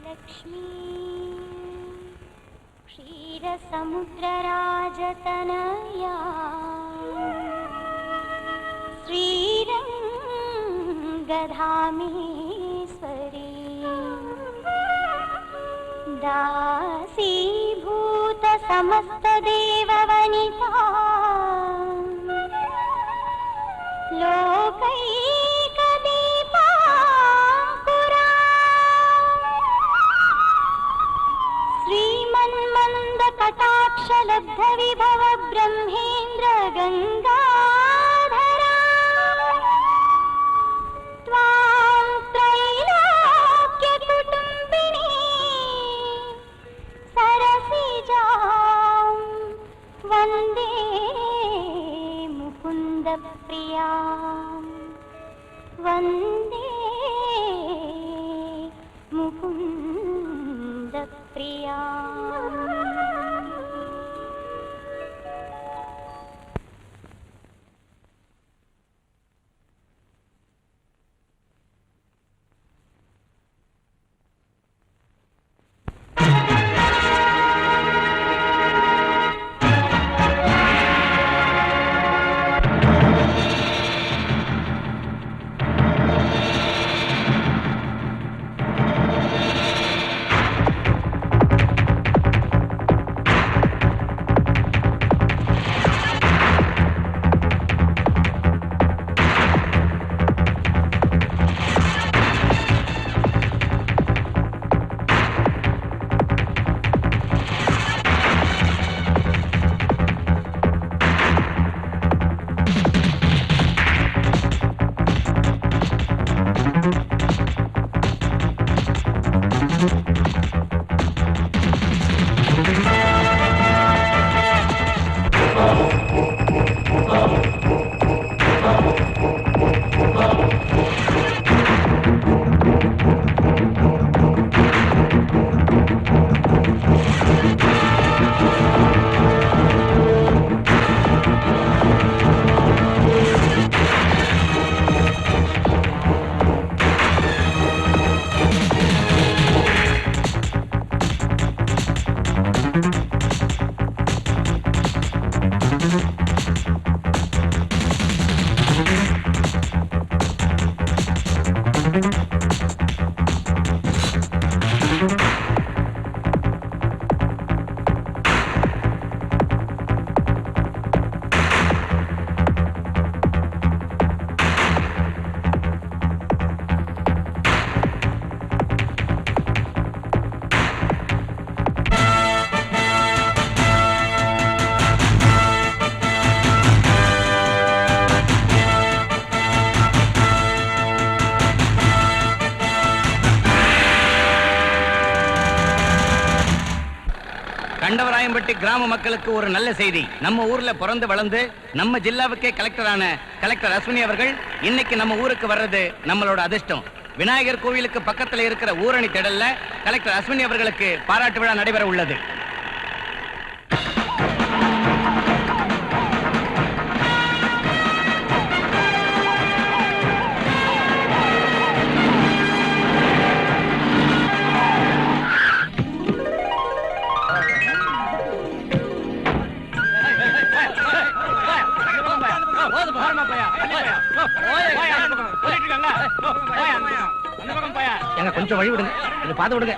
लक्ष्मी क्षीरसमुद्रराजतनया श्रीरङ्गधामेश्वरी दासीभूत समस्तदेववनिता लोकैकदीपाङ्कुरा श्रीमन्मन्दकटाक्षलब्धविभव ब्रह्मेन्द्र गङ्गाधरा त्वां त्रैलोक्यकुटुम्बिनी सरसिजां वन्दे मुकुन्दप्रिया वन्दे मुकुन्दप्रिया। கண்டவராயம்பட்டி கிராம மக்களுக்கு ஒரு நல்ல செய்தி. நம்ம ஊர்ல பிறந்து வளர்ந்து நம்ம ஜில்லாவுக்கே கலெக்டரான கலெக்டர் அஸ்வினி அவர்கள் இன்னைக்கு நம்ம ஊருக்கு வர்றது நம்மளோட அதிர்ஷ்டம். விநாயகர் கோவிலுக்கு பக்கத்துல இருக்கிற ஊரணி திடல்ல கலெக்டர் அஸ்வினி அவர்களுக்கு பாராட்டு விழா நடைபெற உள்ளது. கொஞ்சம் வழி விடுங்க, பாத்து விடுங்க.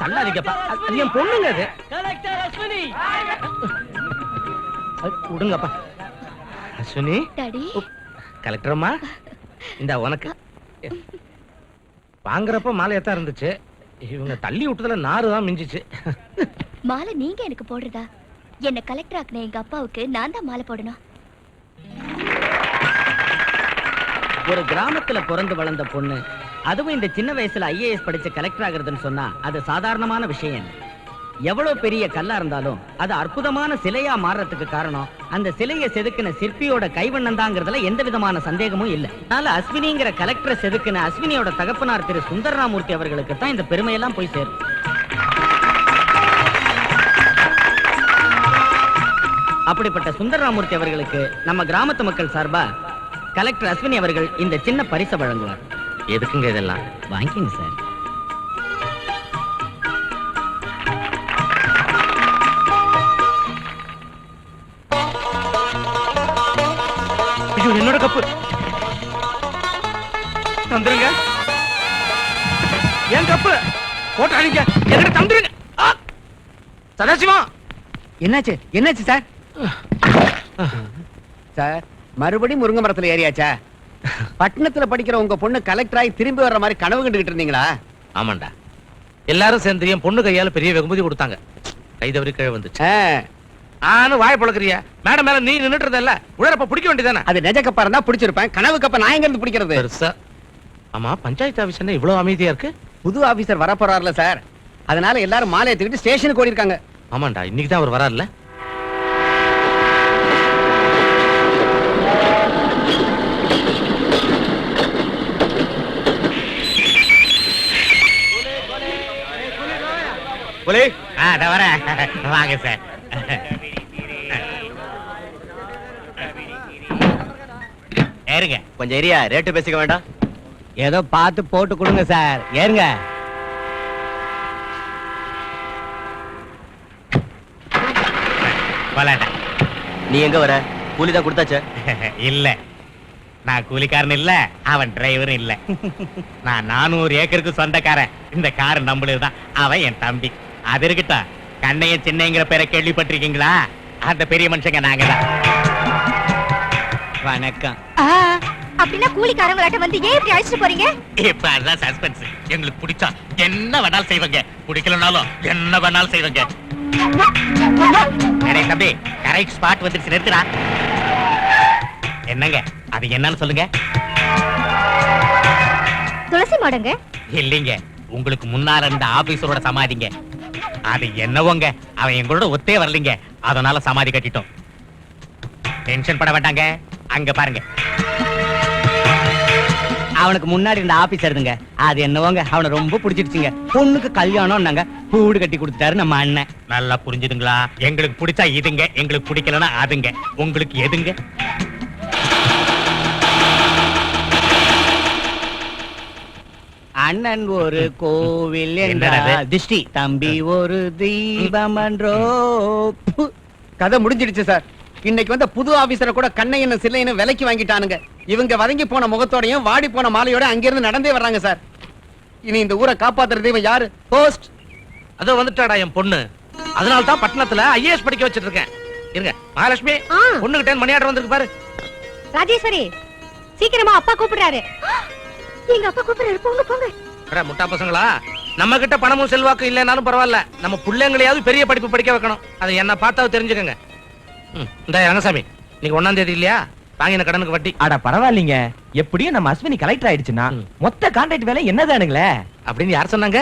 தள்ளாதீங்கப்பா, அது என் பொண்ணுங்க. அது விடுங்கப்பா. அஸ்வினி, கலெக்டர் அம்மா, இந்த உனக்கு வாங்குறப்ப மாலையத்தான் இருந்துச்சு. இவங்க தள்ளி விட்டதுல நாறு தான் மிஞ்சிச்சு. மாலை நீங்க எனக்கு போடுறதா? என்ன கலெக்டர் ஆக்குன எங்க அப்பாவுக்கு நான் தான் மாலை போடணும். ஒரு கிராமத்துல பிறந்து வளர்ந்த பொண்ணு, அதுவும் இந்த சின்ன வயசுல IAS படிச்ச கலெக்டர் ஆகிறதுன்னு சொன்னா அது சாதாரணமான விஷயம். எவ்வளவு பெரிய கல்லா இருந்தாலும் அது அற்புதமான சிலையா மாறுறதுக்கு காரணம் அந்த சிலையை செதுக்கின சிற்பியோட கைவண்ணம் தாங்கிறதுல எந்த விதமான சந்தேகமும் இல்ல. அதனால அஸ்வினிங்கிற கலெக்டரை செதுக்கின அஸ்வினியோட தகப்பனார் திரு சுந்தரராமூர்த்தி அவர்களுக்கு தான் இந்த பெருமையெல்லாம் போய் சேரும். அப்படிப்பட்ட சுந்தரராமூர்த்தி அவர்களுக்கு நம்ம கிராமத்து மக்கள் சார்பா கலெக்டர் அஸ்வினி அவர்கள் இந்த சின்ன பரிசை வழங்குவார். எதுக்குங்க இதெல்லாம்? வாங்கிக்கங்க சார். ஐயோ, என்னோட கப்பு தந்துருங்க. என் கப்பு போட்டாங்க, என்கிட்ட தந்துருங்க. சதாசிவம், என்னாச்சு என்னாச்சு சார்? சார் மறுபடியும் முருங்கை மரத்துல ஏறியாச்சா? பட்டணத்துல படிக்கிற உங்க பொண்ணு கலெக்டர் ஆகி திரும்பி வர்ற மாதிரி கனவு கண்டுகிட்டு இருந்தீங்களா? ஆமாண்டா, எல்லாரும் சேர்ந்து என் பொண்ணு கையால பெரிய வெகுமதி கொடுத்தாங்க. கை தவறி கீழே வந்துச்சு. ஆனு வாய் பழக்கிறியா? மேடம் மேல நீ நின்னுட்டு இருந்தல்ல, உடனே பிடிக்க வேண்டியதானே? அது நெஜ கப்பா இருந்தா பிடிச்சிருப்பேன், கனவு கப்ப நான் எங்க இருந்து பிடிக்கிறது? பெருசா. ஆமா, பஞ்சாயத்து ஆபீஸ் என்ன இவ்வளவு அமைதியா இருக்கு? புது ஆபீசர் வர போறாருல சார், அதனால எல்லாரும் மாலை ஏத்துக்கிட்டு ஸ்டேஷனுக்கு ஓடி இருக்காங்க. ஆமாண்டா, இன்னைக்கு தான் அவர் வராருல்ல. வாங்க சார். ஏறுங்க. கொஞ்சம் ஏரியா ரேட்டு பேசிக்க வேண்டாம். ஏதோ பார்த்து போட்டு கொடுங்க சார். ஏறுங்க. நீ எங்க வர? கூலிதான் கொடுத்தாச்சே? இல்ல, நான் கூலிக்காரன் இல்ல, அவன் டிரைவரும் இல்ல. நான் 400 ஏக்கருக்கு சொந்தக்காரன். இந்த கார் நம்மளுதான், அவன் என் தம்பி. அது இருக்கட்டும், கண்ணையன் சின்னங்கிற பேரை கேள்விப்பட்டிருக்கீங்களா? அந்த பெரிய மனுஷங்க நாங்க தான். வணக்கம். அப்படின்னா கூலிக்காரங்களாட்ட வந்து ஏன் இப்படி அழைச்சிட்டு போறீங்க? இப்ப அதான் சஸ்பென்ஸ். எங்களுக்கு பிடிச்சா என்ன வேணாலும் செய்வாங்க, பிடிக்கலனாலும் என்ன வேணாலும் செய்வாங்க. தம்பி, கரெக்ட் ஸ்பாட் வந்துருச்சு, நிறுத்துறா. என்னங்க அது என்னன்னு சொல்லுங்க. துளசி மாடங்க? இல்லைங்க, உங்களுக்கு முன்னால இருந்த ஆபீசரோட சமாதிங்க. அது என்னவோங்க, அவன் எங்களோட ஒத்தே வரலீங்க, அதனால சமாதி கட்டிட்டோம். டென்ஷன் பட வேண்டாங்க, அங்க பாருங்க. அவனுக்கு முன்னாடி இருந்த ஆபீசர் இருந்துங்க, அது என்னவோங்க அவனை ரொம்ப பிடிச்சிருச்சுங்க. பொண்ணுக்கு கல்யாணம் நாங்க கூடு கட்டி கொடுத்துட்டாரு நம்ம அண்ணன். நல்லா புரிஞ்சுதுங்களா? எங்களுக்கு பிடிச்சா இதுங்க, எங்களுக்கு பிடிக்கலன்னா அதுங்க. உங்களுக்கு எதுங்க? அண்ணன் ஒரு கோவில் என்னடா என்ற இது? திஷ்டி, தம்பி ஒரு தீபம் என்றோ. கதை முடிஞ்சிடுச்சு சார். இன்னைக்கு வந்த புது ஆபீசரை கூட கண்ணையன்னு சில்லைன்னு விலைக்கு வாங்கிட்டானுங்க. இவங்க வதங்கி போன முகத்தோடையும் வாடி போன மாலையோட அங்கிருந்து நடந்தே வர்றாங்க சார். இனி இந்த ஊரை காப்பாத்துறது இவன் யாரு? போஸ்ட். அதோ வந்துட்டாடா என் பொண்ணு. அதனால தான் பட்டணத்துல ஐஏஎஸ் படிக்க வச்சிட்டு இருக்கேன். இருங்க மகாலட்சுமி, பொண்ணுகிட்ட மணி ஆர்டர் வந்திருக்கு பாரு. ராஜேஸ்வரி, சீக்கிரமா அப்பா கூப்பிடுறாரு. எங்க அப்பா கூப்பிடுறாரு, போங்க போங்க. அட முட்டா பசங்களா, நம்ம கிட்ட பணமும் செல்வாக்கு இல்லைனாலும் பரவாயில்ல, நம்ம பிள்ளைங்களையாவது பெரிய படிப்பு படிக்க வைக்கணும். அதை என்ன பார்த்தா தெரிஞ்சுக்கங்க. இந்த ரங்கசாமி, நீங்க 1ஆம் தேதி இல்லையா? வாங்கின கடனுக்கு வட்டி. அட பரவாயில்லைங்க, எப்படியும் நம்ம அஸ்வினி கலெக்டர் ஆயிடுச்சுன்னா மொத்த கான்ட்ராக்ட் வேலை என்னதானுங்களே அப்படின்னு யார் சொன்னாங்க?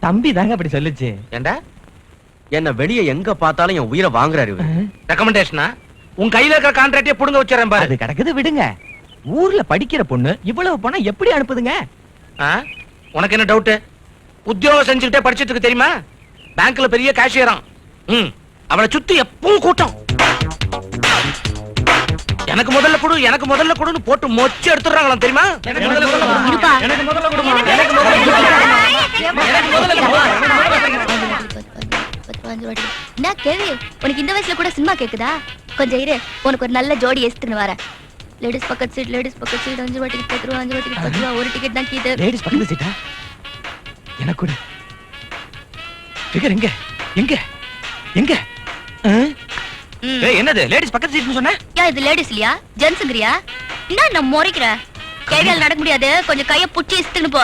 தம்பி தாங்க அப்படி சொல்லுச்சு. ஏண்டா என்ன வெளியே எங்க பார்த்தாலும் என் உயிரை வாங்குறாரு. ரெக்கமெண்டேஷனா? உன் கையில இருக்கிற கான்ட்ராக்டே புடுங்க வச்சிடறேன் பாரு. அது கிடக்குது, விடுங்க. ஊர்ல படிக்கிற பொண்ணு இவ்வளவு பணம் எப்படி அனுப்புதுங்க? உனக்கு என்ன டவுட்? உத்தியோகம் செஞ்சுக்கிட்டே படிச்சிட்டு இருக்கு தெரியுமா? பேங்க்ல பெரிய கேஷியராம். அவளை சுத்தி எப்பவும் கூட்டம். எனக்கு முதல்ல கொடு, எனக்கு முதல்ல கொடுன்னு போட்டு மொச்சு எடுத்துறாங்களாம் தெரியுமா? எனக்கு முதல்ல கொடுமா, எனக்கு முதல்ல கொடுமா, எனக்கு முதல்ல கொடுமா, எனக்கு முதல்ல கொடுமா. என்ன கேள்வி? உனக்கு இந்த வயசுல கூட சினிமா கேக்குதா? கொஞ்சம் இரு, உனக்கு ஒரு நல்ல ஜோடி எடுத்துன்னு வரேன். லேடிஸ் பக்கத்து சீட், லேடிஸ் பக்கத்து சீட், 5 ரூபாய்க்கு 10 ரூபா, 5 ரூபாய்க்கு 10 ரூபா, ஒரு டிக்கெட் தான் கீது. லேடிஸ் பக்கத்து சீட்டா? எனக்கு கூட. ஃபிகர் எங்க எங்க எங்க? என்னது லேடிஸ் பக்கத்து சீட்னு சொன்ன? யா, இது லேடிஸ் இல்லையா, ஜென்ஸ்ங்கறியா? என்ன நான் முறைக்கிற? கேவியால நடக்க முடியாது, கொஞ்சம் கைய புடிச்சு இஸ்துன்னு போ.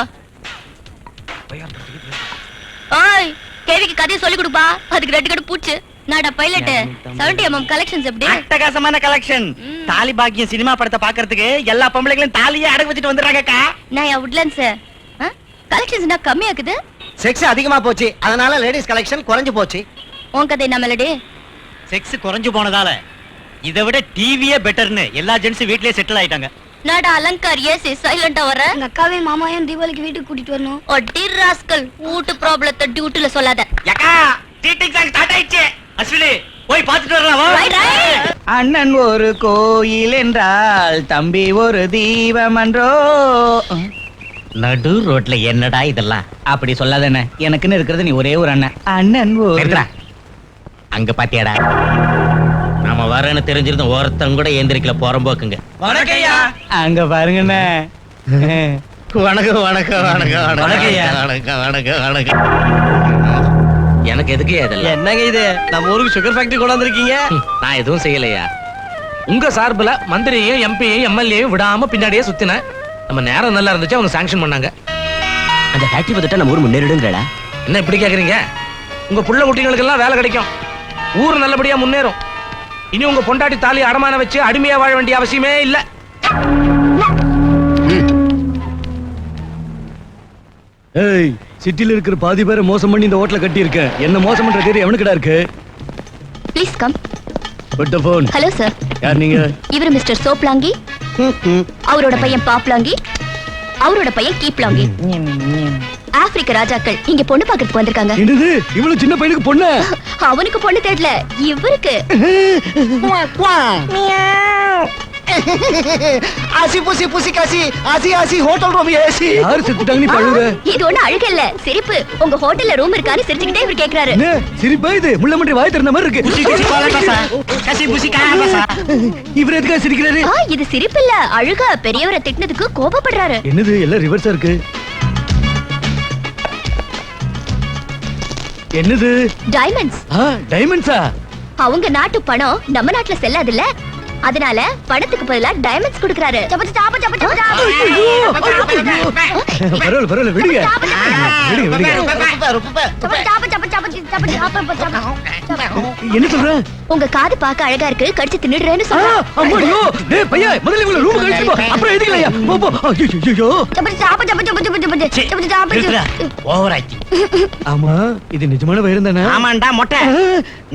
ஓய், கேவிக்கு கதையை சொல்லி கொடுப்பா, அதுக்கு ரெண்டு கட்டு பூச்சு. நாடா பைலட், 70mm கலெக்ஷன்ஸ் எப்படி? அட்டகாசமான கலெக்ஷன். தாலி பாக்கியம் சினிமா படத்தை பாக்குறதுக்கு எல்லா பொம்பளைகளும் தாலியே அடகு வச்சுட்டு வந்துடுறாங்கக்கா. நான் யா உட்லன்ஸ் கலெக்ஷன்ஸ்னா கம்மியாக்குது. செக்ஸ் அதிகமா போச்சு, அதனால லேடிஸ் கலெக்ஷன் குறைஞ்சு போச்சு. உன் கதை என்ன மெலடி? செக்ஸ் குறைஞ்சு போனதால இதை விட டிவியே பெட்டர்னு எல்லா ஜென்ஸும் வீட்லயே செட்டில் ஆயிட்டாங்க. நாடா அலங்கார் ஏசி சைலண்டா வர. எங்க அக்காவே மாமாவையும் தீபாவளிக்கு வீட்டுக்கு கூட்டிட்டு வரணும். ஒட்டி ராஸ்கல், வீட்டு ப்ராப்ளத்தை டியூட்டில சொல்லாத. யக்கா, சீட்டிங் சாங் ஸ்டார்ட் ஆயிடுச்சு. அஸ்வினி, போய் பார்த்துட்டு வரலாம் வா. Right, right. அண்ணன் ஒரு கோயில் என்றால் தம்பி ஒரு தீபம் என்றோ. நடு ரோட்ல என்னடா இதெல்லாம்? அப்படி சொல்லாதண்ணே, எனக்குன்னு இருக்கிறது நீ ஒரே ஒரு அண்ணன். அண்ணன் ஒரு நிறுத்துடா. அங்க பாத்தியாடா, நாம வரேன்னு தெரிஞ்சிருந்தோம் ஒருத்தன் கூட ஏந்திரிக்கல போறம்போக்குங்க. வணக்கம்யா. அங்க பாருங்கண்ணே. வணக்கம் வணக்கம் வணக்கம் வணக்கம்யா. வணக்கம் வணக்கம் வணக்கம். எனக்கு எதுக்கு இதெல்லாம்? என்னங்க இது, நம்ம ஊருக்கு சுகர் ஃபேக்டரி கொண்டு வந்திருக்கீங்க? நான் எதுவும் செய்யலையா. உங்க சார்புல மந்திரியையும் எம்பியையும் எம்எல்ஏயும் விடாம பின்னாடியே சுத்தின. நம்ம நேரம் நல்லா இருந்துச்சு, அவங்க சாங்ஷன் பண்ணாங்க. அந்த ஃபேக்டரி பார்த்துட்டா நம்ம ஊர் முன்னேறிடுங்கடா. என்ன இப்படி கேக்குறீங்க? உங்க புள்ள குட்டிகளுக்கு எல்லாம் வேலை கிடைக்கும், ஊர் நல்லபடியா முன்னேறும். இனி உங்க பொண்டாட்டி தாலி அடமான வச்சு அடிமையா வாழ வேண்டிய அவசியமே இல்ல. ஏய், சிட்டில இருக்கிற பாதி பேரை மோசம் பண்ணி இந்த ஹோட்டல கட்டி இருக்க. என்ன மோசம் பண்ற தேரி எவனுக்குடா இருக்கு? Please come. But the phone. Hello sir. யார் நீங்க? இவர் மிஸ்டர் சோப்லாங்கி, அவரோட பையன் பாப்லாங்கி, அவரோட பையன் கீப்லாங்கி. ஆப்பிரிக்க ராஜாக்கள் இங்க பொண்ணு பாக்கிறதுக்கு வந்திருக்காங்க. என்னது, இவ்வளவு சின்ன பையனுக்கு பொண்ணு? அவனுக்கு பொண்ணு தேடல, இவருக்கு. ஆசி புசி புசி காசி, ஆசி ஆசி ஹோட்டல் ரூம் ஏசி. யாரு செத்துட்டாங்க நீ பழுற? இது ஒண்ணு அழுக இல்ல, சிரிப்பு. உங்க ஹோட்டல்ல ரூம் இருக்கான்னு சிரிச்சுக்கிட்டே இவர் கேக்குறாரு. என்ன சிரிப்பா இது? முள்ளமன்றி வாய் திறந்த மாதிரி இருக்கு. இவர் எதுக்காக சிரிக்கிறாரு? இது சிரிப்பு இல்ல, அழுக. பெரியவரை திட்டினதுக்கு கோபப்படுறாரு. என்னது எல்லாம் ரிவர்ஸா இருக்கு? என்னது? டைமண்ட்ஸ். டைமண்ட்ஸா? அவங்க நாட்டு பணம் நம்ம நாட்டுல செல்லாதுல்ல, அதனால பணத்துக்கு பதிலா டைமண்ட்ஸ் கொடுக்கறாரு. பரவாயில்ல பரவாயில்ல, விடுங்க விடுங்க விடுங்க. என்ன சொல்ற? உங்க காது பார்க்க அழகா இருக்கு, கடிச்சு தின்னுடுறேன்னு சொல்றா. அம்மாடியோ, டேய் பையா, முதல்ல இவங்கள ரூமுக்கு அழைச்சிட்டு போ, அப்புறம் எதுக்குலையா? போ போ. ஐயோ. Over acting. ஆமா, இது நிஜமான வைரம் தானே? ஆமாண்டா மொட்டை,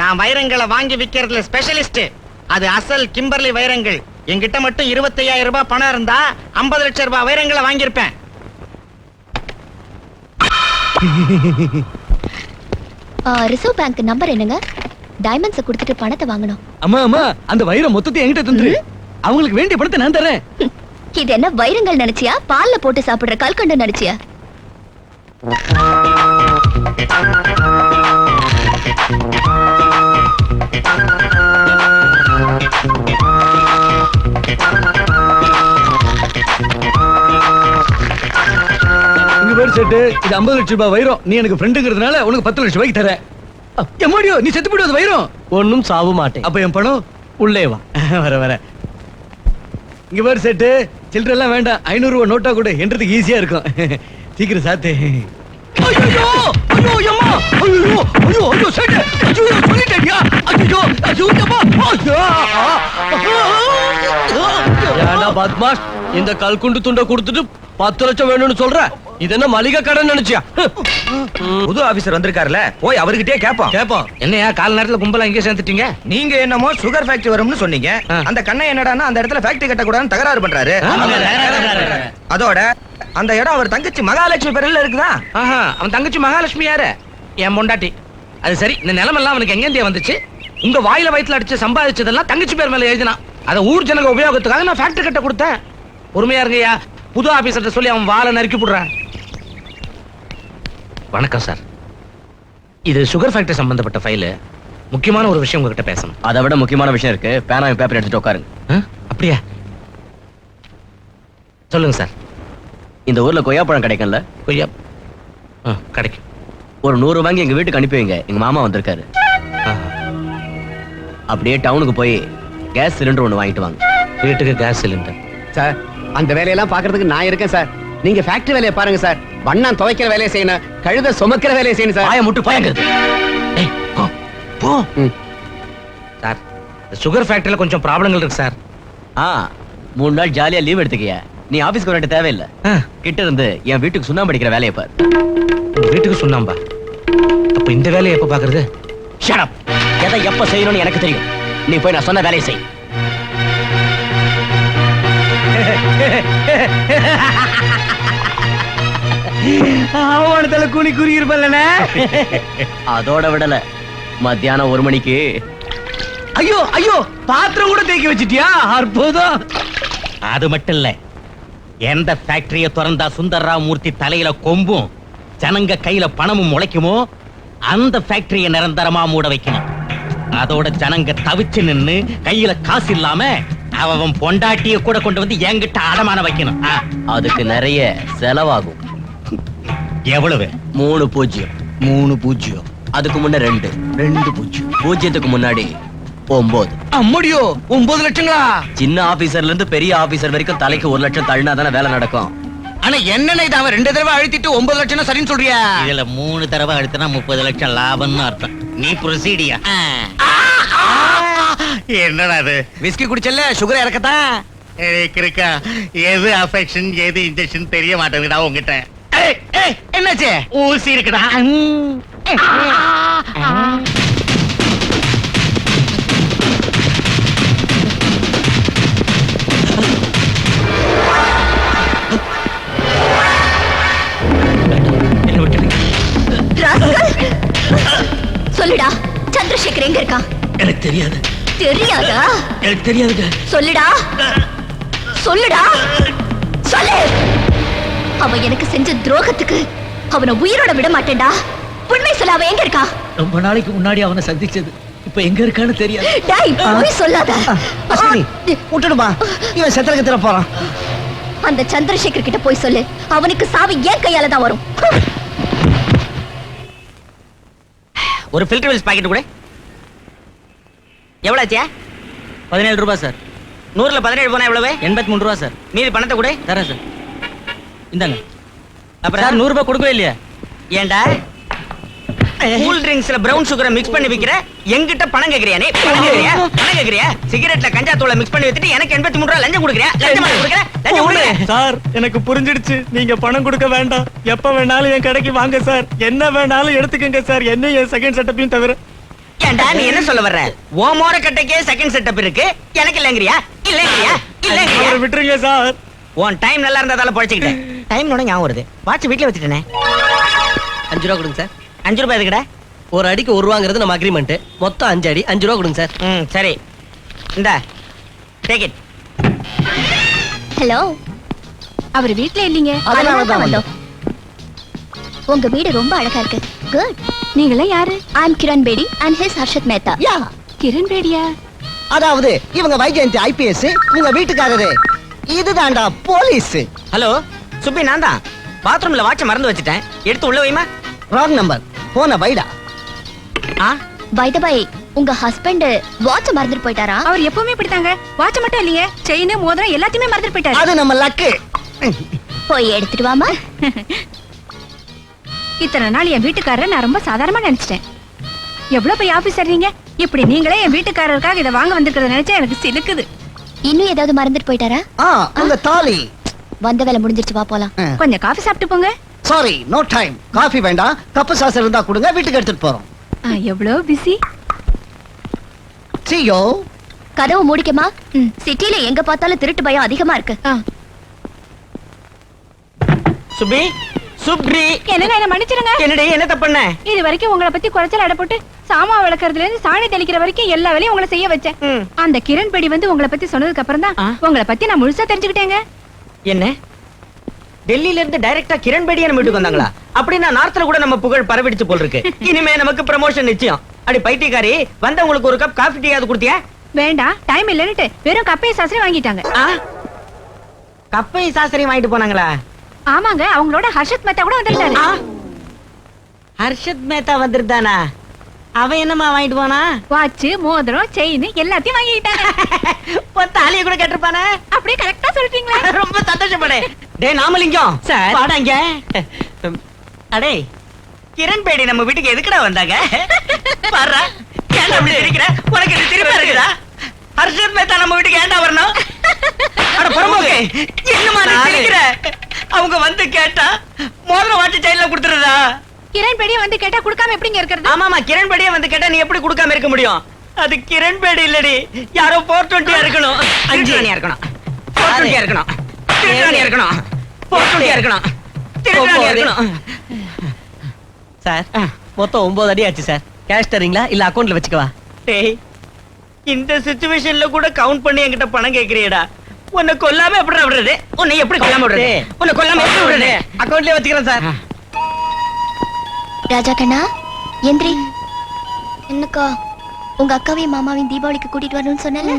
நான் வைரங்களை வாங்கி விக்கிறதுல ஸ்பெஷலிஸ்ட். அது அசல் கிம்பர்லி வைரங்கள். என்கிட்ட மட்டும் 25,000 ரூபாய் பணம் இருந்தா 50 லட்சம் ரூபாய் வைரங்களை வாங்கியிருப்பேன். ரிசர்வ் பேங்க் நம்பர் என்னங்க? டைமண்ட்ஸ் கொடுத்துட்டு பணத்தை வாங்கணும். அம்மா அம்மா, அந்த வைரம் மொத்தத்தை என்கிட்ட தந்துரு. அவங்களுக்கு வேண்டிய பணத்தை நான் தரேன். இது என்ன வைரங்கள் நினைச்சியா, பால்ல போட்டு சாப்பிடுற கல்கண்டு நினைச்சியா? இங்க பேர் செட்டு, இது 50 லட்சம் ரூபாய் வைரம். நீ எனக்கு ஃப்ரெண்டுங்கிறதுனால உனக்கு 10 லட்சம் ரூபாய்க்கு தரேன். எம்மாடியோ, நீ செத்து போடுவது வைரம். ஒன்னும் சாவு மாட்டேன். அப்ப என் பணம் உள்ளே வா. வர வர. இங்க பேர் செட்டு, சில்லற எல்லாம் வேண்டாம், 500 ரூபாய் நோட்டா கூட என்றதுக்கு ஈஸியா இருக்கும். சீக்கிரம் சாத்து. ஐயோ ஐயோ அம்மா, ஐயோ ஐயோ ஐயோ செட்டு, ஐயோ சொல்லிட்டேன்யா. ஐயோ ஐயோ அம்மா, ஏண்டா பத்மாஷ், இந்த கல்குண்டு துண்டை கொடுத்துட்டு 10 லட்சம் வேணும்னு சொல்ற? இது என்ன மளிகை கடன் நினைச்சியா? புது ஆபீசர் வந்திருக்காருல, போய் அவர்கிட்டயே கேப்போம். என்னையா கால நேரத்துல கும்பலா இங்கே சேர்ந்துட்டீங்க? நீங்க என்னமோ சுகர் ஃபேக்டரி வரும்னு சொன்னீங்க. அந்த கண்ணை என்னடான்னா அந்த இடத்துல ஃபேக்டரி கட்ட கூடாதுன்னு தகராறு பண்றாரு. அதோட அந்த இடம் அவர் தங்கச்சி மகாலட்சுமி பேர்ல இருக்குதா? ஆஹா, அவன் தங்கச்சி மகாலட்சுமி யாரு? என் பொண்டாட்டி. அது சரி, இந்த நிலமெல்லாம் அவனுக்கு எங்கேந்தியா வந்துச்சு? உங்க வாயில வயித்துல அடிச்சு சம்பாதிச்சதெல்லாம் தங்கச்சி பேர் மேல எழுதினா. அதை ஊர் ஜனங்க உபயோகத்துக்காக நான் ஃபேக்டரி கட்ட கொடுத்தேன். பொறுமையா இருங்கய்யா, புது ஆபீசர்ட்ட சொல்லி அவன் வாழை நறுக்கி போடுறான். வணக்கம் சார், இது சுகர் ஃபேக்டரி சம்பந்தப்பட்ட ஃபைல். முக்கியமான ஒரு விஷயம் உங்ககிட்ட பேசணும். அதை விட முக்கியமான விஷயம் இருக்கு. பேனாவும் பேப்பர் எடுத்துட்டு உட்காருங்க. அப்படியா? சொல்லுங்க சார். இந்த ஊர்ல கொய்யாப்பழம் கிடைக்கும்ல? கொய்யா கிடைக்கும். ஒரு 100 வாங்கி எங்க வீட்டுக்கு அனுப்பி வைங்க. எங்க மாமா வந்திருக்காரு. அப்படியே டவுனுக்கு போய் கேஸ் சிலிண்டர் ஒண்ணு வாங்கிட்டு வாங்க. வீட்டுக்கு கேஸ் சிலிண்டர்? சார், அந்த வேலையெல்லாம் பாக்குறதுக்கு நான் இருக்கேன் சார். நீங்க ஃபேக்டரி வேலையை பாருங்க சார். வண்ணான் துவைக்கிற வேலையை செய்யணும், கழுத சுமக்கிற வேலையை செய்யணும் சார். பாய முட்டு பயங்குது. போ சார். சுகர் ஃபேக்டரியில கொஞ்சம் ப்ராப்ளங்கள் இருக்கு சார். 3 நாள் ஜாலியா லீவ் எடுத்துக்கிய. நீ ஆபீஸ்க்கு வர வேண்டிய தேவையில்லை. கிட்ட இருந்து என் வீட்டுக்கு சுண்ணாம்பு அடிக்கிற வேலையை பாரு. வீட்டுக்கு சுண்ணாம்பா? அப்ப இந்த வேலையை எப்ப பாக்குறது? Shut up. எதை எப்ப செய்யணும்னு எனக்கு தெரியும். நீ போய் நான் சொன்ன வேலையை செய். அவனத்துல கூனி குறி இருப்பல்ல. அதோட விடல, மத்தியானம் 1 மணிக்கு ஐயோ ஐயோ பாத்திரம் கூட தேக்கி வச்சிட்டியா? அற்புதம். அது மட்டும் இல்ல, எந்த ஃபேக்டரிய திறந்தா சுந்தரராவ் மூர்த்தி தலையில கொம்பும் ஜனங்க கையில பணமும் முளைக்குமோ அந்த ஃபேக்டரிய நிரந்தரமா மூட வைக்கணும். அதோட ஜனங்க தவிச்சு நின்னு கையில காசு இல்லாம அவன் பொண்டாட்டிய கூட கொண்டு வந்து என்கிட்ட அடமான வைக்கணும். அதுக்கு நிறைய செலவாகும். எவ்வளவு? 3 பூஜ்ஜியம். 3 பூஜ்ஜியம். அதுக்கு முன்ன 2. 2 பூஜ்ஜியம். பூஜ்ஜியத்துக்கு முன்னாடி 9. அம்மடியோ 9 லட்சங்களா? சின்ன ஆபீசர்ல இருந்து பெரிய ஆபீசர் வரைக்கும் தலைக்கு 1 லட்சம் தள்ளினா தானே வேலை நடக்கும். ஆனா என்னன்னு இது அவன் 2 தடவை அழுத்திட்டு 9 லட்சம் சரின்னு சொல்றியா? இதுல 3 தடவை அடுத்தனா 30 லட்சம் லாபம்னு அர்த்தம். நீ ப்ரொசீடியா? என்னடா அது? விஸ்கி குடிச்சல சுகர் இறக்கத்தான். இருக்கா, எது அஃபெக்ஷன் எது இன்ஜெக்ஷன் தெரிய மாட்டேங்குதா உங்ககிட்ட? என்னாச்சு? ஊசி இருக்குடா. சொல்லுடா, சந்திரசேகர் எங்க இருக்கான்? எனக்கு தெரியாது. தெரியாதா? எனக்கு தெரியாதுங்க. சொல்லுடா, சொல்லுடா, சொல்லு. அவன் எனக்கு செஞ்ச துரோகத்துக்கு அவனை உயிரோட விட மாட்டேன்டா. உண்மை சொல்ல, அவன் எங்க இருக்கா? ரொம்ப நாளைக்கு முன்னாடி அவனை சந்திச்சது இப்ப எங்க இருக்கான்னு தெரியாது. டேய், போய் சொல்லாத. விட்டுடுமா, இவன் செத்தரகத்துல போறான். அந்த சந்திரசேகர் கிட்ட போய் சொல்லு, அவனுக்கு சாவி ஏன் கையால தான் வரும். ஒரு ஃபில்டர் வெல்ஸ் பாக்கெட் கூட எவ்வளோச்சியா? 17 ரூபாய் சார். 100ல 17 போனா எவ்வளவு? 83 ரூபாய் சார். மீதி பணத்தை கூட தரேன் சார். இந்தாங்க. அப்புறம் சார் 100 ரூபாய் கொடுக்கவே இல்லையா? ஏண்டா கூல் ட்ரிங்க்ஸ்ல பிரவுன் சுகரை மிக்ஸ் பண்ணி விக்கிற, என்கிட்ட பணம் கேக்குறியா? நீ பணம் கேக்குறியா? பணம் கேக்குறியா? சிகரெட்ல கஞ்சா தூளை மிக்ஸ் பண்ணி வச்சிட்டு எனக்கு 83 ரூபாய் லஞ்சம் கொடுக்குறியா? லஞ்சம் கொடுக்குற? லஞ்சம் கொடுக்குற? சார் எனக்கு புரிஞ்சிடுச்சு. நீங்க பணம் கொடுக்க வேண்டாம். எப்ப வேணாலும் என் கடைக்கு வாங்க சார். என்ன வேணாலும் எடுத்துக்கங்க சார். என்ன என் செகண்ட் செட்டப்பையும் தவிர. ஏண்டா நீ என்ன சொல்ல வர்ற? ஓ மோர கட்டைக்கே செகண்ட் செட்டப் இருக்கு, எனக்கு இல்லங்கறியா? இல்லங்கறியா? இல்லங்கறியா? அவரை விட்டுருங்க சார். உன் டைம் நல்லா இருந்ததால பொழைச்சிக்கிட்டேன். டைம் நோட ஞாபகம் வருது. வாட்ச் வீட்ல வச்சிட்டேனே. 5 ரூபாய் கொடுங்க சார். 5 ரூபாய் எதுக்குடா? ஒரு அடிக்கு 1 ரூபாங்கிறது நம்ம அக்ரிமெண்ட். மொத்தம் 5 அடி 5 ரூபாய் கொடுங்க சார். சரி, இந்தா டேக் இட். ஹலோ, அவர் வீட்ல இல்லீங்க. அதனால தான் வந்தோம். உங்க வீடு ரொம்ப அழகா இருக்கு. குட். நீங்களே யாரு? ஐ அம் கிரண் பேடி and his ஹர்ஷத் மேத்தா. யா, கிரண் பேடியா? அதாவது இவங்க வைஜெயந்தி ஐபிஎஸ், இவங்க வீட்டுக்காரரு இதுதான்டா போலீஸ். ஹலோ சுப்பி, நான் தான். பாத்ரூம்ல வாட்ச மறந்து வச்சிட்டேன், எடுத்து உள்ள வைமா. Wrong number. போன வைடா. பை தி பை, உங்க ஹஸ்பண்ட் வாட்ச் மறந்துட்டு போயிட்டாரா? அவர் எப்பவுமே இப்படித்தாங்க. வாட்ச் மட்டும் இல்லையே, செயின் மோதிரம் எல்லாத்தையுமே மறந்துட்டு போயிட்டாரு. அது நம்ம லக்கு. போய் எடுத்துட்டு வாமா. இத்தனை நாள் என் வீட்டுக்காரரை நான் ரொம்ப சாதாரணமா நினைச்சிட்டேன். எவ்வளவு போய் ஆபீசர் நீங்க, இப்படி நீங்களே என் வீட்டுக்காரருக்காக இதை வாங்க வந்திருக்கிறத நினைச்சா எனக்கு சிலுக்குது. இன்னும் ஏதாவது மறந்துட்டு போயிட்டாரா? உங்க தாலி. வந்த வேலை முடிஞ்சிருச்சு, வா போலாம். கொஞ்சம் காஃபி சாப்பிட்டு போங்க. Sorry, no time. காஃபி வேண்டாம், கப்பு சாஸ் இருந்தா கொடுங்க, வீட்டுக்கு எடுத்துட்டு போறோம். எவ்வளவு பிஸி. See you. கதவு மூடிக்கமா. சிட்டில எங்க பார்த்தாலும் திருட்டு பயம் அதிகமா இருக்கு. சுப்பி, சுப்ரி. என்னங்க, என்ன மன்னிச்சிருங்க. என்னடி, என்ன தப்பு பண்ண? இது வரைக்கும் உங்களை பத்தி குறைச்சல் அடை போட்டு சாமா விளக்கறதுல இருந்து சாணி தெளிக்கிற வரைக்கும் எல்லா வேலையும் உங்களை செய்ய வச்சேன். அந்த கிரண் பேடி வந்து உங்களை பத்தி சொன்னதுக்கு அப்புறம் தான் உங்களை பத்தி நான் முழுசா தெரிஞ்சுக்கிட்டேங்க. என்ன, டெல்லியில இருந்து டைரக்டா கிரண் பேடியா நம்ம வீட்டுக்கு வந்தாங்களா? அப்படின்னா நார்த்ல கூட நம்ம புகழ் பரவிடுச்சு போல் இருக்கு. இனிமே நமக்கு ப்ரமோஷன் நிச்சயம். அடி பைத்தியக்காரி, வந்தவங்களுக்கு ஒரு கப் காஃபி டீயாவது கொடுத்தியா? வேண்டாம், டைம் இல்லன்னுட்டு வெறும் கப்பையை சாஸ்திரி வாங்கிட்டாங்க. கப்பை சாஸ்திரி வாங்கிட்டு போனாங்களா? ஆமாங்க, அவங்களோட ஹர்ஷத் மேத்தா கூட வந்திருந்தாரு. ஹர்ஷத் மேத்தா வந்திருந்தானா? அவன் என்னமா வாங்கிட்டு போனா? வாட்ச், மோதிரம், செயின் எல்லாத்தையும் வாங்கிட்டாங்க. தாலிய கூட கேட்டிருப்பானே. அப்படியே கரெக்டா சொல்றீங்களா? ரொம்ப சந்தோஷப்படு. டேய் நாமலிங்கம் சார், வாடாங்க. அடே, கிரண் பேடி நம்ம வீட்டுக்கு எதுக்குடா வந்தாங்க? பாரு, ஏன்டா அப்படி சிரிக்கிற? உனக்கு இது சிரிப்பா இருக்குதா? ஹர்ஷத் மேத்தா நம்ம வீட்டுக்கு ஏன்டா வரணும்? அட புறம்போக்கு, என்னமா நீ சிரிக்கிற? அவங்க வந்து கேட்டா மோதிரம் வாட்ச் செயின்ல கொடுத்துறதா? கிரண் பேடியை வந்து கேட்டா கொடுக்காம எப்படிங்க இருக்கிறது? ஆமாமா, கிரண் பேடியை வந்து கேட்டா நீ எப்படி கொடுக்காம இருக்க முடியும்? அது கிரண் பேடி இல்லடி, யாரோ 420 இருக்கணும். 5 இருக்கணும், 420 இருக்கணும், 320 இருக்கணும், 420 இருக்கணும், 320 இருக்கணும். சார் மொத்தம் 9 அடி ஆச்சு சார். கேஷ் தரீங்களா இல்ல அக்கவுண்ட்ல வச்சுக்கவா? டேய், இந்த சிச்சுவேஷன்ல கூட கவுண்ட் பண்ணி என்கிட்ட பணம் கேக்குறியடா. உன்னை கொல்லாம எப்படி விடுறது? உன்னை எப்படி கொல்லாம விடுறது? உன்னை கொல்லாம எப்படி விடுறது? அக்கவுண்ட்லயே வச்சுக்கிறேன் சார். ராஜா கண்ணா எந்திரி. என்னக்கா? உங்க அக்காவையும் மாமாவையும் தீபாவளிக்கு கூட்டிட்டு வரணும்னு சொன்னல.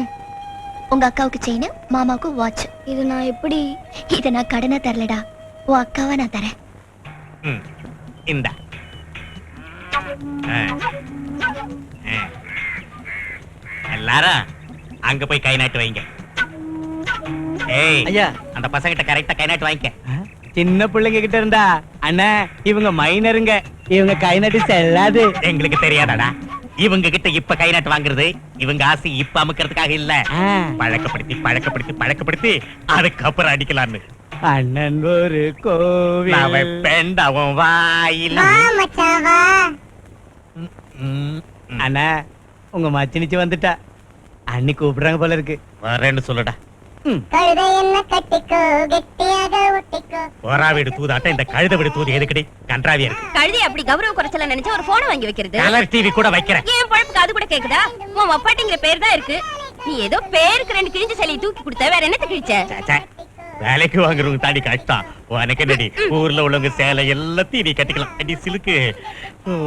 உங்க அக்காவுக்கு செயின், மாமாவுக்கு வாட்ச். இது நான் எப்படி? இத நான் கடனை தரலடா, உன் அக்காவை நான் தரேன். இந்த எல்லாரும் அங்க போய் கை நாட்டு வைங்க. ஏய் ஐயா, அந்த பசங்கிட்ட கரெக்டா கை நாட்டு வாங்கிக்க. சின்ன பிள்ளைங்க கிட்ட இருந்தா அண்ணா இவங்க மைனருங்க, இவங்க கை நட்டு செல்லாது. எங்களுக்கு தெரியாதடா, இவங்க கிட்ட இப்ப கை நாட்டு வாங்குறது இவங்க ஆசை இப்ப அமுக்கிறதுக்காக இல்ல, பழக்கப்படுத்தி பழக்கப்படுத்தி பழக்கப்படுத்தி அதுக்கப்புறம் அடிக்கலான்னு. அண்ணன் ஒரு கோவில் நான் வைப்பேன் அவன் வாயில. அண்ணா உங்க மச்சினிச்சு வந்துட்டா, அண்ணி கூப்பிடுறாங்க போல இருக்கு. வரேன்னு சொல்லுடா. போரா வீடு தூதாட்ட இந்த கழுத வீடு தூது எதுக்கடி கன்றாவியா இருக்கு? கழுதி அப்படி கௌரவ குறைச்சல நினைச்சு ஒரு போனை வாங்கி வைக்கிறது. கலர் டிவி கூட வைக்கிறேன். ஏன் பழப்புக்கு அது கூட கேக்குதா? உன் வப்பாட்டிங்கிற பேர் தான் இருக்கு. நீ ஏதோ பேருக்கு 2 கிழிஞ்ச சேலையை தூக்கி கொடுத்த, வேற என்னத்த கிழிச்ச? சே, வேலைக்கு வாங்குறவங்க தாண்டி கஷ்டம். உனக்கு என்னடி ஊர்ல உள்ளவங்க சேலை எல்லாத்தையும் நீ கட்டிக்கலாம். அடி சிலுக்கு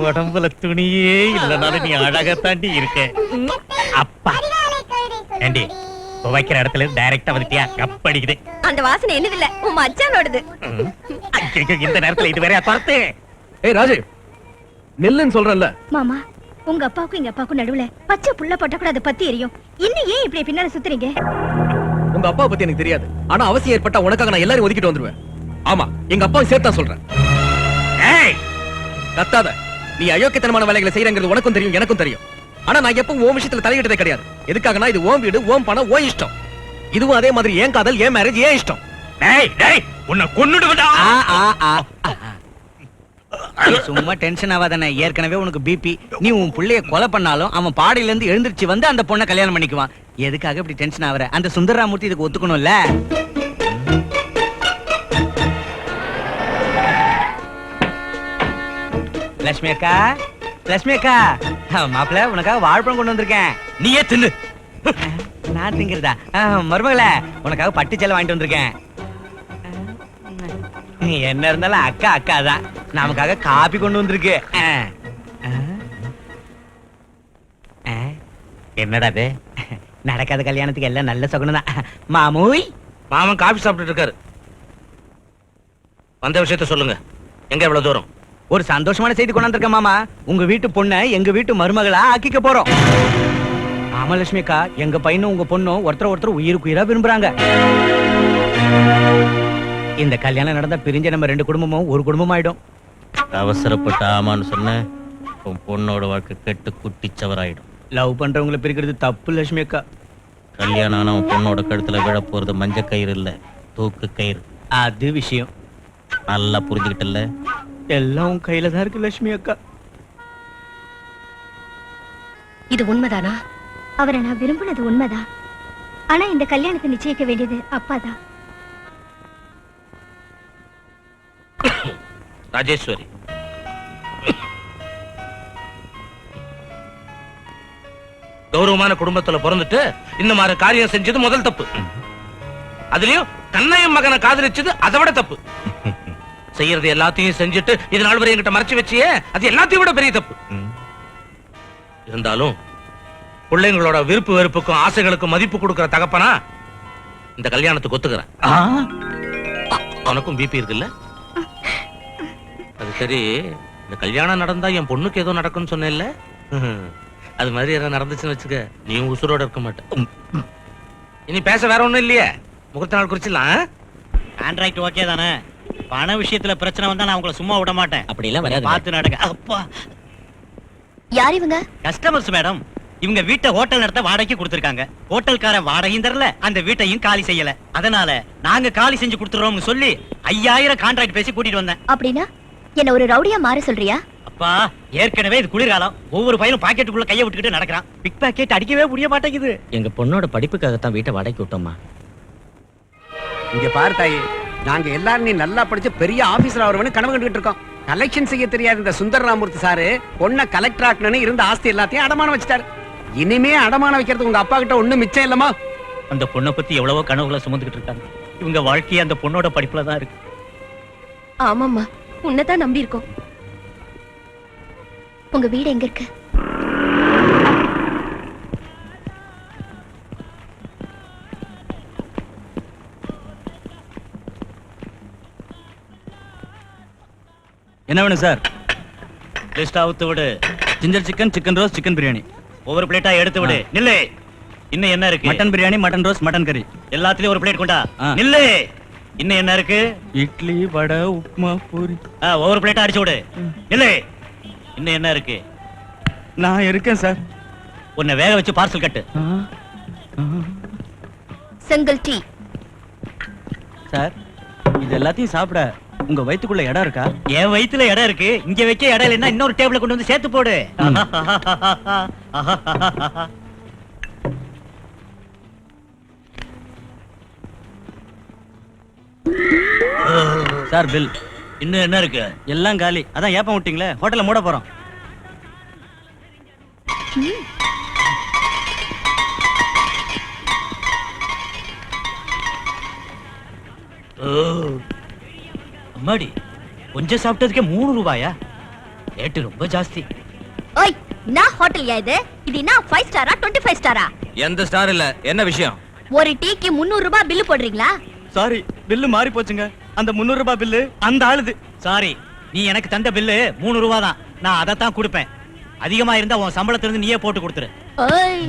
உடம்புல துணியே இல்லனாலும் நீ அழகா தாண்டி இருக்க. அப்பா ஏண்டி வைக்கிற இடத்துல டைரக்டா வந்துட்டியா? கப்படிக்குது. அந்த வாசனை என்னது இல்ல, உன் மச்சானோடது. இந்த நேரத்துல இது வேற பார்த்து. ஏய் ராஜு, நெல்லுன்னு சொல்றேன்ல. மாமா, உங்க அப்பாவுக்கும் எங்க அப்பாவுக்கும் நடுவுல பச்சை புள்ள போட்ட கூட அதை பத்தி எரியும். இன்னும் ஏன் இப்படி பின்னால சுத்துறீங்க? உங்க அப்பா பத்தி எனக்கு தெரியாது, ஆனா அவசியம் ஏற்பட்டா உனக்காக நான் எல்லாரும் ஒதுக்கிட்டு வந்துருவேன். ஆமா, எங்க அப்பாவும் சேர்த்தா சொல்றேன். ஏய் கத்தாத. நீ அயோக்கியத்தனமான வேலைகளை செய்யறங்கிறது உனக்கும் தெரியும், எனக்கும் தெரியும். ஆனா நான் எப்பவும் ஓம் விஷயத்துல தலையிட்டதே கிடையாது. எதுக்காகனா இது ஓம் வீடு, ஓம் பணம், ஓ இஷ்டம். இதுவும் அதே மாதிரி ஏன் காதல், ஏன் மேரேஜ், ஏன் இஷ்டம். டேய் டேய் உன்னை கொன்னுடுவேடா. சும்மா டென்ஷன் ஆகாதானே, ஏற்கனவே உனக்கு பிபி. நீ உன் புள்ளைய கொலை பண்ணாலும் அவன் பாடியில இருந்து எழுந்திருச்சு வந்து அந்த பொண்ணை கல்யாணம் பண்ணிக்குவான். எதுக்காக இப்படி டென்ஷன் ஆகுற? அந்த சுந்தரராமூர்த்தி இதுக்கு ஒத்துக்கணும்ல. லட்சுமி அக்கா, லட்சுமி அக்கா, மாப்பிள்ள உனக்காக வாழைப்பழம் கொண்டு வந்திருக்கேன். நீயே தின்னு. நான் திங்கிறதா? மருமகளே, உனக்காக பட்டு சேலை வாங்கிட்டு வந்திருக்கேன். என்ன இருந்தாலும் அக்கா அக்கா தான். நமக்காக காபி கொண்டு வந்திருக்கு. என்னடா இது? நடக்காத கல்யாணத்துக்கு எல்லாம் நல்ல சகுனம் தான். மாமூய், மாமன் காபி சாப்பிட்டுட்டு இருக்காரு. வந்த விஷயத்த சொல்லுங்க. எங்க எவ்வளவு தூரம்? ஒரு சந்தோஷமான செய்தி கொண்டாந்துருக்க மாமா. உங்க வீட்டு பொண்ணை எங்க வீட்டு மருமகளா ஆக்கிக்க போறோம். ஆமா லட்சுமி அக்கா, எங்க பையனும் உங்க பொண்ணும் ஒருத்தர் உயிருக்கு உயிரா விரும்புறாங்க. இந்த கல்யாணம் நடந்தா பிரிஞ்ச நம்ம 2 குடும்பமும் ஒரு குடும்பம் ஆயிடும். அவசரப்பட்ட ஆமான்னு சொன்ன உன் பொண்ணோட வாழ்க்கை கெட்டு குட்டிச்சவராயிடும். லவ் பண்றவங்களை பிரிக்கிறது தப்பு லட்சுமி அக்கா. கல்யாணம் ஆன உன் பொண்ணோட கழுத்துல விழ போறது மஞ்ச கயிறு இல்ல, தூக்கு கயிறு. அது விஷயம் நல்லா புரிஞ்சுக்கிட்டல. எல்லாம் உன் கையில தான் இருக்கு லட்சுமி அக்கா. இது உண்மைதானா? அவரை நான் விரும்பினது உண்மைதான். ஆனா இந்த கல்யாணத்தை நிச்சயிக்க வேண்டியது அப்பாதான். ராஜேஸ்வரி, கௌரவமான குடும்பத்துல பிறந்துட்டு இந்த மாதிரி காரியம் செஞ்சது முதல் தப்பு. அதுலயும் கண்ணையும் மகனை காதலிச்சது அதை விட தப்பு. செய்யறது எல்லாத்தையும் செஞ்சுட்டு இது நாள் வரை என்கிட்ட மறைச்சு வச்சியே, அது எல்லாத்தையும் விட பெரிய தப்பு. இருந்தாலும் பிள்ளைங்களோட விருப்பு வெறுப்புக்கும் ஆசைகளுக்கும் மதிப்பு கொடுக்கிற தகப்பனா இந்த கல்யாணத்துக்கு ஒத்துக்கிறேன். உனக்கும் பிபி இருக்குல்ல? அது சரி, இந்த கல்யாணம் நடந்தா என் பொண்ணுக்கு ஏதோ நடக்கும்னு சொன்னேன்ல, அது மாதிரி எதாவது நடந்துச்சுன்னு வச்சுக்க, நீ உசுரோட இருக்க மாட்ட. இனி பேச வேற ஒண்ணும் இல்லையே, முகூர்த்த நாள் குறிச்சிடலாம். கான்ட்ராக்ட் ஓகே தானே? பண விஷயத்துல பிரச்சனை வந்தா நான் உங்களை சும்மா விட மாட்டேன். அப்படி எல்லாம் வராது. பார்த்து நடங்க. அப்பா, யார் இவங்க? Customers madam. இவங்க வீட்டை ஹோட்டல் நடத்த வாடகைக்கு கொடுத்திருக்காங்க. ஹோட்டல்கார வாடகையும் தரல, அந்த வீட்டையும் காலி செய்யல. அதனால நாங்க காலி செஞ்சு கொடுத்துறோம்னு சொல்லி 5000 கான்ட்ராக்ட் பேசி கூட்டிட்டு வந்தேன். அப்படின்னா என்ன ஒரு ரவுடியா மாற சொல்றியா? அப்பா, ஏற்கனவே இது குளிர்காலம். ஒவ்வொரு பையனும் பாக்கெட்டுக்குள்ள கையை விட்டுக்கிட்டு நடக்கிறான். பிக் பாக்கெட் அடிக்கவே முடிய மாட்டேங்குது. எங்க பொண்ணோட படிப்புக்காகத்தான் வீட்டை வாடகைக்கு விட்டோமா. இங்க பாரு தாயி, நாங்க எல்லாரும் நீ நல்லா படிச்சு பெரிய ஆபீசர் ஆவறவனு கனவு கண்டுகிட்டு இருக்கோம். கலெக்ஷன் செய்ய தெரியாத இந்த சுந்தரராமூர்த்தி சாரு பொண்ணை கலெக்டர் ஆக்கணும்னு இருந்த ஆஸ்தி எல்லாத்தையும் அடமானம் வச்சிட்டாரு. இனிமே அடமான வைக்கிறதுக்கு உங்க அப்பா கிட்ட ஒண்ணும் மிச்சம் இல்லமா? அந்த பொண்ணை பத்தி எவ்வளவோ கனவுகளை சுமந்துகிட்டு இருக்காங்க. இவங்க வாழ்க்கையே அந்த பொண்ணோட படிப்புல தான் இருக்கு. ஆமாம்மா, உன்னைதான் நம்பி இருக்கோம். உங்க வீடு எங்க இருக்கு? என்ன வேணும் சார்? லிஸ்ட் அவுத்து விடு. Ginger chicken, chicken rose, chicken biryani. ஒவ்வொரு பிளேட்டா எடுத்து விடு. நில்லு. இன்னும் என்ன இருக்கு? Mutton biryani, mutton rose, mutton கறி. எல்லாத்துலயும் ஒரு பிளேட் கொண்டா. ஆ. நில்லு. இன்னும் என்ன இருக்கு? இட்லி, வடை, உப்புமா, பூரி. ஒவ்வொரு பிளேட்டா அடிச்சு விடு. நில்லு. இன்னும் என்ன இருக்கு? நான் இருக்கேன் சார். உன்னை வேக வச்சு பார்சல் கட்டு. Single tea. சார், இது எல்லாத்தையும் சாப்பிட உங்க வயித்துக்குள்ள இடம் இருக்கா? என் வயித்துல இடம் இருக்கு. இங்க வைக்க இடம் இல்லைன்னா இன்னொரு டேபிள கொண்டு வந்து சேர்த்து போடு. Sir, bill. இன்னும் என்ன இருக்கு? எல்லாம் காலி. அதான் ஏப்பம் விட்டீங்களே, ஹோட்டல்ல மூட போறோம். அம்மாடி, கொஞ்சம் சாப்பிட்டதுக்கே 3 ரூபாயா? ரேட்டு ரொம்ப ஜாஸ்தி. ஓய், நான் ஹோட்டல் இது? இது என்ன 5 ஸ்டாரா 25 ஸ்டாரா? எந்த ஸ்டார் இல்ல. என்ன விஷயம்? ஒரு டீக்கு 300 ரூபாய் பில்லு போடுறீங்களா? சாரி, பில்லு மாறி போச்சுங்க. அந்த 300 ரூபாய் பில்லு அந்த ஆளுது. சாரி, நீ எனக்கு தந்த பில்லு 3 ரூபா தான். நான் அதைத்தான் கொடுப்பேன். அதிகமா இருந்தா உன் சம்பளத்திலிருந்து நீயே போட்டு கொடுத்துரு. ஓய்,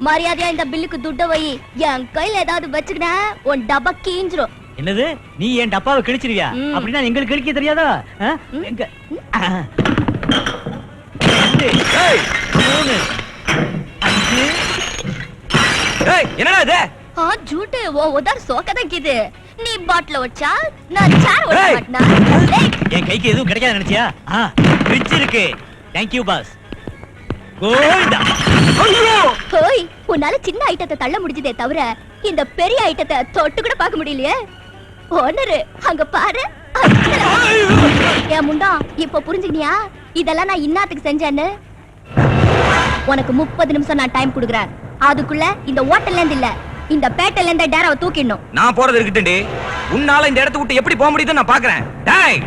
மரியாதையா இந்த பில்லுக்கு துட்ட வை. என் கையில ஏதாவது வச்சுக்கினா உன் டப்பா கீஞ்சிரும். என்னது? நீ என் டப்பாவை கிழிச்சிருவியா? ம். அப்படின்னா எங்களுக்கு கிழிக்க தெரியாதா? எங்க? 2, 3, 5. என்னடா இது? ஜூட்டு ஓ உதர் சோக்கதான் கிது. நீ பாட்டில வச்சா நான் சார் ஓட ஏய். மாட்டனா? ஏய், என் கைக்கு எதுவும் கிடைக்காது நினைச்சியா? ஃப்ரிட்ஜ் இருக்கு. Thank you boss. கோல்டா. ஓய், உன்னால சின்ன ஐட்டத்தை தள்ள முடிஞ்சதே தவிர இந்த பெரிய ஐட்டத்தை தொட்டு கூட பார்க்க முடியலையே. ஓனரு அங்க பாரு. ஏன் முண்டா, இப்ப புரிஞ்சுக்கினியா இதெல்லாம் நான் இன்னாத்துக்கு செஞ்சேன்னு? உனக்கு 30 நிமிஷம் நான் டைம் கொடுக்குறேன். அதுக்குள்ள இந்த ஹோட்டல்ல இருந்து இல்ல, இந்த பேட்டையில இருந்து டேராவை தூக்கிடணும். நான் போறது இருக்கட்டும்டி. உன்னால இந்த இடத்தை விட்டு எப்படி போக முடியுதுன்னு நான் பாக்குறேன். டேய்,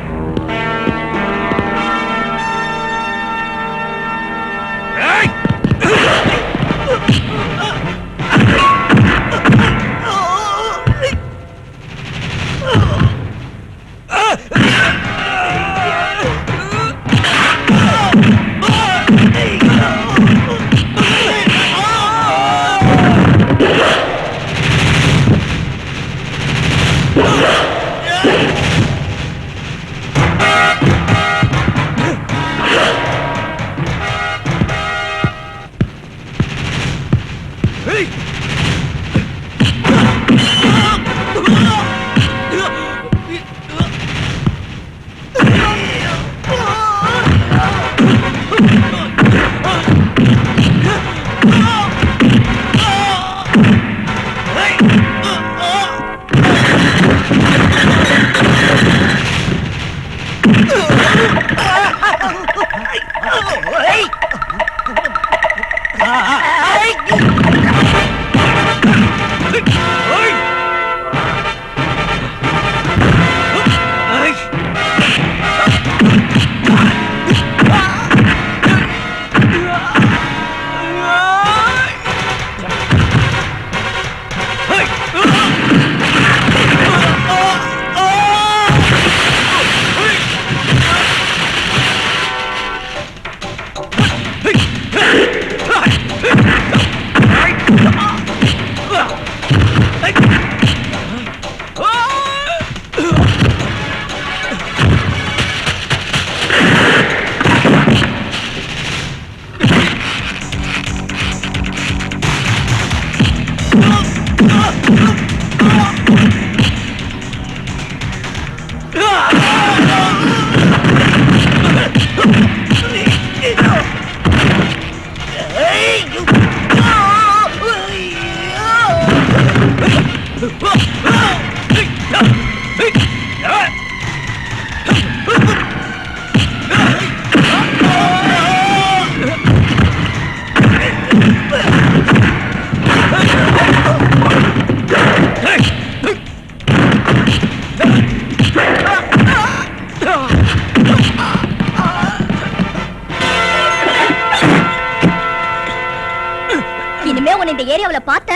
மாதிரி அவளை பார்த்த?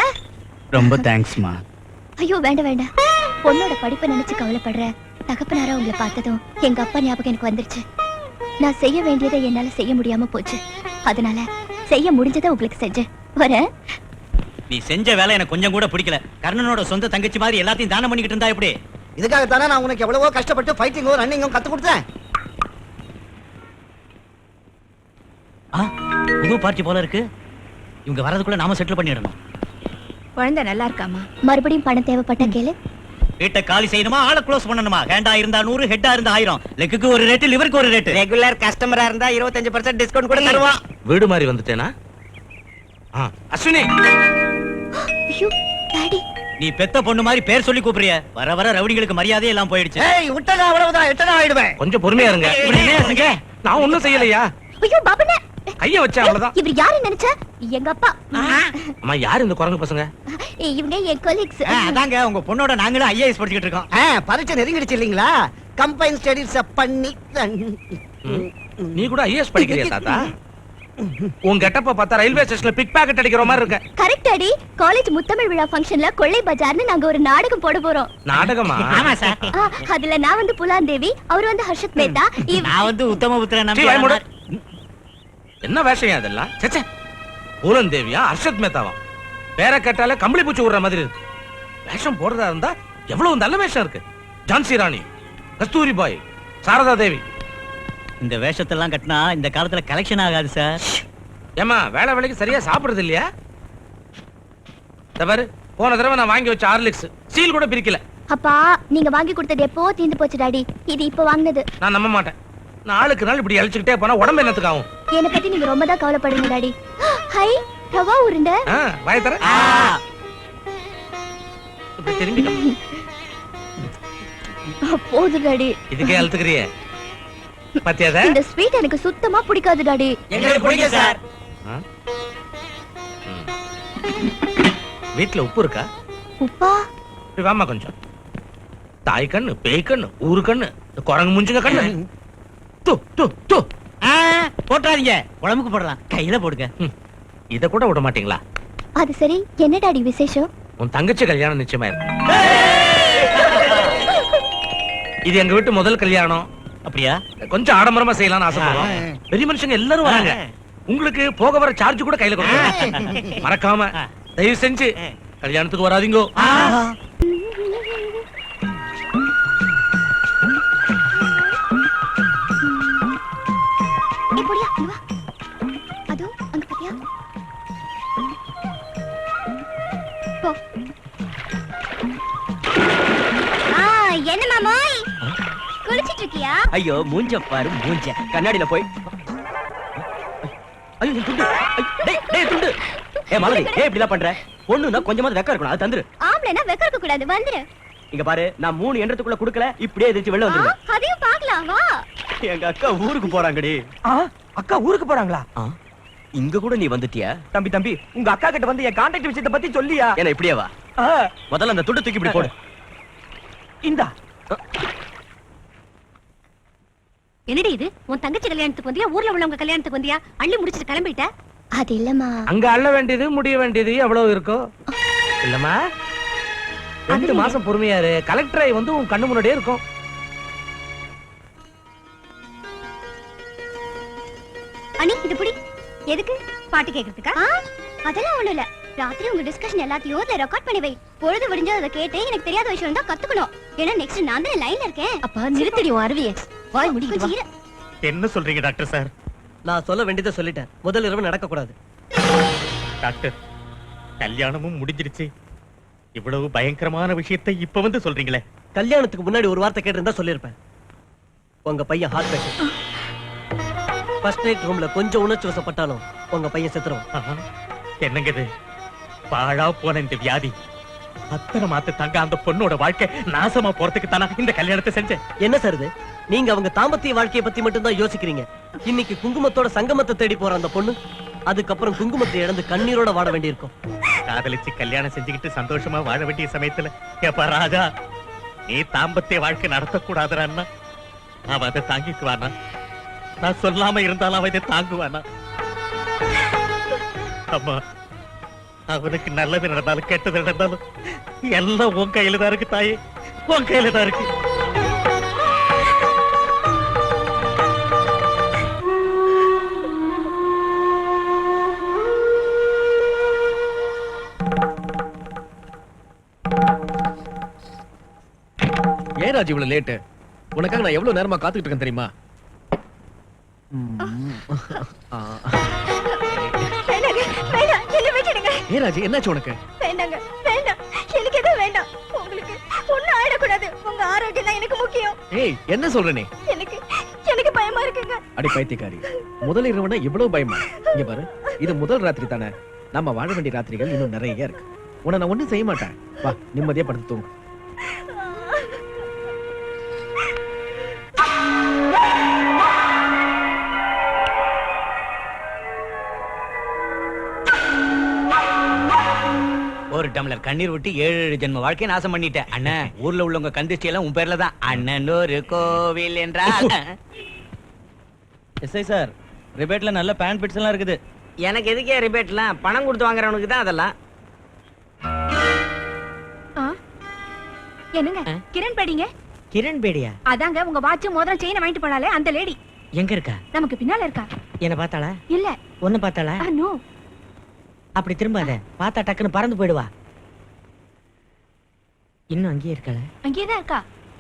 ரொம்ப தேங்க்ஸ்மா. ஐயோ வேண்டாம் வேண்டாம். பொண்ணோட படிப்பை நினைச்சு கவலைப்படுற தகப்பனாரா உங்களை பார்த்ததும் எங்க அப்பா ஞாபகம் எனக்கு வந்துருச்சு. நான் செய்ய வேண்டியதை என்னால செய்ய முடியாம போச்சு. அதனால செய்ய முடிஞ்சதை உங்களுக்கு செஞ்சேன். வரேன். நீ செஞ்ச வேலை எனக்கு கொஞ்சம் கூட பிடிக்கல. கர்ணனோட சொந்த தங்கச்சி மாதிரி எல்லாத்தையும் தானம் பண்ணிக்கிட்டு இருந்தா எப்படி? இதுக்காக தானே நான் உனக்கு எவ்வளவோ கஷ்டப்பட்டு ஃபைட்டிங்கோ ரன்னிங்கோ கத்து கொடுத்தேன். புது பார்ட்டி போல இருக்கு. இவங்க வரதுக்குள்ள நாம செட்டில் பண்ணிடணும். குழந்தை நல்லா இருக்காமா? மறுபடியும் பணம் தேவைப்பட்ட கேளு. வீட்டை காலி செய்யணுமா, ஆளை க்ளோஸ் பண்ணணுமா? ஹேண்டா இருந்தா 100, ஹெட்டா இருந்தா 1000. லெக்குக்கு ஒரு ரேட், லிவருக்கு ஒரு ரேட். ரெகுலர் கஸ்டமரா இருந்தா 25% டிஸ்கவுண்ட் கூட தருவான். வீடு மாதிரி வந்துட்டேனா? அஸ்வினி, ஐயோ டாடி. நீ பெத்த பொண்ணு மாதிரி பேர் சொல்லி கூப்பிடுறிய. வர வர ரவுடிகளுக்கு மரியாதை எல்லாம் போயிடுச்சு. ஏய் விட்டதா அவ்வளவுதான், எட்டனா ஆயிடுவேன். கொஞ்சம் பொறுமையா இருங்க. நான் ஒண்ணும் செய்யலையா? ஐயோ பாபண்ணே. கைய வச்சேன், அவ்வளவுதான். இவர் யாரு நினைச்ச? எங்க அப்பா. அம்மா, யாரு இந்த குரங்கு பசங்க? இவங்க என் கொலீக்ஸ். அதாங்க உங்க பொண்ணோட நாங்களும் ஐஏஎஸ் படிச்சுக்கிட்டு இருக்கோம். பரீட்சை நெருங்கிடுச்சு இல்லீங்களா? கம்பைன் ஸ்டடீஸ் பண்ணி நீ கூட ஐஏஎஸ் படிக்கிறியா தாத்தா? உன் கெட்டப்ப பார்த்தா ரயில்வே ஸ்டேஷன்ல பிக் பாக்கெட் அடிக்கிற மாதிரி இருக்க. Correct daddy. காலேஜ் முத்தமிழ் விழா ஃபங்க்ஷன்ல கொள்ளை பஜார்னு நாங்க ஒரு நாடகம் போட போறோம். நாடகமா? ஆமா சார். அதுல நான் வந்து புலாந்தேவி, அவர் வந்து ஹர்ஷத் மேத்தா, நான் வந்து உத்தமபுத்திரன் சீ, வாய் மூடு. நம்பி. என்ன வேஷம் அதெல்லாம்? சச்சே, பூலன் தேவியா ஹர்ஷத் மேத்தாவா? பேரை கேட்டாலே கம்பளி பூச்சி விடுற மாதிரி இருக்கு. வேஷம் போடுறதா இருந்தா எவ்வளவு நல்ல வேஷம் இருக்கு. ஜான்சி ராணி, கஸ்தூரி பாய், சாரதா தேவி. இந்த வேஷத்தெல்லாம் கட்டினா இந்த காலத்துல கலெக்ஷன் ஆகாது சார். ஏமா, வேலை வேலைக்கு சரியா சாப்பிடுறது இல்லையா? பாரு, போன தடவை நான் வாங்கி வச்ச ஹார்லிக்ஸ் சீல் கூட பிரிக்கல. அப்பா நீங்க வாங்கி கொடுத்தது எப்போ தீந்து போச்சு டாடி. இது இப்ப வாங்குனது. நான் நம்ப மாட்டேன். நாளுக்கு நாள் இப்படி அழிச்சுக்கிட்டே போனா உடம்பு என்னத்துக்கு ஆகும்? என்ன பத்தி நீங்க ரொம்ப தான் கவலைப்படுங்க டாடி. ஹை ரவா உருண்டை. வாய தர. இப்படி திரும்பி போது டாடி. இதுக்கே அழுத்துக்கிறியே பாத்தியாத? இந்த ஸ்வீட் எனக்கு சுத்தமா பிடிக்காது டாடி. எங்களுக்கு பிடிக்கும் சார். வீட்டுல உப்பு இருக்கா? உப்பா? இப்படி வாமா கொஞ்சம். தாய் கண்ணு, பேய் கண்ணு, ஊரு கண்ணு, குரங்கு முஞ்சுங்க கண்ணு. து து து. போட்டாதீங்க, குழம்புக்கு போடலாம். கையில போடுங்க. இத கூட விட மாட்டீங்களா? அது சரி, என்ன டாடி விசேஷம்? உன் தங்கச்சி கல்யாணம் நிச்சயமா இருக்கு. இது எங்க வீட்டு முதல் கல்யாணம். அப்படியா? கொஞ்சம் ஆடம்பரமா செய்யலாம்னு ஆசைப்படுறோம். பெரிய மனுஷங்க எல்லாரும் வராங்க. உங்களுக்கு போக வர சார்ஜ் கூட கையில கொடுங்க. மறக்காம தயவு செஞ்சு கல்யாணத்துக்கு வராதீங்க. எப்படியா இங்க வா. அதோ அங்க பாத்தியா? போ. என்ன மாமோய்? குளிச்சிட்டு இருக்கியா? ஐயோ மூஞ்ச பாரு, மூஞ்ச கண்ணாடியில போய். ஐயோ துண்டு. டேய் டேய் துண்டு. மாலதி, ஏன் இப்படி பண்ற? பொண்ணுனா கொஞ்சமாவது வெக்க இருக்கணும், அது தந்துரு. ஆம்பளைனா வெக்க இருக்க கூடாது, வந்துரு. இங்க பாரு, நான் 3 எண்ணத்துக்குள்ள குடுக்கல, இப்படியே எதிர்த்து வெளில வந்துருங்க. அதையும் பார்க்கலாம் வா. எங்க அக்கா ஊருக்கு போறாங்கடி. அக்கா ஊருக்கு போறாங்களா? இங்க கூட நீ வந்துட்டியா? தம்பி தம்பி, உங்க அக்கா கிட்ட வந்து என் கான்டாக்ட் விஷயத்தை பத்தி சொல்லியா? என்ன இப்படியே வா. முதல்ல அந்த துண்டு தூக்கி இப்படி போடு. இந்தா. என்னடி இது? உன் தங்கச்சி கல்யாணத்துக்கு வந்தியா, ஊர்ல உள்ளவங்க கல்யாணத்துக்கு வந்தியா? அள்ளி முடிச்சிட்டு கிளம்பிட்ட? அது இல்லம்மா. அங்க அள்ள வேண்டியது முடிய வேண்டியது எவ்வளவு இருக்கோ இல்லம்மா. 2 மாசம் பொறுமையா இரு. கலெக்டரை வந்து உன் கண்ணு முன்னாடியே இருக்கும். அனி இது புடி. எதுக்கு? பாட்டு கேக்குறதுக்கா? அதெல்லாம் ஒண்ணு இல்ல. ராத்திரி உங்க டிஸ்கஷன் எல்லாத்தையும் அதுல ரெக்கார்ட் பண்ணி வை. பொழுது விடிஞ்சு அதை கேட்டு எனக்கு தெரியாத விஷயம் தான் கத்துக்கணும். ஏன்னா நெக்ஸ்ட் நான் தான் லைன்ல இருக்கேன். அப்பா நிறுத்தடி உன் அருவியே. வாய் மூடிட்டு வா. என்ன சொல்றீங்க டாக்டர் சார்? நான் சொல்ல வேண்டியதை சொல்லிட்டேன். முதல் இரவு நடக்க கூடாது. டாக்டர், கல்யாணமும் முடிஞ்சிருச்சு. இவ்வளவு பயங்கரமான விஷயத்தை இப்ப வந்து சொல்றீங்களே. கல்யாணத்துக்கு முன்னாடி ஒரு வார்த்தை கேட்டிருந்தா சொல்லிருப்பேன். உங்க பையன் ஹார்ட் பேஷண்ட். ஃபர்ஸ்ட் நைட் ரூம்ல கொஞ்சம் உணர்ச்சி வசப்பட்டாலும் உங்க பையன் செத்துருவான். என்னங்க இது? பாழா போன இந்த வியாதி அத்தனை மாத்து தங்க அந்த பொண்ணோட வாழ்க்கை நாசமா போறதுக்கு தானே இந்த கல்யாணத்தை செஞ்சேன். என்ன சார் இது? நீங்க அவங்க தாம்பத்திய வாழ்க்கையை பத்தி மட்டும் தான் யோசிக்கிறீங்க. இன்னைக்கு குங்குமத்தோட சங்கமத்தை தேடி போற அந்த பொண்ணு அதுக்கப்புறம் குங்குமத்தை இழந்து கண்ணீரோட வாட வேண்டியிருக்கும். காதலிச்சு கல்யாணம் செஞ்சுக்கிட்டு சந்தோஷமா வாழ வேண்டிய சமயத்துல ஏப்பா ராஜா, நீ தாம்பத்திய வாழ்க்கை நடத்தக்கூடாதுறான்னா அவன் அதை தாங்கிக்குவானா? நான் சொல்லாம இருந்தாலும் அவன் இதை தாங்குவானா? அம்மா, அவனுக்கு நல்லது நடந்தாலும் கெட்டது நடந்தாலும் எல்லாம் உன் கையில தான் இருக்கு தாயே, உன் கையில தான் இருக்கு. ஏன் ராஜ் இவ்வளவு லேட்டு? உனக்காக நான் எவ்வளவு நேரமா காத்துக்கிட்டு இருக்கேன் தெரியுமா? ஏன் ராஜ் என்னாச்சு உனக்கு? வேண்டாங்க, வேண்டாம், எனக்கு எதுவும் வேண்டாம். உங்களுக்கு ஒண்ணும் ஆயிடக்கூடாது. உங்க ஆரோக்கியம் தான் எனக்கு முக்கியம். ஏய் என்ன சொல்ற நீ? எனக்கு பயமா இருக்குங்க. அடி பைத்தியக்காரி, முதல் இரவுனா இவ்வளவு பயமா? இங்க பாரு, இது முதல் ராத்திரி தானே, நம்ம வாழ வேண்டிய ராத்திரிகள் இன்னும் நிறைய இருக்கு. உன்னை நான் ஒண்ணும் செய்ய மாட்டேன். வா, நிம்மதியா படுத்து தூங்கு. ஒரு டம்ளர் கண்ணீர் விட்டு 7 ஜென்ம வாழ்க்கையை நாசம் பண்ணிட்டேன். அண்ணன், ஊர்ல உள்ளவங்க கந்திஷ்டி எல்லாம் உன் பேர்ல தான். அண்ணன் ஒரு கோவில் என்றால் எஸ்ஐ சார், ரிபேட்ல நல்ல பேண்ட் பிட்ஸ் எல்லாம் இருக்குது. எனக்கு எதுக்கே ரிபேட்லாம்? பணம் கொடுத்து வாங்குறவனுக்கு தான் அதெல்லாம். என்னங்க கிரண் பேடிங்க? கிரண் பேடியா? அதாங்க உங்க வாட்ச் மோதிரம் செயினை வாங்கிட்டு போனாலே அந்த லேடி. எங்க இருக்கா? நமக்கு பின்னால இருக்கா. என்ன பார்த்தாளா? இல்ல. ஒண்ணு பார்த்தாளா? நோ. அப்படி திரும்பாத, பார்த்தா டக்குன்னு பறந்து போயிடுவா. இன்னும் அங்கேயே இருக்கல? அங்கேயே தான் இருக்கா.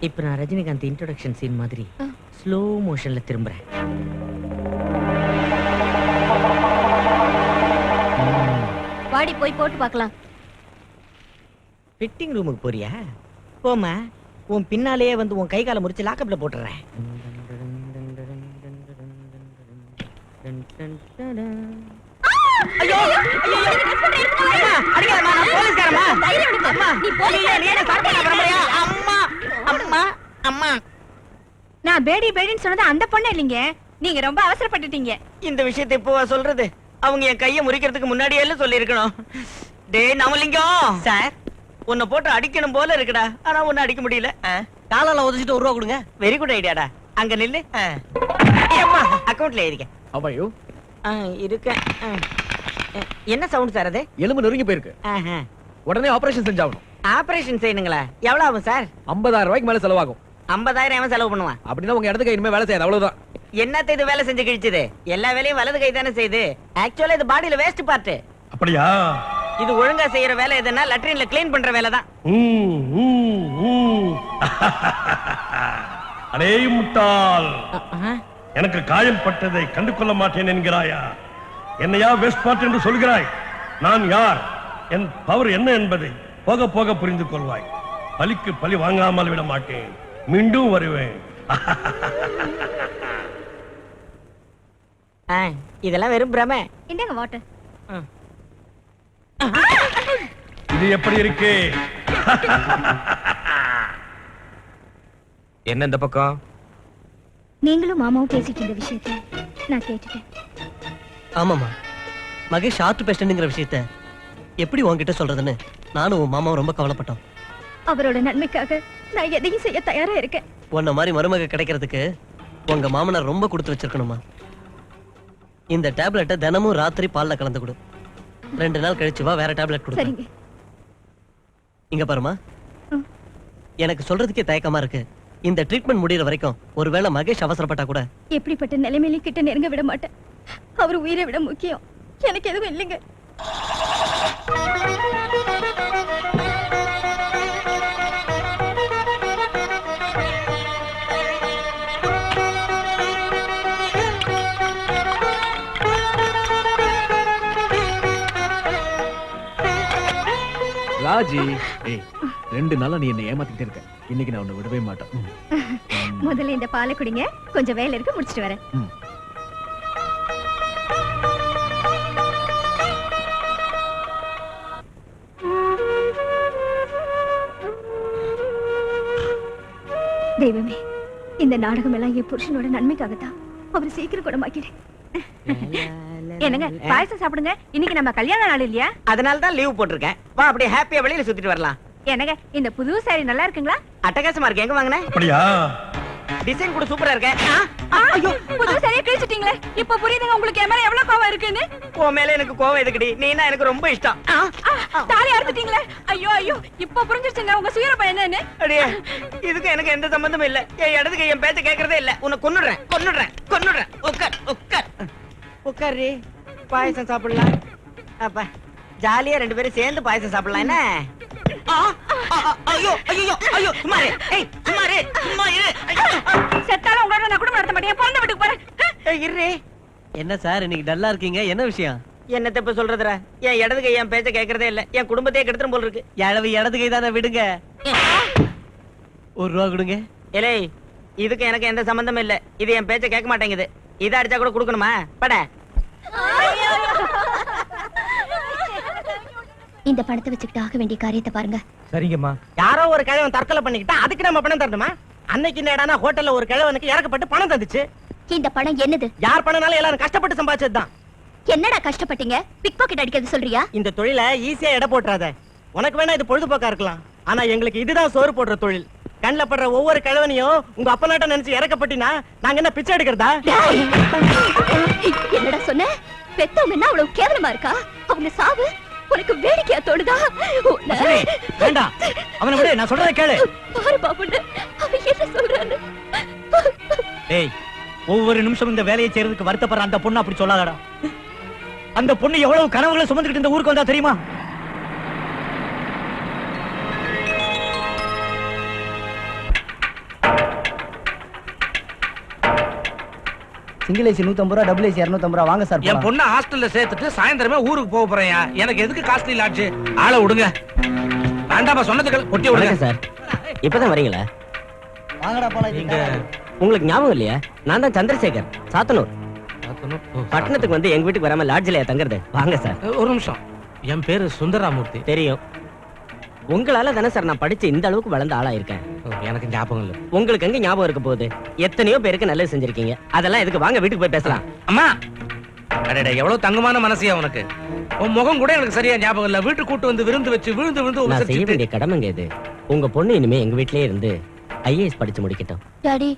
இப்ப நான் ரஜினிகாந்த் இன்ட்ரோடக்ஷன் சீன் மாதிரி ஸ்லோ மோஷன்ல திரும்புறேன். வாடி போய் போட்டு பார்க்கலாம். ஃபிட்டிங் ரூமுக்கு போறியா? போமா, உன் பின்னாலேயே வந்து உன் கை காலை முறிச்சு லாக்கப்ல போட்டுறேன். ஐயோ அடிக்காதம்மா, நான் போலீஸ்காரமா. அம்மா, நீ என்ன சர்ப்பனா பரம்பரையா? அம்மா அம்மா அம்மா. நான் பேடி பேடின்னு சொன்னது அந்த பொண்ணு இல்லைங்க. நீங்க ரொம்ப அவசரப்பட்டுட்டீங்க. இந்த விஷயத்தை இப்போவா சொல்றது? அவங்க என் கையை முறிக்கிறதுக்கு முன்னாடியே எல்லாம் சொல்லி இருக்கணும். டேய் நமலிங்கம் சார், உன்னை போட்டு அடிக்கணும் போல இருக்குடா, ஆனா உன்னை அடிக்க முடியல. காலால உதச்சிட்டு 1 ரூபா கொடுங்க. வெரி குட் ஐடியாடா. அங்க நில்லு. அக்கவுண்ட்ல எழுதிக்க. அவையோ இருக்கேன். என்ன சவுண்ட் சார் அது? எலும்பு நொறுங்கி போயிருக்கு. உடனே ஆபரேஷன் செஞ்சாகணும். ஆபரேஷன் செய்யணுங்களா? எவ்வளவு ஆகும் சார்? 50,000 ரூபாய்க்கு மேல செலவாகும். 50,000 எவன் செலவு பண்ணுவான்? அப்படின்னா உங்க இடத்துக்கு இனிமே வேலை செய்யாது, அவ்வளவுதான். என்னத்த இது வேலை செஞ்சு கிழிச்சது? எல்லா வேலையும் வலது கை தானே செய்யுது. ஆக்சுவலா இது பாடியில வேஸ்ட் பார்ட். அப்படியா? இது ஒழுங்கா செய்யற வேலை எதுனா லெட்ரின்ல க்ளீன் பண்ற வேலை தான். அடே முட்டாள், எனக்கு காயம் பட்டதை கண்டு கொள்ள மாட்டேன் என்கிறாயா? என்னையா வேஸ்ட் பார்ட் என்று சொல்கிறாய்? நான் யார், என் பவர் என்ன என்பதை போக போக புரிந்து கொள்வாய். பலிக்கு பலி வாங்காமல் விட மாட்டேன், மீண்டும் வருவேன். இதெல்லாம் வெறும் பிரமை. இந்தாங்க வாட்டர். இது எப்படி இருக்கு? என்ன இந்த பக்கம்? நீங்களும் மாமாவும் பேசிட்டு இருந்த விஷயத்தை நான் கேட்டுட்டேன். ஆமாமா, மகேஷ் ஆர்ட் பேஷண்ட்ங்கிற விஷயத்த எப்படி உன்கிட்ட சொல்றதுன்னு நானும் உன் மாமாவும் ரொம்ப கவலைப்பட்டோம். அவரோட நன்மைக்காக நான் எதையும் செய்ய தயாரா இருக்கேன். உன்ன மாதிரி மருமக கிடைக்கிறதுக்கு உங்க மாமனார் ரொம்ப கொடுத்து வச்சிருக்கணுமா. இந்த டேப்லெட்டை தினமும் ராத்திரி பால்ல கலந்து கொடு. 2 நாள் கழிச்சு வா, வேற டேப்லெட் கொடு. சரிங்க. இங்க பாருமா, எனக்கு சொல்றதுக்கே தயக்கமா இருக்கு. இந்த ட்ரீட்மெண்ட் முடியற வரைக்கும் ஒருவேளை மகேஷ் அவசரப்பட்டா கூட எப்படிப்பட்ட நிலைமையிலும் கிட்ட நெருங்க விட மாட்டேன். அவர் உயிரை விட முக்கியம். எனக்கு எதுவும் இல்லைங்க. ராஜி, ஏய் 2 நாளா நீ என்ன ஏமாத்திட்டே இருக்க. இன்னைக்கு நான் உன்னை விடவே மாட்டேன். முதல்ல இந்த பாலை குடிங்க, கொஞ்சம் வேலை இருக்கு, முடிச்சிட்டு வரேன். தெய்வமே, இந்த நாடகம் எல்லாம் என் புருஷனோட நன்மைக்காகத்தான். அவர் சீக்கிரம் குணமாக்கிடு. என்னங்க பாயசம் சாப்பிடுங்க. இன்னைக்கு நம்ம கல்யாண நாள் இல்லையா? அதனால தான் லீவ் போட்டிருக்கேன். வா, அப்படியே ஹாப்பியா வெளியில சுத்திட்டு வரலாம். என்னங்க இந்த புது சாரி நல்லா இருக்குங்களா? அட்டகாசமா இருக்கு. எங்க வாங்குனே? அப்படியா? டிசைன் கூட சூப்பரா இருக்கே. ஐயோ புது சரியா கிழிச்சிட்டீங்களே. இப்ப புரியுதுங்க உங்களுக்கு என் மேல எவ்வளவு கோவம் இருக்குன்னு. உன் மேல எனக்கு கோவம் எதுக்குடி? நீனா எனக்கு ரொம்ப இஷ்டம். தாலி அறுத்துட்டீங்களே. ஐயோ ஐயோ இப்ப புரிஞ்சிருச்சுங்க உங்க சுயரூபம் என்னன்னு. அடியே இதுக்கு எனக்கு எந்த சம்பந்தமும் இல்ல. என் இடத்துக்கு என் பேச்ச கேக்குறதே இல்ல. உன்னை கொன்னுடுறேன் கொன்னுடுறேன் கொன்னுடுறேன். உட்கார் உட்கார் உட்காரு. பாயசம் சாப்பிடலாம். அப்ப ஜாலியா 2 பேரும் சேர்ந்து பாயசம் சாப்பிடலாம். என்ன? ஐயோ ஐயோ ஐயோ சும்மா இரு. ஏய் சும்மா இரு. சும்மா இரு. செத்தாலும் உங்களோட நான் குடும்பம் நடத்த மாட்டேன். பிறந்த வீட்டுக்கு போறேன். ஏய் இரு. என்ன சார் இன்னைக்கு டல்லா இருக்கீங்க? என்ன விஷயம்? என்னத்த இப்ப சொல்றதுடா? என் இடதுக்கு என் பேச்ச கேக்குறதே இல்ல. என் குடும்பத்தையே கெடுத்துரும் போல இருக்கு. இடது கை தானே, விடுங்க. ₹1 கொடுங்க. ஏலே இதுக்கு எனக்கு எந்த சம்பந்தமும் இல்ல. இது என் பேச்ச கேட்க மாட்டேங்குது. இத அடிச்சா கூட கொடுக்கணுமா? பட. இந்த பணத்தை வச்சுக்கிட்டு ஆக வேண்டிய காரியத்தை பாருங்க. சரிங்கம்மா. யாரோ ஒரு கிழவன் தற்கொலை பண்ணிக்கிட்டா அதுக்கு நம்ம பணம் தரணுமா? அன்னைக்கு என்னடானா ஹோட்டல்ல ஒரு கிழவனுக்கு இறக்கப்பட்டு பணம் தந்துச்சு. இந்த பணம் என்னது? யார் பணம்னாலும் எல்லாரும் கஷ்டப்பட்டு சம்பாதிச்சதுதான். என்னடா கஷ்டப்பட்டீங்க? பிக் பாக்கெட் அடிக்கிறது சொல்றியா? இந்த தொழில ஈஸியா எடை போட்டுறாத. உனக்கு வேணா இது பொழுதுபோக்கா இருக்கலாம். ஆனா எங்களுக்கு இதுதான் சோறு போடுற தொழில். கண்ணுல படுற ஒவ்வொரு கிழவனையும் உங்க அப்ப நாட்ட நினைச்சு இறக்கப்பட்டினா நாங்க என்ன பிச்சை எடுக்கிறதா? என்னடா சொன்ன? பெத்தவங்கன்னா அவ்வளவு கேவலமா இருக்கா? அவங்க சாவு உனக்கு வேடிக்கையா தோணுதா? வேண்டாம், அவனை விடு, நான் சொல்றதை கேளு. பாரு பாபுன்னு அவன் என்ன சொல்றான்னு. ஏய், ஒவ்வொரு நிமிஷம் இந்த வேலையை செய்யறதுக்கு வருத்தப்படுற அந்த பொண்ணு அப்படி சொல்லாதடா. அந்த பொண்ணு எவ்வளவு கனவுகளை சுமந்துக்கிட்டு இந்த ஊருக்கு வந்தா தெரியுமா? சிங்கிள் ஏசி 150 ரூபா, டபுள் ஏசி 250 ரூபா. வாங்க சார். என் பொண்ணு ஹாஸ்டல்ல சேர்த்துட்டு சாயந்தரமே ஊருக்கு போக போறேன். எனக்கு எதுக்கு காஸ்ட்லி லாட்ஜ்? ஆளை விடுங்க. வேண்டாமா சொன்னதுக்கு கொட்டி விடுங்க சார். இப்பதான் வரீங்களா? வாங்கடா போலாம். நீங்க உங்களுக்கு ஞாபகம் இல்லையா? நான் தான் சந்திரசேகர், சாத்தனூர். பட்டணத்துக்கு வந்து எங்க வீட்டுக்கு வராம லாட்ஜ்ல தங்குறது. வாங்க சார். ஒரு நிமிஷம். என் பேரு சுந்தராமூர்த்தி. தெரியும். உங்களால தானே சார் நான் படிச்சு இந்த அளவுக்கு வளர்ந்த ஆளா இருக்கேன். எனக்கு ஞாபகம் இல்ல. உங்களுக்கு எங்க ஞாபகம் இருக்க போகுது? எத்தனையோ பேருக்கு நல்லது செஞ்சிருக்கீங்க. அதெல்லாம் எதுக்கு? வாங்க வீட்டுக்கு போய் பேசலாம். அம்மா, அடடே எவ்வளவு தங்கமான மனசியா உனக்கு. உன் முகம் கூட எனக்கு சரியா ஞாபகம் இல்ல. வீட்டு கூட்டு வந்து விருந்து வச்சு விழுந்து விழுந்து நான் செய்ய வேண்டிய கடமைங்க இது. உங்க பொண்ணு இனிமே எங்க வீட்லயே இருந்து ஐஏஎஸ் படிச்சு முடிக்கட்டும். டாடி,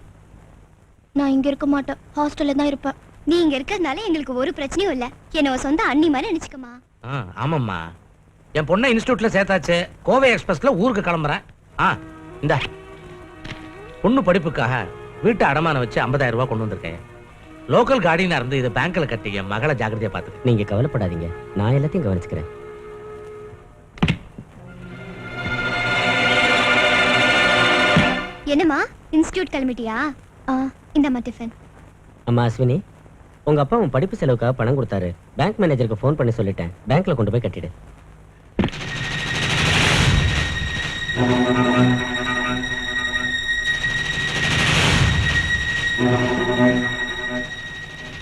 நான் இங்க இருக்க மாட்டேன். ஹாஸ்டல்ல தான் இருப்பேன். நீ இங்க இருக்கிறதுனால எங்களுக்கு ஒரு பிரச்சனையும் இல்ல. என்ன சொந்த அண்ணி மாதிரி நினைச்சுக்கமா. ஆமாம்மா, என் பொண்ணை இன்ஸ்டிடியூட்ல சேர்த்தாச்சு. கோவை எக்ஸ்பிரஸ்ல ஊருக்கு கிளம்புறேன். இந்த பொண்ணு படிப்புக்காக வீட்டு அடமான வச்சு 50,000 ரூபாய் கொண்டு வந்திருக்கேன். லோக்கல் கார்டியனா இருந்து இது பேங்க்ல கட்டி என் மகளை ஜாக்கிரதையா பாத்துக்க. நீங்க கவலைப்படாதீங்க, நான் எல்லாத்தையும் கவனிச்சுக்கிறேன். என்னம்மா இன்ஸ்டிடியூட் கிளம்பிட்டியா? இந்த டிஃபன். அம்மா அஸ்வினி, உங்க அப்பா உன் படிப்பு செலவுக்காக பணம் கொடுத்தாரு. பேங்க் மேனேஜருக்கு ஃபோன் பண்ணி சொல்லிட்டேன். பேங்க்ல கொண்டு போய் கட்டிடு.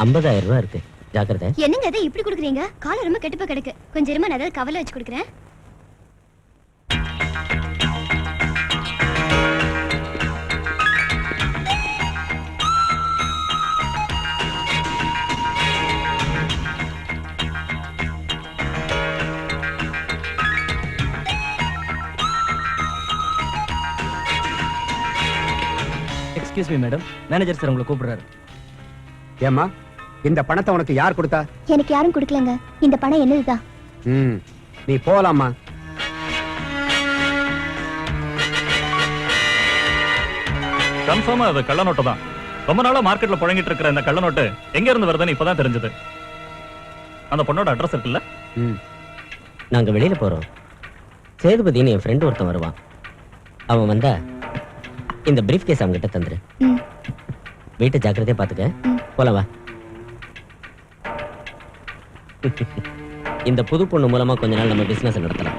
$50,000 இருக்கு, ஜாக்கிரதை. என்னங்க அதை இப்படி கொடுக்குறீங்க? கால ரொம்ப கெட்டுப்ப கிடக்கு. கொஞ்சம் இருமா, நான் ஏதாவது கவலை வச்சு கொடுக்குறேன். Excuse me madam, manager sir உங்களை கூப்பிடுறாரு. ஏம்மா, இந்த பணத்தை உனக்கு யார் கொடுத்தா? எனக்கு யாரும் கொடுக்கலங்க. இந்த பணம் என்னதுதான். நீ போலாமா? கன்ஃபார்மா அது கள்ள நோட்டு தான். ரொம்ப நாளா மார்க்கெட்ல புழங்கிட்டு இருக்கிற இந்த கள்ள நோட்டு எங்க இருந்து வருதுன்னு இப்பதான் தெரிஞ்சது. அந்த பொண்ணோட அட்ரஸ் இருக்குல்ல? நாங்க வெளியில போறோம். சேதுபதினு என் ஃப்ரெண்ட் ஒருத்தன் வருவான். அவன் வந்தா இந்த பிரீஃப் கேஸ் அவங்க கிட்ட தந்துரு. வீட்டை ஜாக்கிரதையா பாத்துக்க. போலாம் வா. இந்த புது பொண்ணு மூலமா கொஞ்ச நாள் நம்ம பிசினஸ் நடத்தலாம்.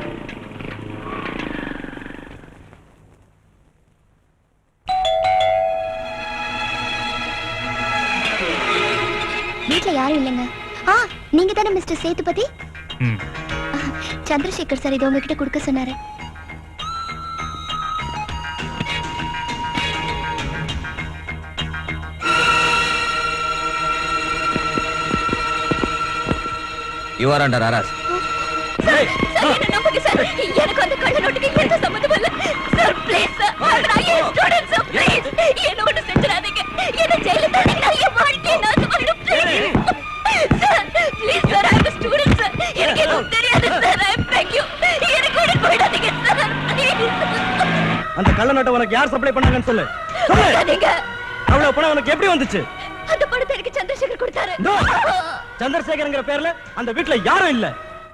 வீட்ல யாரும் இல்லைங்க. நீங்க தானே மிஸ்டர் சேதுபதி? சந்திரசேகர் சார் இது உங்ககிட்ட கொடுக்க சொன்னாரு. You are under arrest. என்ன நம்புங்க சார். எனக்கு அந்த கள்ள நோட்டுக்கு எந்த சம்பந்தமும் இல்ல. Sir please sir. நான் ஸ்டூடண்ட் சார் ப்ளீஸ். என்ன ஒண்ணு செஞ்சிராதீங்க. அந்த கள்ள நோட்டை உனக்கு யார் சப்ளை பண்ணாங்கன்னு சொல்லு. சொல்லு. அவ்வளவு பணம் உனக்கு எப்படி வந்துச்சு? அந்த பணத்தை எனக்கு சந்திரசேகர் கொடுத்தாரு. சந்திரசேகர்ங்கிற பேர்ல அந்த வீட்டுல யாரும் இல்ல.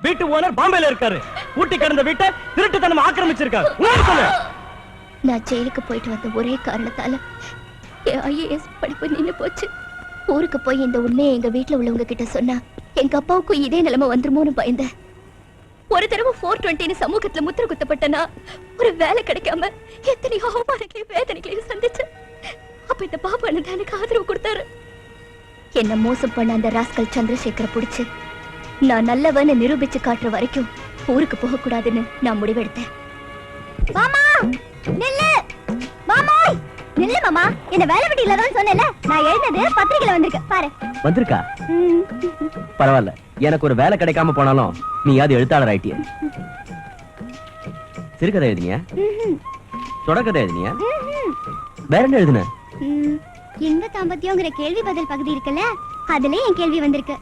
வீட்டு ஓனர் பாம்பேல இருக்காரு. ஊட்டி கிடந்த வீட்டை திருட்டுத்தனமா ஆக்கிரமிச்சிருக்காரு. சொல்லு. நான் ஜெயிலுக்கு போயிட்டு வந்த ஒரே காரணத்தால என் IAS படிப்பு நின்னு போச்சு. ஊருக்கு போய் இந்த உண்மையை எங்க வீட்டுல உள்ளவங்க கிட்ட சொன்னா எங்க அப்பாவுக்கும் இதே நிலைமை வந்துருமோன்னு பயந்தேன். ஒரு தடவை 420 சமூகத்துல முத்திர குத்தப்பட்டனா ஒரு வேலை கிடைக்காம எத்தனையோ அவமானங்களையும் வேதனைகளையும் சந்திச்சேன். அப்ப இந்த பாபு அண்ணன் எனக்கு ஆதரவு கொடுத்தாரு. என்ன மோசம் பண்ண அந்த ராஸ்கல் சந்திரசேகரை பிடிச்சு நான் நல்லவன்னு நிரூபிச்சு காட்டுற வரைக்கும் ஊருக்கு போக கூடாதுன்னு நான் முடிவெடுத்தேன். மாமா நில்லு. மாமாய் நில்லு மாமா. என்ன வேலை வெட்டி இல்லாதவன்னு சொன்னேன்ல, நான் எழுந்தது பத்திரிகையில வந்திருக்கு பாரு. வந்திருக்கா? பரவாயில்ல, எனக்கு ஒரு வேலை கிடைக்காம போனாலும் நீ யாவது எழுத்தாளர் ஆயிட்டிய. சிறுகதை எழுதினியா? தொடர்கதை எழுதினியா? வேற என்ன எழுதுன? இந்த தாம்பத்தியங்கிற கேள்வி பதில் பகுதி இருக்குல்ல, அதுல என் கேள்வி வந்திருக்கு.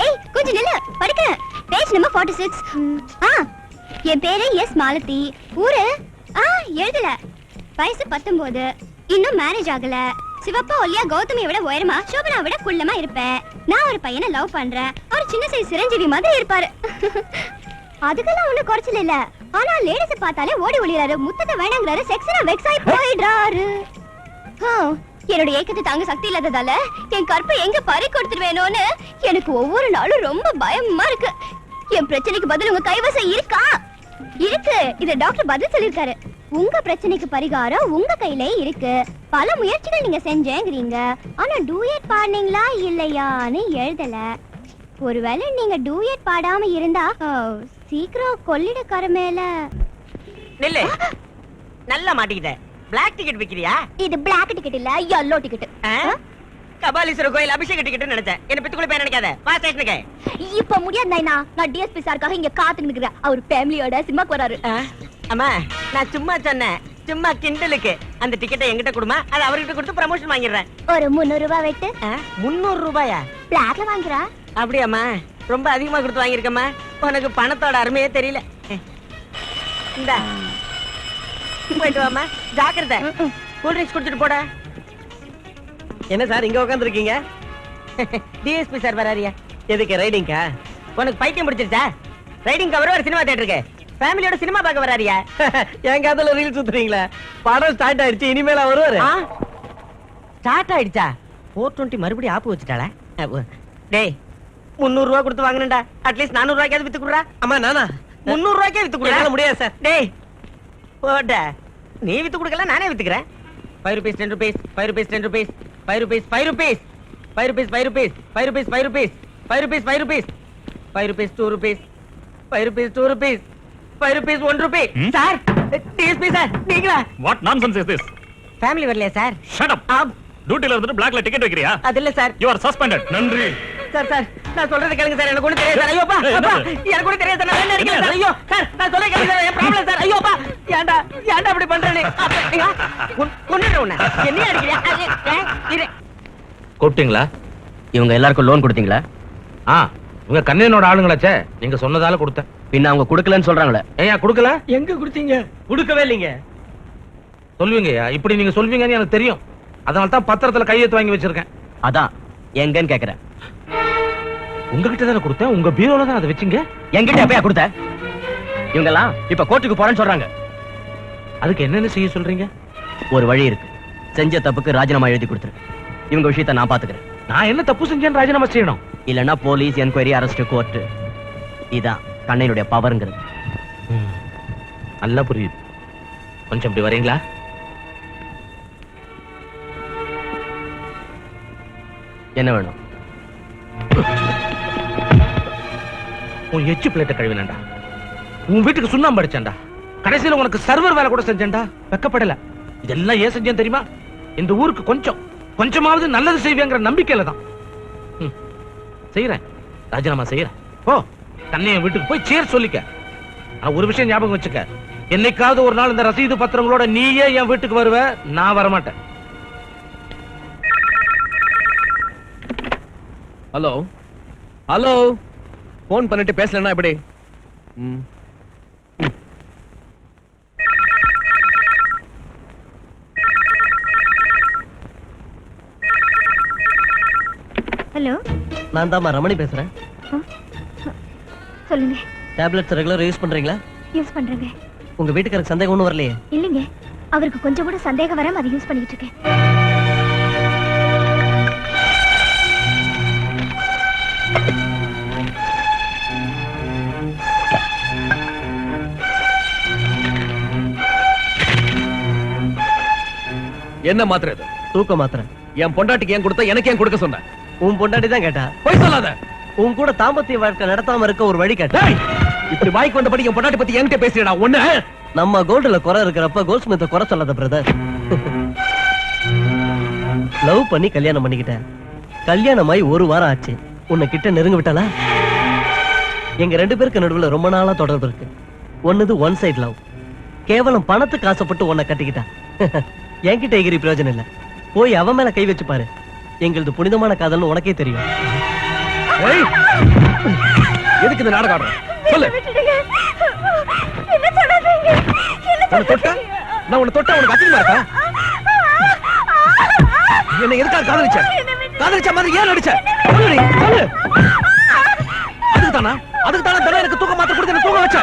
ஏய் கொஞ்சம் நில்லு, படிக்கிறேன். Page number 46. என் பேரு எஸ் மாலதி. ஊரு எழுதல. வயசு 19. இன்னும் மேரேஜ் ஆகல. சிவப்பா ஒல்லியா கௌதமியை விட உயரமா சோபனா விட குள்ளமா இருப்பேன். நான் ஒரு பையனை லவ் பண்றேன். அவர் சின்ன சைஸ் சிரஞ்சீவி மாதிரி இருப்பாரு. அதுக்கெல்லாம் ஒண்ணு குறைச்சல இல்ல. ஆனா லேடிஸ் பார்த்தாலே ஓடி ஒளிறாரு. முத்தத்தை வேணாங்கிறாரு. செக்ஸ்னா வெக்ஸ் ஆயி போயிடுறாரு. என்னோட ஏக்கத்தை தாங்க சக்தி இல்லாததால என் கற்பை எங்க பறி கொடுத்துருவேனோன்னு எனக்கு ஒவ்வொரு நாளும் ரொம்ப பயமா இருக்கு. என் பிரச்சனைக்கு பதில் உங்க கைவசம் இருக்கா? இருக்கு. இத டாக்டர் பதில் சொல்லிருக்காரு. உங்க பிரச்சனைக்கு பரிகாரம் உங்க கையிலே இருக்கு. பல முயற்சிகள் நீங்க செஞ்சேங்கிறீங்க. ஆனா டூயட் பாடுனீங்களா இல்லையான்னு எழுதல. ஒருவேளை நீங்க டூயட் பாடாம இருந்தா சீக்கிரம் கொள்ளிட கரமேல. நில்லு. நல்லா மாட்டிக்கிட்ட. பிளாக் டிக்கெட் விக்கிறியா? இது பிளாக் டிக்கெட் இல்ல, yellow டிக்கெட். கபாலீஸ்வரர் கோயில் அபிஷேக டிக்கெட் நினைச்சேன். என்ன பித்துக்குள்ள பேர் நினைக்காத. வா ஸ்டேஷனுக்கு. இப்ப முடியாது நாயனா. நான் டிஎஸ்பி சார்க்காக இங்க காத்துட்டு நிக்கிறேன். அவர் ஃபேமிலியோட சினிமாக்கு வராரு. அம்மா நான் சும்மா சொன்னேன். சும்மா கிண்டலுக்கு. அந்த டிக்கெட்டை என்கிட்ட கொடுமா, அது அவர்கிட்ட கொடுத்து ப்ரமோஷன் வாங்கிடுறேன். ஒரு 300 ரூபாய் வெட்டு. 300 ரூபாயா? பிளாக்ல வாங்குறா? அப்படியாம்மா? ரொம்ப அதிகமா கொடுத்து வாங்கியிருக்கம்மா. உனக்கு பணத்தோட அருமையே தெரியல. இந்தா போயிட்டு வாமா. ஜாக்கிரதை. கூல் ட்ரிங்க்ஸ் குடிச்சிட்டு போட. என்ன சார் இங்க உட்காந்துருக்கீங்க? டிஎஸ்பி சார் வராரியா? எதுக்கு ரைடிங்கா? உனக்கு பைத்தியம் பிடிச்சிருச்சா? ரைடிங் கவர் ஒரு சினிமா தியேட்டருக்கு ஃபேமிலியோட சினிமா பார்க்க வராரியா? என் காதல ரீல் சுத்துறீங்களா? படம் ஸ்டார்ட் ஆயிடுச்சு. இனிமேல வருவாரு. ஸ்டார்ட் ஆயிடுச்சா? 420 மறுபடியும் ஆப்பு வச்சுட்டாளா? டேய் 300 ரூபாய் கொடுத்து வாங்குனேன்டா. அட்லீஸ்ட் 400 ரூபாய்க்கு வித்து குடுறா. அம்மா நானா 300 ரூபாய்க்கே வித்து குடுறா. முடியாது சார். டேய் போட. நீ வித்து குடுக்கல, நானே வித்துக்கிறேன். 5 rupees 10 rupees 5 rupees 10 rupees 5 rupees 5 rupees 5 rupees 5 rupees 5 rupees 5 rupees 5 rupees 5 rupees 5 rupees 2 rupees 5 rupees 2 rupees 5 rupees 1 rupee. Sir DSP sir நீங்களா? What nonsense is this? Family வரலையா சார்? Shut up. டியூட்டில இருந்துட்டு பிளாக்ல டிக்கெட் வைக்கறியா? அது இல்ல சார். You are suspended. நன்றி sir. Sir நான் சொல்றது கேளுங்க சார். எனக்கு ஒண்ணு தெரியாது சார். ஐயோ அப்பா அப்பா எனக்கு ஒண்ணு தெரியாது சார். நான் என்ன இருக்கேன் சார். ஐயோ சார் நான் சொல்றது கேளுங்க சார். என் ப்ராப்ளம் சார். ஐயோ அப்பா ஏன்டா அப்படி பண்றே? கொன்னுறேன் உன்னை. என்ன அடிக்கறியா? கூப்பிட்டீங்களா? இவங்க எல்லாருக்கும் லோன் கொடுத்தீங்களா? உங்க கண்ணனோட ஆளுங்களாச்சே. நீங்க சொன்னதால கொடுத்தேன். பின்ன அவங்க கொடுக்கலன்னு சொல்றாங்களே. ஏன் கொடுக்கல? எங்க கொடுத்தீங்க? கொடுக்கவே இல்லைங்க. சொல்வீங்கய்யா. இப்படி நீங்க சொல்வீங்கன்னு எனக்கு தெரியும். அதனால தான் பத்திரத்துல கையெழுத்து வாங்கி வச்சிருக்கேன். அதான் எங்கன்னு கேக்குறேன். உங்ககிட்ட தானே கொடுத்தேன். உங்க பீரோல தான் அதை வச்சுங்க. என்கிட்ட எப்பயா கொடுத்த? இவங்க எல்லாம் இப்ப கோர்ட்டுக்கு போறேன்னு சொல்றாங்க. அதுக்கு என்னென்ன செய்ய சொல்றீங்க? ஒரு வழி இருக்கு. செஞ்ச தப்புக்கு ராஜினாமா எழுதி கொடுத்துரு. இவங்க விஷயத்த நான் பாத்துக்கிறேன். நான் என்ன தப்பு செஞ்சேன்னு ராஜினாமா செய்யணும்? இல்லன்னா போலீஸ், என்கொயரி, அரெஸ்ட், கோர்ட். இதான் கண்ணையினுடைய பவர்ங்கிறது. நல்லா புரியுது. கொஞ்சம் இப்படி வரீங்களா? என்ன வேணும்? உன் எச்சு பிளேட்டை கழுவினேன்டா. உன் வீட்டுக்கு சுண்ணாம்பு அடிச்சேன்டா. கடைசியில உனக்கு சர்வர் வேலை கூட செஞ்சேன்டா. வெக்கப்படல. இதெல்லாம் ஏன் செஞ்சேன் தெரியுமா? இந்த ஊருக்கு கொஞ்சமாவது நல்லது செய்வேங்கிற நம்பிக்கையில தான் செய்யறேன். ராஜினாமா செய்யறேன். போ கண்ணைய வீட்டுக்கு போய் சேர் சொல்லிக்க. ஒரு விஷயம் ஞாபகம் வச்சுக்க. என்னைக்காவது ஒரு நாள் இந்த ரசீது பத்திரங்களோட நீயே என் வீட்டுக்கு வருவ, நான் வரமாட்டேன். Hello hello. போன் பண்ணிட்டு பேசலன்னா எப்படி? ஹலோ, நான் தான் ரமணி பேசுறேன். சொல்லுங்க. டேப்லெட்ஸ் ரெகுலர் யூஸ் பண்றீங்களா? யூஸ் பண்றேங்க. உங்க வீட்டுக்காரருக்கு சந்தேகம் ஒன்றும் வரலையே? இல்லைங்க, அவருக்கு கொஞ்சம் கூட சந்தேகம் வராம அதை யூஸ் பண்ணிட்டு இருக்கேன். என்ன மாத்திரை இது? தூக்க மாத்திரை. என் பொண்டாட்டிக்கு ஏன் கொடுத்த, எனக்கு ஏன் கொடுக்க சொன்ன? உன் பொண்டாட்டி தான் கேட்டா. போய் சொல்லாத. உன் கூட தாம்பத்திய வாழ்க்கை நடத்தாம இருக்க ஒரு வழி கேட்டா. இப்படி வாய்க்கு வந்தபடி என் பொண்டாட்டி பத்தி என்கிட்ட பேசுறா. ஒண்ணு நம்ம கோல்டுல குறை இருக்கிறப்ப கோல்ட் ஸ்மித்த குறை சொல்லாத பிரதர். லவ் பண்ணி கல்யாணம் பண்ணிக்கிட்டேன். கல்யாணமாயி ஒரு வாரம் ஆச்சு. உன்னை கிட்ட நெருங்க விட்டாளா? எங்க 2 பேருக்கு நடுவுல ரொம்ப நாளா தொடர்பு இருக்கு. ஒன்னது ஒன் சைடு லவ். கேவலம் பணத்துக்கு ஆசைப்பட்டு உன்னை கட்டிக்கிட்டா. என்கிட்ட எகிரி பிரயோஜனம் இல்ல. போய் அவன் மேல கை வச்சு பாரு. எங்களது புனிதமான காதல்னு உனக்கே தெரியும். எதுக்கு இந்த நாடகம் ஆடுற? சொல்லு. நான் உன்னை தொட்டா உனக்கு அசிங்கமா இருக்கா? என்ன எதுக்காக காதலிச்ச? காதலிச்ச மாதிரி ஏன் நடிச்ச? சொல்லு. அதுக்கு தானா எனக்கு தூக்க மாத்திரை கொடுத்து தூங்க வச்ச?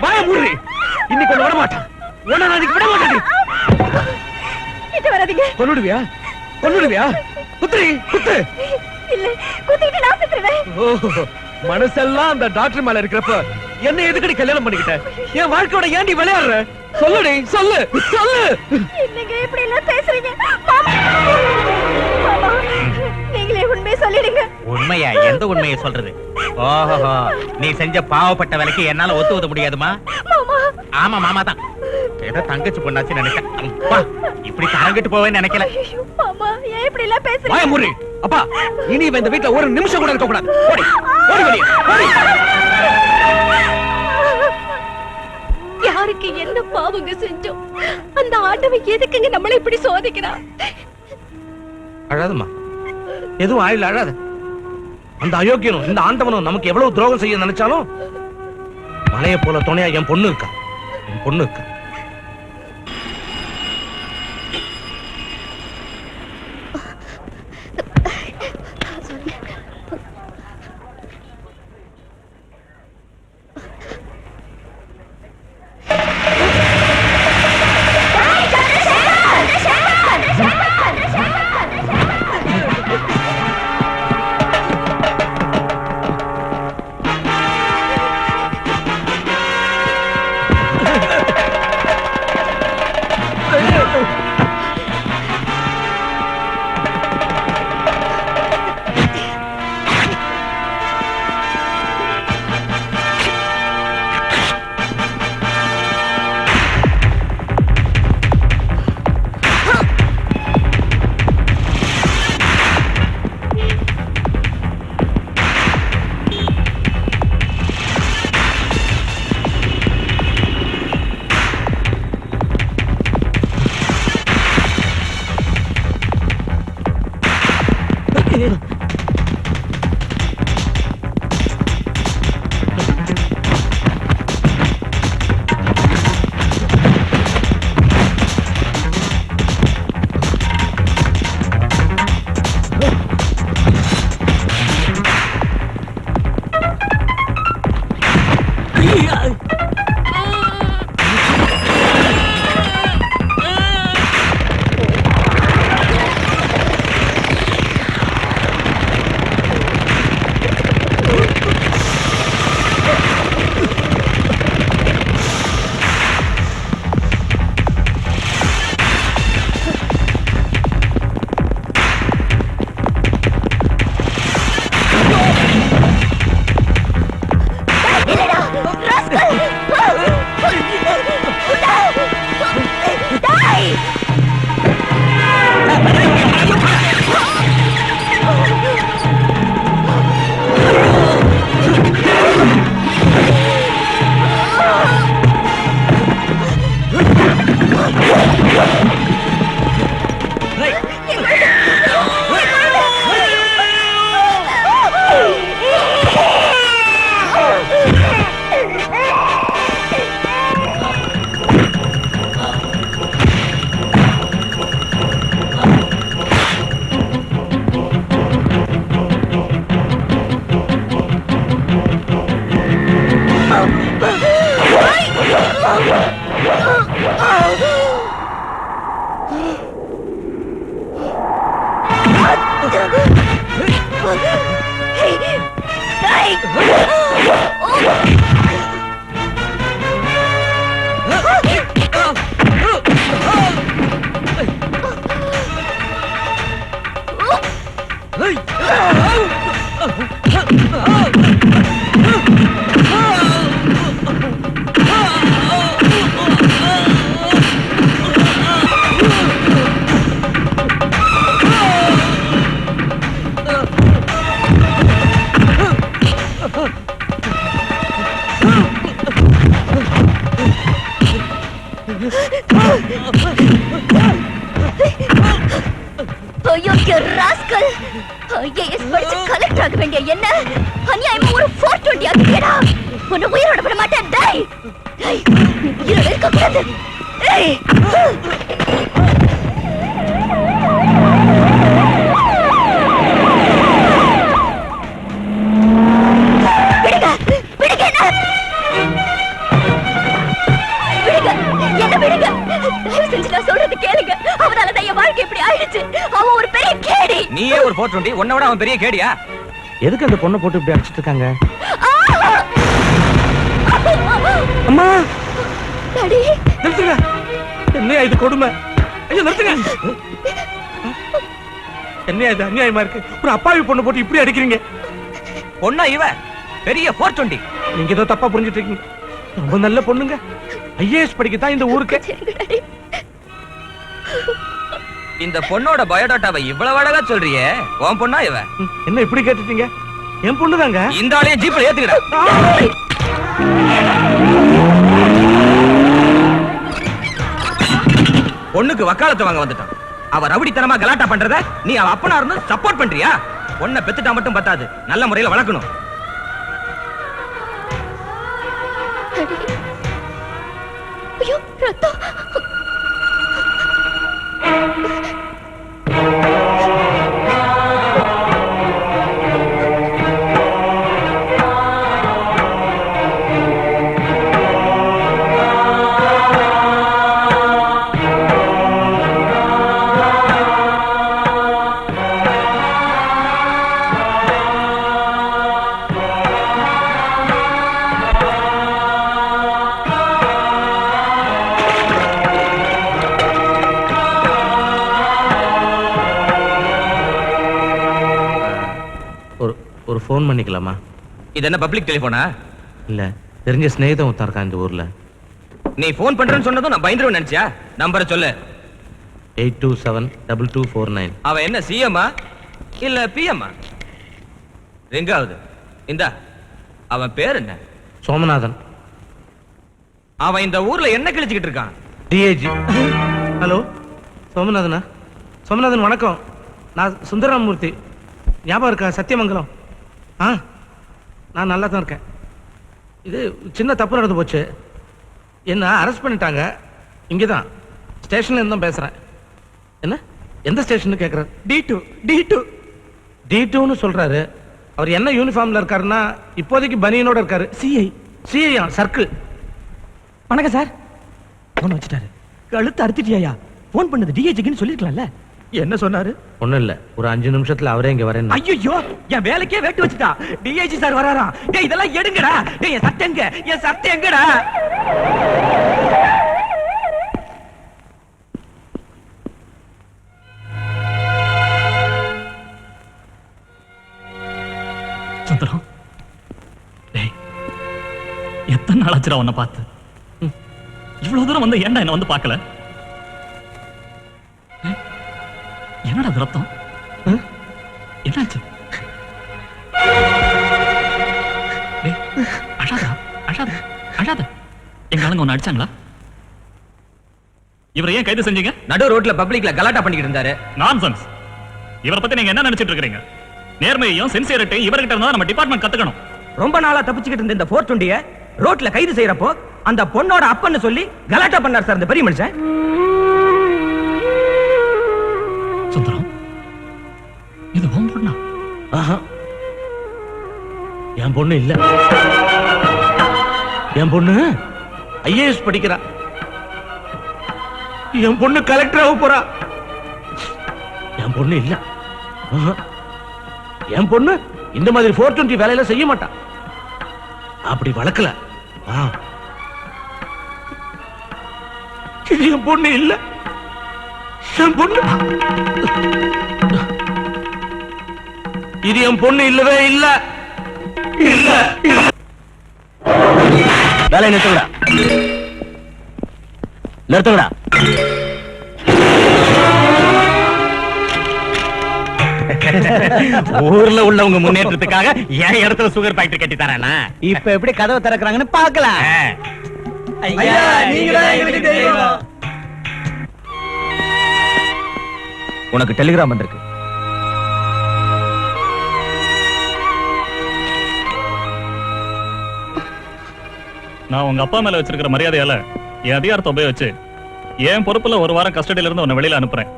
வாய மூடி. இன்னைக்கு ஒண்ணு விட மாட்டான். ஒண்ணு நாளைக்கு விட மாட்டேன். கொன்னுடுவியா? குத்து. இல்ல, குத்திட்டு நான் செத்துருவேன். மனசெல்லாம் அந்த டாக்டர் மேல இருக்கிறப்ப என்ன எதுக்கடி கல்யாணம் பண்ணிக்கிட்ட? என் வாழ்க்கையோட ஏண்டி விளையாடுற? சொல்லுடி, சொல்லு. என்னங்க இப்படி எல்லாம் பேசுறீங்க? மாமா, நீங்களே உண்மையை சொல்லிடுங்க. உண்மையா? எந்த உண்மையை சொல்றது? ஓஹோ, நீ செஞ்ச பாவப்பட்ட வேலைக்கு என்னால ஒத்துவத முடியாதுமா? ஆமா, மாமா தான். ஏதோ தங்கச்சி பொண்ணாச்சு நினைச்சேன். இப்படி தரங்கிட்டு போவேன்னு நினைக்கல. மாமா, ஏன் இப்படி எல்லாம் பேசுறீங்க? வாய மூடி. அப்பா, இனி இந்த வீட்ல ஒரு நிமிஷம் கூட இருக்க கூடாது. ஓடி வெளியே. யாருக்கு என்ன பாவங்க செஞ்சோம்? அந்த ஆண்டவன் எதுக்குங்க நம்மளை இப்படி சோதிக்கிறான்? அழாதம்மா, எதுவும் ஆயில அழாத. அந்த அயோக்கியனும் இந்த ஆண்டவனும் நமக்கு எவ்வளவு துரோகம் செய்ய நினைச்சாலும் மலையை போல துணையா என் பொண்ணு இருக்கா. ஐயோ ராஸ்கல் ஐஏஎஸ் படிச்சு கலெக்டர் ஆக வேண்டிய என்ன அநியாயமா ஒரு 420 ஆகியடா உன்னை உயிரோட விட மாட்டேன் டேய் டேய் உயிரோட இருக்க கூடாது டேய் விடுங்க என்ன விடுங்க தயவு செஞ்சு நான் சொல்றது கேளுங்க அவனாலதான் என் வாழ்க்கை இப்படி ஆயிடுச்சு அவன் ஒரு பெரிய கேடி நீயே ஒரு 420 உன்னை விட அவன் பெரிய கேடியா எதுக்கு அந்த பொண்ணை போட்டு இப்படி அடிச்சிட்டு இருக்காங்க அம்மா டாடி நிறுத்துங்க என்னையா இது கொடுமை ஐயோ நிறுத்துங்க என்னையா இது அநியாயமா இருக்கு ஒரு அப்பாவி பொண்ணை போட்டு இப்படி அடிக்கிறீங்க பொண்ணா இவ பெரிய 420 நீங்க ஏதோ தப்பா புரிஞ்சுட்டு இருக்கீங்க ரொம்ப நல்ல பொண்ணுங்க ஐஏஎஸ் படிக்கத்தான் இந்த ஊருக்கு இந்த பொண்ணோட பயோடாட்டாவை இவ்வளவு அழகா சொல்றியே உன் பொண்ணா இவ என்ன இப்படி கேட்டுட்டீங்க என் பொண்ணுதாங்க இந்த ஆளையும் ஜீப்ல ஏத்துக்கிட பொண்ணுக்கு வக்காலத்து வாங்க வந்துட்டான் அவ ரவுடித்தனமா கலாட்டா பண்றத நீ அவ அப்பனா இருந்து சப்போர்ட் பண்றியா பொண்ணை பெத்துட்டா மட்டும் பத்தாது நல்ல முறையில வளர்க்கணும் ஐயோ ரத்தம் ஒரு ஃபோன் பண்ணிக்கலாமா இது என்ன பப்ளிக் டெலிபோனா இல்ல தெரிஞ்ச ஸ்நேகிதம் ஒருத்தன் இருக்கான் இந்த ஊர்ல நீ ஃபோன் பண்றேன்னு சொன்னதும் நான் பயந்துருவேன் நினைச்சியா நம்பரை சொல்லு 82722449 அவன் என்ன சிஎம்மா இல்ல பிஎம்மா எங்காவது இந்தா அவன் பேர் என்ன சோமநாதன் அவன் இந்த ஊர்ல என்ன கிழிச்சுக்கிட்டு இருக்கான் டிஏஜி ஹலோ சோமநாதனா சோமநாதன் வணக்கம் நான் சுந்தரராமூர்த்தி ஞாபகம் இருக்கா சத்தியமங்கலம் நான் நல்லா தான் இருக்கேன் இது சின்ன தப்பு நடந்து போச்சு என்ன அரெஸ்ட் பண்ணிட்டாங்க இங்கே தான் ஸ்டேஷன்ல இருந்து தான் பேசுகிறேன் என்ன எந்த ஸ்டேஷன் கேட்குறாரு D2ன்னு சொல்கிறாரு அவர் என்ன யூனிஃபார்மில் இருக்காருன்னா இப்போதைக்கு பனியனோட இருக்காரு சிஐ சர்க்கிள் வணக்கம் சார் போன் வச்சுட்டாரு கழுத்து அறுத்துட்டியா போன் பண்ணது டிஏஜிக்குன்னு சொல்லிருக்கலாம்ல என்ன சொன்னாரு ஒண்ணும் இல்ல ஒரு 5 நிமிஷத்துல அவரே இங்க வரேன் ஐயோ என் வேலைக்கே வெட்டு வச்சுட்டா டிஐஜி சார் வராராம் டேய் இதெல்லாம் எடுங்கடா டேய் என் சட்டை எங்க என் சட்டை எங்கடா சுந்தரம் டேய் எத்தனை நாள் ஆச்சுடா உன்னை பார்த்து இவ்வளவு தூரம் வந்து ஏன்டா என்ன வந்து பார்க்கல என்னடா அது ரத்தம் என்னாச்சு அழாத எங்க ஆளுங்க ஒன்னு அடிச்சாங்களா இவரை ஏன் கைது செஞ்சீங்க நடு ரோட்ல பப்ளிக்ல கலாட்டா பண்ணிக்கிட்டு இருந்தாரு நான்சென்ஸ் இவரை பத்தி நீங்க என்ன நினைச்சிட்டு இருக்கீங்க நேர்மையையும் சின்சியரிட்டியும் இவர்கிட்ட இருந்தா நம்ம டிபார்ட்மெண்ட் கத்துக்கணும் ரொம்ப நாளா தப்பிச்சுக்கிட்டு இருந்த இந்த 420 ரோட்ல கைது செய்யறப்போ அந்த பொண்ணோட அப்பன்னு சொல்லி கலாட்டா பண்ணார் சார் இந்த பெரிய மனுஷன் சுந்தரம் இது உன் பொண்ணா என் பொண்ணு இல்ல என் பொண்ணு ஐஏஎஸ் படிக்கிறா என் பொண்ணு கலெக்டர் ஆக போறா. என் பொண்ணு இல்ல. என் பொண்ணு இந்த மாதிரி 420 வேலையில செய்ய மாட்டா. அப்படி வளர்க்கல. இது என் பொண்ணு இல்ல. என் பொண்ணு இது என் பொண்ணு இல்லவே இல்ல. இல்ல வேலை நிறுத்துங்கடா. நிறுத்துங்கடா. ஊர்ல உள்ளவங்க முன்னேற்றத்துக்காக என் இடத்துல சுகர் ஃபேக்டரி கட்டி தரானா? இப்ப எப்படி கதவை திறக்கறாங்கன்னு பார்க்கலாம். ஐயா நீங்கதான் எங்களுக்கு தெய்வம். உனக்கு டெலிகிராம் வந்திருக்கு. நான் உங்க அப்பா மேல வச்சிருக்கிற மரியாதையால என் அதிகாரத்தை உபயோகிச்சு என் பொறுப்புல ஒரு வாரம் கஸ்டடியில இருந்து உன்னை வெளியில அனுப்புறேன்.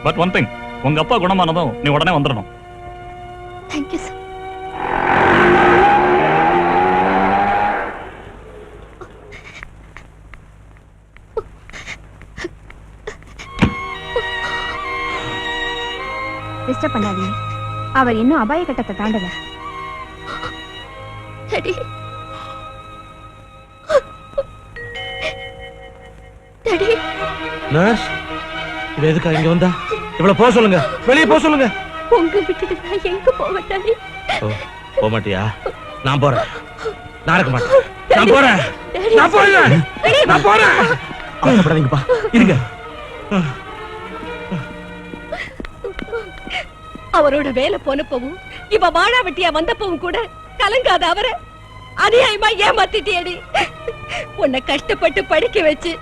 பட் ஒன் திங், உங்க அப்பா குணமானதும் நீ உடனே வந்துடணும். Thank you sir. டிஸ்டர்ப் பண்ணாதீங்க. அவர் இன்னும் அபாய கட்டத்தை தாண்டல. டாடி டாடி நர்ஸ், இது எதுக்கா இங்க வந்தா? இவ்வளவு போக சொல்லுங்க, வெளியே போக சொல்லுங்க. உங்க விட்டுட்டு நான் எங்க போவேன் டாடி? போக மாட்டியா? நான் போறேன். நான் இருக்க மாட்டேன். நான் போறேன். நான் போறேன். நான் போறேன். அவசரப்படாதீங்கப்பா, இருங்க. அவரோட வேலை போனப்பவும் இவ வாழா வெட்டியா வந்தப்பவும் கூட கலங்காத அவரை அநியாயமா ஏமாத்திட்டியடி. உன்னை கஷ்டப்பட்டு படிக்க வச்சு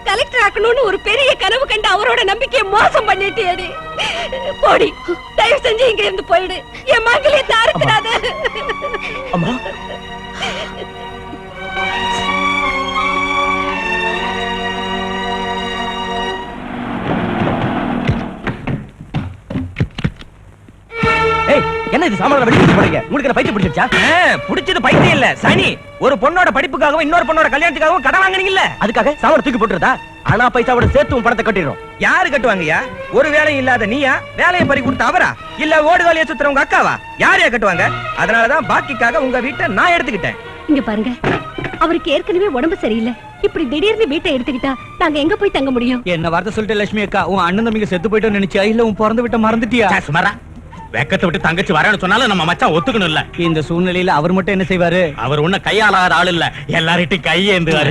கலெக்டர் ஆக்கணும்னு ஒரு பெரிய கனவு கண்டு அவரோட நம்பிக்கையை மோசம் பண்ணிட்டியடி. போடி, தயவு செஞ்சு இங்க இருந்து போயிடு. என் மகளே தாருக்கிறாத. அம்மா, என்ன இது சாமான்ல வெட்டி போறீங்க? உங்களுக்கு பைத்தியம் பிடிச்சிருச்சா? புடிச்சது பைத்தியம் இல்ல, சனி. ஒரு பொண்ணோட படிப்புக்காகவும் இன்னொரு பொண்ணோட கல்யாணத்துக்காகவும் கடன் வாங்குனீங்கல்ல, அதுக்காக சாமான தூக்கி போட்டுறதா? ஆனா பைசாவோட சேர்த்து உன் பணத்தை கட்டிடுறோம். யாரு கட்டுவாங்கயா? ஒரு வேலையும் இல்லாத நீயா வேலையை பறி கொடுத்த அவரா, இல்ல ஓடுகாலிய சுத்துறவங்க அக்காவா? யாரையா கட்டுவாங்க? அதனாலதான் பாக்கிக்காக உங்க வீட்டை நான் எடுத்துக்கிட்டேன். இங்க பாருங்க, அவருக்கு ஏற்கனவே உடம்பு சரியில்லை. இப்படி திடீர்னு வீட்டை எடுத்துக்கிட்டா நாங்க எங்க போய் தங்க முடியும்? என்ன வார்த்தை சொல்லிட்டு லட்சுமி அக்கா, உன் அண்ணன் தம்பிங்க செத்து போயிட்டோன்னு நினைச்சியா? இல்ல உன் பிறந்த விட்ட மறந்துட்டியா? சுமாரா வெக்கத்தை விட்டு தங்கச்சி வரேன்னு சொன்னாலும் நம்ம மச்சான் ஒத்துக்கணும் இல்ல. இந்த சூழ்நிலையில அவர் மட்டும் என்ன செய்வாரு? அவர் ஒண்ணு கையாளாத ஆள் இல்ல, எல்லார்கிட்டையும் கையேந்துவாரு.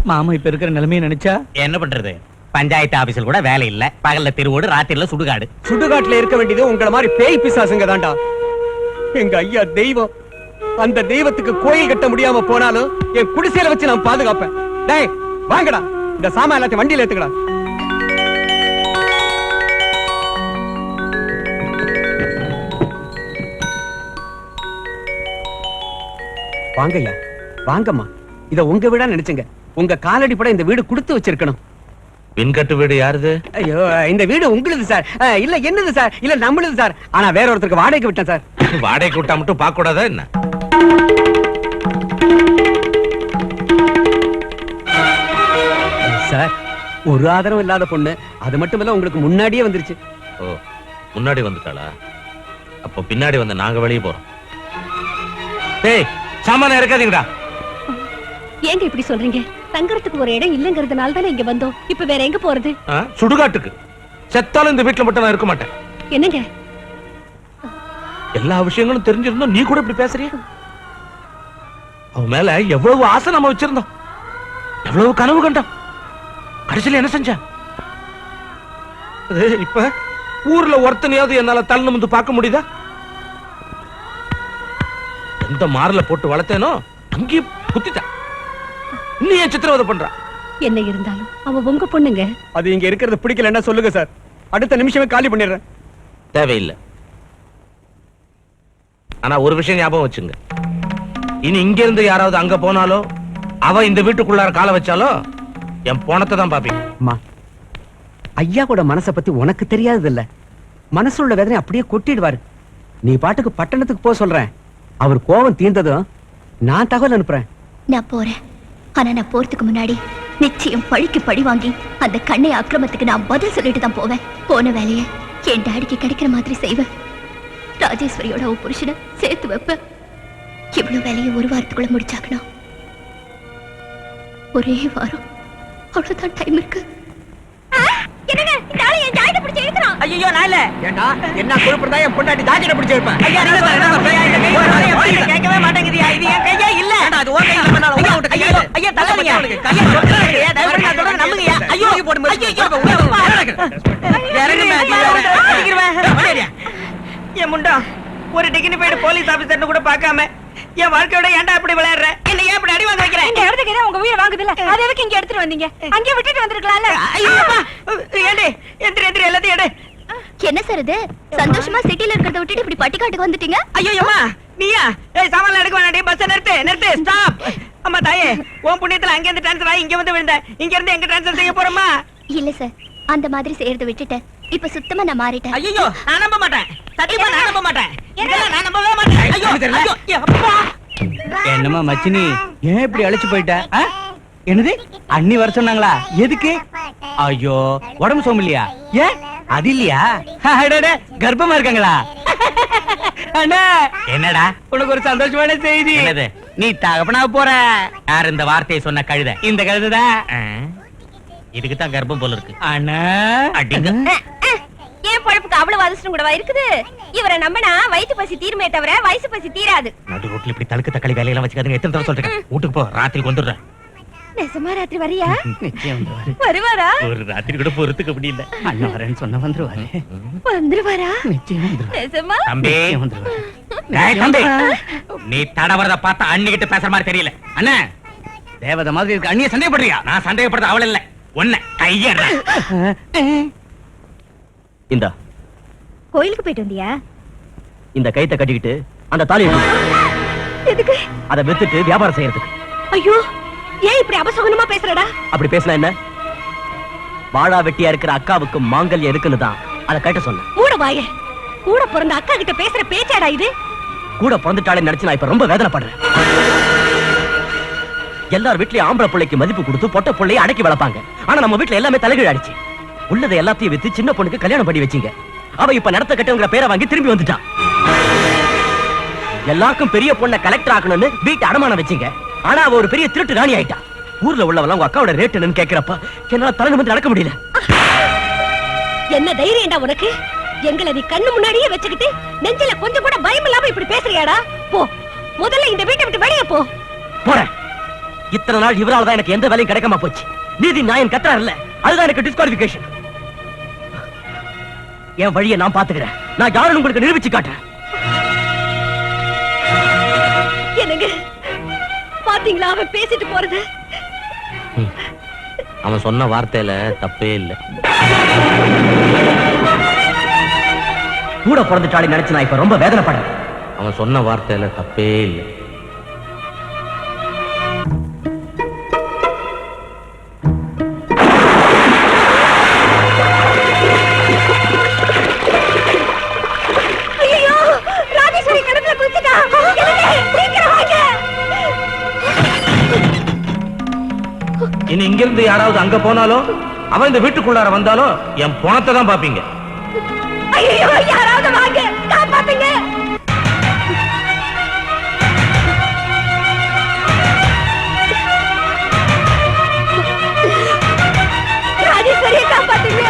மாமா இப்ப இருக்கிற நிலைமையை நினைச்சா என்ன பண்றது? பஞ்சாயத்து ஆபீஸ்ல கூட வேலை இல்ல, பகல்ல திருவோடு, ராத்திரில சுடுகாடு. சுடுகாட்டுல இருக்க வேண்டியது உங்கள மாதிரி பேய் பிசாசுங்க தான்டா. எங்க ஐயா தெய்வம். அந்த தெய்வத்துக்கு கோயில் கட்ட முடியாம போனாலும் என் குடிசையில வச்சு நான் பாதுகாப்பேன். டேய் வாங்கடா, இந்த சாமான் எல்லாத்தையும் வண்டியில ஏத்துக்கடா. வாங்கய்யா, வாங்கம்மா. இத உங்க வீடா நினைச்சுங்க. உங்க காலடி பட இந்த வீடு கொடுத்து வச்சிருக்கணும். பின்கட்டு வீடு யாருது? ஐயோ, இந்த வீடு உங்களுது சார். இல்ல என்னது சார்? இல்ல நம்மளுது சார். ஆனா வேற ஒருத்தருக்கு வாடகைக்கு விட்டேன் சார். வாடகைக்கு விட்டா மட்டும் பார்க்க கூடாதா என்ன? சார், ஒரு ஆதரவும் இல்லாத பொண்ணு. அது மட்டும் இல்ல, உங்களுக்கு முன்னாடியே வந்துருச்சு. ஓ, முன்னாடி வந்துட்டாளா? அப்ப பின்னாடி வந்து நாங்க வெளியே போறோம். டேய், சாமான இருக்காதீங்கடா. ஏங்க இப்படி சொல்றீங்க? தங்கறதுக்கு ஒரு இடம் இல்லங்கிறதுனால தானே இங்க வந்தோம். இப்ப வேற எங்க போறது? சுடுகாட்டுக்கு. செத்தாலும் இந்த வீட்டுல மட்டும் நான் இருக்க மாட்டேன். என்னங்க எல்லா விஷயங்களும் தெரிஞ்சிருந்தோம், நீ கூட இப்படி பேசுறிய? அவன் மேல எவ்வளவு ஆசை நம்ம வச்சிருந்தோம், எவ்வளவு கனவு கண்டோம். கடைசியில என்ன செஞ்ச? இப்ப ஊர்ல ஒருத்தனையாவது என்னால தள்ள வந்து பார்க்க முடியுதா? எந்த மாறல போட்டு வளர்த்தேனோ அங்கேயே குத்திட்ட. இன்னும் ஏன் சித்திரவதை பண்றா? என்ன இருந்தாலும் அவ உங்க பொண்ணுங்க. அது இங்க இருக்கிறது பிடிக்கலன்னா சொல்லுங்க சார், அடுத்த நிமிஷமே காலி பண்ணிடுறேன். தேவையில்லை. ஆனா ஒரு விஷயம் ஞாபகம் வச்சுங்க, இனி இங்க இருந்து யாராவது அங்க போனாலோ, அவ இந்த வீட்டுக்குள்ளார கால வச்சாலோ, என் போனத்தை தான் பாப்பீங்க. அம்மா, ஐயா கூட மனசை பத்தி உனக்கு தெரியாது இல்ல. மனசுள்ள வேதனை அப்படியே கொட்டிடுவாரு. நீ பாட்டுக்கு பட்டணத்துக்கு போக சொல்றேன். அவர் கோபம் தீர்ந்ததும் நான் தகவல் அனுப்புறேன். நான் போறேன். ஆனா நான் போறதுக்கு முன்னாடி நிச்சயம் பழிக்கு பழி வாங்கி அந்த கண்ணை அக்கிரமத்துக்கு நான் பதில் சொல்லிட்டு தான் போவேன். போன வேலையை என் டாடிக்கு கிடைக்கிற மாதிரி செய்வேன். ராஜேஸ்வரியோட அவ புருஷனை சேர்த்து வைப்பேன். இவ்வளவு வேலையை ஒரு வாரத்துக்குள்ள முடிச்சாக்கணும். ஒரே வாரம், அவ்வளவுதான் டைம் இருக்கு. என்னங்க இந்த ஆளு என் ஜாக்கெட் பிடிச்சு இழுக்குறான். ஐயோ நான் இல்ல. ஏண்டா என்ன குழுப்பறதா என் பொண்டாட்டி ஜாக்கெட் பிடிச்சு இருப்பேன். ஐயா நீங்க தான் கேட்கவே மாட்டேங்குதியா? இது என் கையே இல்ல. அது ஓகே இல்ல பண்ணால உள்ள விட்டு கையில. ஐயா தள்ளாதீங்க. ஐயா சொல்றேன். தயவு பண்ணி நான் சொல்றேன் நம்புங்கயா. ஐயோ போடு ஐயோ இறங்குமே அடிக்கிறேன். என் முண்டா ஒரு டிகினிஃபைடு போலீஸ் ஆபீசர்னு கூட பார்க்காம என் வாழ்க்கையோட ஏன்டா இப்படி விளையாடுற? என்ன ஏன் இப்படி அடி வாங்க வைக்கிறேன்? இந்த இடத்துக்கு உங்க உயிரை வாங்குதுல, அது எதுக்கு இங்க எடுத்துட்டு வந்தீங்க? அங்கேயே விட்டுட்டு வந்திருக்கலாம்ல. ஐயோ ஏண்டே எந்திரி எந்திரி எல்லாத்தையும் எடு. என்ன சார் இது? சந்தோஷமா சிட்டில இருக்கிறத விட்டுட்டு இப்படி பட்டிக்காட்டுக்கு வந்துட்டீங்க? ஐயோ அம்மா நீயா? ஏய் சாமான்ல எடுக்க வேணாடி, பஸ் நிறுத்து ஸ்டாப். அம்மா தாயே உன் புண்ணியத்துல அங்க இருந்து ட்ரான்ஸ்ஃபர் ஆகி இங்க வந்து விழுந்த. இங்க இருந்து எங்க ட்ரான்ஸ்ஃபர் செய்ய போறோமா? இல்ல சார், அந்த மாதிரி செய்யறத விட்டுட்டேன். இப்ப சுத்தமா நான் மாறிட்டேன். ஐயோ நான் நம்ப மாட்டேன். சத்தியமா நான் நம்ப மாட்டேன். இதெல்லாம் நான் நம்பவே மாட்டேன். ஐயோ ஐயோ அப்பா. என்னம்மா மச்சினி, ஏன் இப்படி அழைச்சு போயிட்ட? என்னது அண்ணி வர சொன்னாங்களா? எதுக்கு? ஐயோ உடம்பு சோமில்லையா? ஏன் அது இல்லையா? கர்ப்பமா இருக்காங்களா? அண்ணா என்னடா உனக்கு ஒரு சந்தோஷமான செய்தி. நீ தகப்பனா போற. யார் இந்த வார்த்தையை சொன்ன கழுதை? இந்த கழுதுதான். இதுக்கு தான் கர்ப்பம் போல இருக்கு. அண்ணா அடிங்க. ஏன் பழப்புக்கு அவ்வளவு அதிர்ஷ்டம் கூடவா இருக்குது? இவரை நம்பினா வயிற்று பசி தீருமே தவிர வயசு பசி தீராது. நடு ரோட்ல இப்படி தழுக்கு தக்காளி வேலையெல்லாம் வச்சுக்காதுங்க. எத்தனை தடவை சொல்றேன்? வீட்டுக்கு போ, ராத்திரிக்கு வந்துடுறேன். நெசமா ராத்திரி வரியா? நிச்சயம் வந்துருவாரு. வருவாரா? ஒரு ராத்திரி கூட பொறுத்துக்க முடியல. அண்ணன் வரேன்னு சொன்ன வந்துருவாரு. வந்துருவாரா? நிச்சயம் வந்துருவாரு. நெசமா? தம்பி நிச்சயம் வந்துருவாரு. டேய் தம்பி, நீ தடவறத பார்த்தா அண்ணி கிட்ட பேசுற மாதிரி தெரியல. அண்ணா தேவதை மாதிரி இருக்கு. அண்ணிய சந்தேகப்படுறியா? நான் சந்தேகப்படுறது அவள இல்ல, ஒன்ன கையற. இந்தா கோயிலுக்கு போயிட்டு வந்தியா? இந்த கைத்தை கட்டிக்கிட்டு அந்த தாலி எதுக்கு? அதை வித்துட்டு வியாபாரம் செய்யறதுக்கு. ஐயோ ஏன் இப்படி அபசகுனமா பேசுறடா? அப்படி பேசினா என்ன? வாழா வெட்டியா இருக்கிற அக்காவுக்கு மாங்கல்யம் இருக்குன்னு தான் அதை கட்ட சொன்னேன். மூட வாயே. கூட பிறந்த அக்கா கிட்ட பேசுற பேச்சாடா இது? கூட பிறந்துட்டாலே நினைச்சு நான் இப்ப ரொம்ப வேதனைப்படுறேன். எல்லார் வீட்லயும் ஆம்பளை பிள்ளைக்கு மதிப்பு கொடுத்து பொட்ட பிள்ளையை அடக்கி வளர்ப்பாங்க. ஆனா நம்ம வீட்டுல எல்லாமே தலைகீழ் ஆயிடுச்சு. உள்ளதை எல்லாத்தையும் வித்து சின்ன பொண்ணுக்கு கல்யாணம் பண்ணி வச்சீங்க. அவ இப்ப நடத்த கட்டவங்கிற பேரை வாங்கி திரும்பி வந்துட்டான். எல்லாருக்கும் பெரிய பொண்ணை கலெக்டர் ஆக்கணும்னு வீட்டு அடமானம் வச்சீங்க. ஆனா அவ ஒரு பெரிய திருட்டு ராணி ஆயிட்டா. ஊர்ல உள்ளவங்க உங்க அக்காவோட ரேட் என்னன்னு கேக்குறப்ப என்னால தலை வந்து நடக்க முடியல. என்ன தைரியம்டா உனக்கு? எங்களை நீ கண்ணு முன்னாடியே வச்சுக்கிட்டு நெஞ்சில கொஞ்சம் கூட பயம் இல்லாம இப்படி பேசுறியாடா? போ, முதல்ல இந்த வீட்டை விட்டு வெளியே போ. போறேன். இத்தனை நாள் இவரால் தான் எனக்கு எந்த வேலையும் கிடைக்காம போச்சு. நீதி நியாயம் கத்துறாரு இல்ல, அதுதான் எனக்கு டிஸ்குவாலிஃபிகேஷன். என் வழியை நான் பாத்துக்கிறேன். நான் யாருன்னு உங்களுக்கு நிரூபிச்சு காட்டுறேன். என்னங்க பாத்தீங்களா அவன் பேசிட்டு போறது? அவன் சொன்ன வார்த்தையில தப்பே இல்ல. கூட பிறந்துட்டாலே நினைச்சு நான் இப்ப ரொம்ப வேதனைப்படுறேன். அவன் சொன்ன வார்த்தையில தப்பே இல்ல. ஐயோ ராஜேஸ்வரி கடத்துல குதிச்சிட்டா. சீக்கிரம் வாங்க. இனி இங்க இருந்து யாராவது அங்க போனாலும் அவன் இந்த வீட்டுக்குள்ளார வந்தாலும் என் பணத்தை தான் பாப்பீங்க. ஐயோ யாராவது வாங்க, காப்பாத்துங்க. ராஜேஸ்வரியை காப்பாத்துங்க.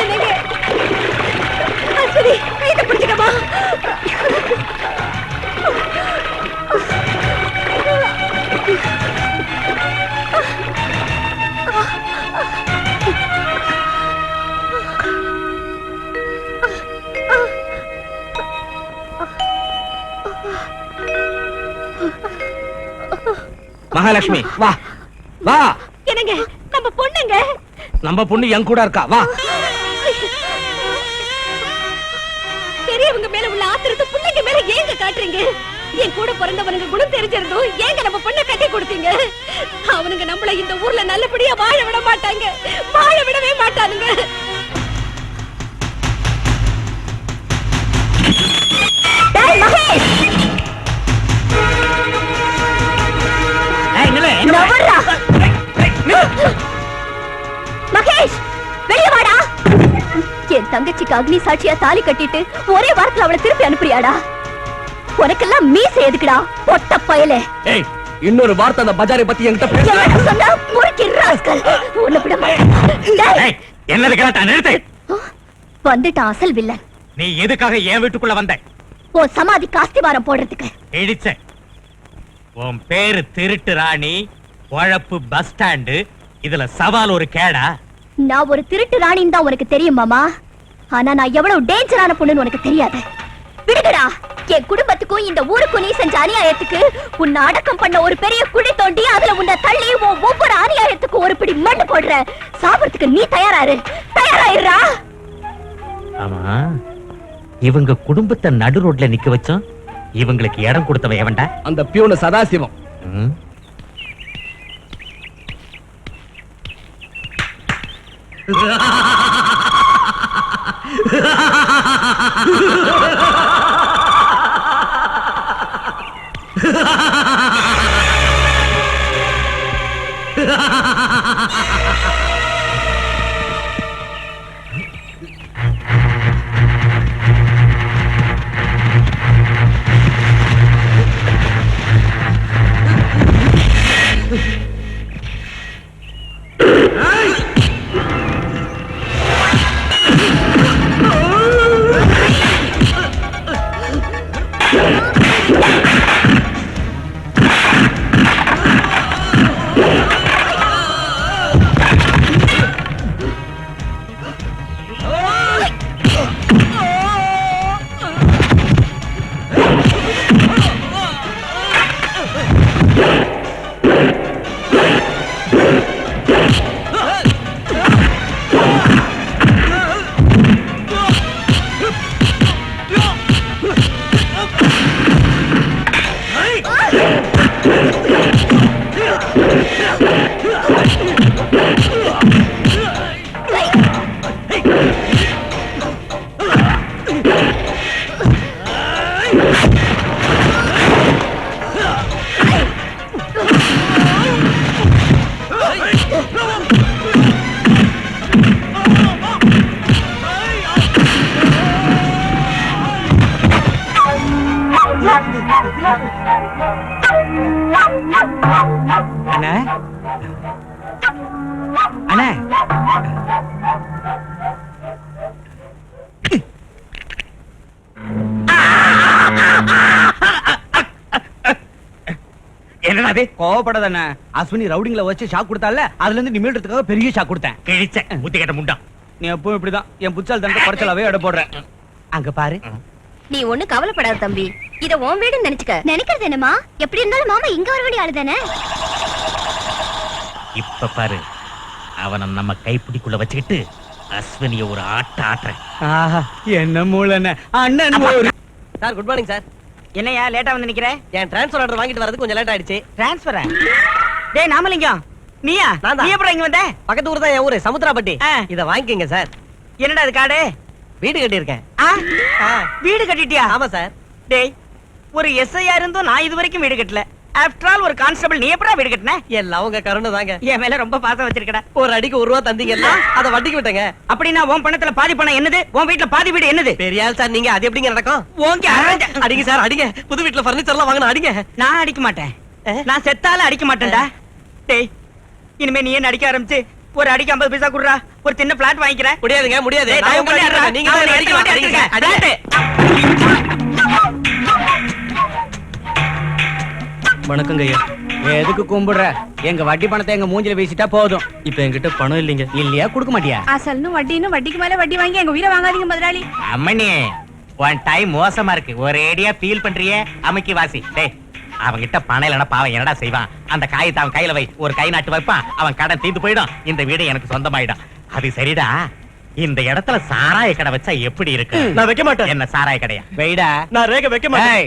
என்னங்க அஸ்வினி கையில பிடிச்சிக்கமா. மகாலட்சுமி வா வா. என்னங்க நம்ம பொண்ணுங்க. நம்ம பொண்ணு என் கூட இருக்கா. வா. பெரியவங்க மேல உள்ள ஆத்திரத்தை பிள்ளைங்க மேல ஏங்க காட்டுறீங்க? என் கூட பிறந்தவனுங்க குணம் தெரிஞ்சிருந்தோம் ஏங்க நம்ம பொண்ணை கட்டி கொடுத்தீங்க? அவனுங்க நம்மள இந்த ஊர்ல நல்லபடியா வாழ விட மாட்டாங்க, வாழ விடவே மாட்டானுங்க. டேய் மகேஷ், தங்கச்சிக்கு அக்னி சாட்சியா தாலி கட்டிட்டு ஒரே வாரத்துல அவளை திருப்பி அனுப்புறியாடா? உனக்கெல்லாம் மீசை எதுக்குடா பொட்ட பயலே? ஏய், இன்னொரு வார்த்தை அந்த பஜாரை பத்தி என்கிட்ட பேச என்கிட்ட சொன்னா முறுக்கி ராஸ்கல். உன்னை விட மாட்டேன். டேய், என்னது கேட்டா நிறுத்து. வந்துட்டான் அசல் வில்லன். நீ எதுக்காக என் வீட்டுக்குள்ள வந்த? உன் சமாதி காஸ்திவாரம் போடுறதுக்கு. இடிச்ச. உன் பேரு திருட்டு ராணி, உழப்பு பஸ் ஸ்டாண்டு, இதுல சவால் ஒரு கேடா? நான் ஒரு திருட்டு ராணின்னு தான் உனக்கு தெரியும் மாமா. ஆனா நான் எவ்வளவு டேஞ்சரான பொண்ணுன்னு உனக்கு தெரியாது. விடுங்கடா. என் குடும்பத்துக்கும் இந்த ஊருக்கும் நீ செஞ்ச அநியாயத்துக்கு உன்னை அடக்கம் பண்ண ஒரு பெரிய குழி தோண்டி அதுல உன்னை தள்ளி உன் ஒவ்வொரு அநியாயத்துக்கும் ஒரு பிடி மண்ணு போடுற. சாப்பிடுறதுக்கு நீ தயாராரு. தயாராயிரா. ஆமா, இவங்க குடும்பத்தை நடு ரோட்ல நிக்க வச்சோம். இவங்களுக்கு இடம் கொடுத்தவன் எவன்டா? அந்த பியூன சதாசிவம். அண்ணா, அண்ணா, என்னடா அது? கோவப்படாத அண்ணா. அஸ்வினி ரவுடிங்ல வச்சு ஷாக் கொடுத்தால, அதுல இருந்து நிமிடத்துக்காக பெரிய ஷாக் கொடுத்தேன். கிழிச்ச முத்தி கேட்ட முண்டா. நீ எப்பவும் இப்படிதான் என் புச்சால் தண்டை குறைச்சலாவே எடை போடுற. அங்க பாரு. நீ ஒண்ணு கவலைப்படாத தம்பி. இத உன் வீடுன்னு நினைச்சுக்க. நினைக்கிறது என்னமா? எப்படி இருந்தாலும் மாமா இங்க வர வேண்டிய ஆளுதானே. இப்ப பாரு, அவனை நம்ம கைப்பிடிக்குள்ள வச்சுக்கிட்டு அஸ்வினிய ஒரு ஆட்ட ஆட்டுறேன். ஆஹா, என்ன மூளை அண்ணன். Sir good morning sir. என்னையா லேட்டா வந்து நிக்கிற? என் டிரான்ஸ்ஃபர் ஆர்டர் வாங்கிட்டு வரது கொஞ்சம் லேட் ஆயிடுச்சு. டிரான்ஸ்பரா? டேய் நாமலிங்கம், நீயா? நீ எப்பறம் இங்க வந்த? பக்கத்து ஊர் தான் என் ஊரு, சமுத்திராப்பட்டி. இத வாங்கிக்கங்க சார். என்னடா இது காடு? வீடு கட்டி இருக்கேன். வீடு கட்டிட்டியா? ஆமா சார். டேய், ஒரு எஸ்ஐயா இருந்தும் நான் இது வரைக்கும் வீடு கட்டல. ஆஃப்டர் ஆல் ஒரு கான்ஸ்டபிள், நீ எப்பறா வீடு கட்டின? எல்லாம் உங்க கருணை தாங்க. என் மேல ரொம்ப பாசம் வச்சிருக்கடா. ஒரு அடிக்கு 1 ரூபா தந்தீங்கல்ல, அத வட்டிக்கு விட்டங்க. அப்படின்னா உன் பணத்துல பாதி பணம் என்னது? உன் வீட்ல பாதி வீடு என்னது? பெரிய ஆள் சார் நீங்க. அது எப்படிங்க நடக்கும்? ஓங்கி அடிங்க சார், அடிங்க. புது வீட்ல பர்னிச்சர் எல்லாம் வாங்கணும், அடிங்க. நான் அடிக்க மாட்டேன். நான் செத்தால அடிக்க மாட்டேன்டா. டேய், இனிமே நீ என்ன அடிக்க ஆரம்பிச்சு ஒரு அடிக்கு 50 பைசா குடுறா. ஒரு சின்ன பிளாட் வாங்கிக்கிறேன். முடியாதுங்க, முடியாது. டேய், நான் தயவு உங்களை பண்ணி அடிக்கிறேன். அடிடா. நீங்க அவனை தான் அடிக்க அடிக்க மாட்டேன். மாட்டீங்க. வணக்கங்க ஐயா. எதுக்கு கும்பிடுற? எங்க வட்டி பணத்தை எங்க மூஞ்சில வீசிட்டா போதும். இப்ப என்கிட்ட பணம் இல்லைங்க. இல்லையா? கொடுக்க மாட்டியா? அசல்னு வட்டின்னு வட்டிக்கு மேல வட்டி வாங்கி எங்க உயிரை வாங்காதீங்க முதலாளி. அம்மனி, உன் டைம் மோசமா இருக்கு. ஒரேடியா ஃபீல் பண்றியே. அமைக்கி வாசி. டேய், அவன்கிட்ட பணம் இல்லைன்னா பாவம் என்னடா செய்வான்? அந்த காயத்தை அவன் கையில வை. ஒரு கை நாட்டு வைப்பான். அவன் கடன் தீர்ந்து போயிடும். இந்த வீடு எனக்கு சொந்தமாயிடும். அது சரிடா. இந்த இடத்துல சாராய கடை வச்சா எப்படி இருக்கு? நான் வைக்க மாட்டேன். என்ன சாராய கடையா? வெயிடா. நான் ரேக வைக்க மாட்டேன்.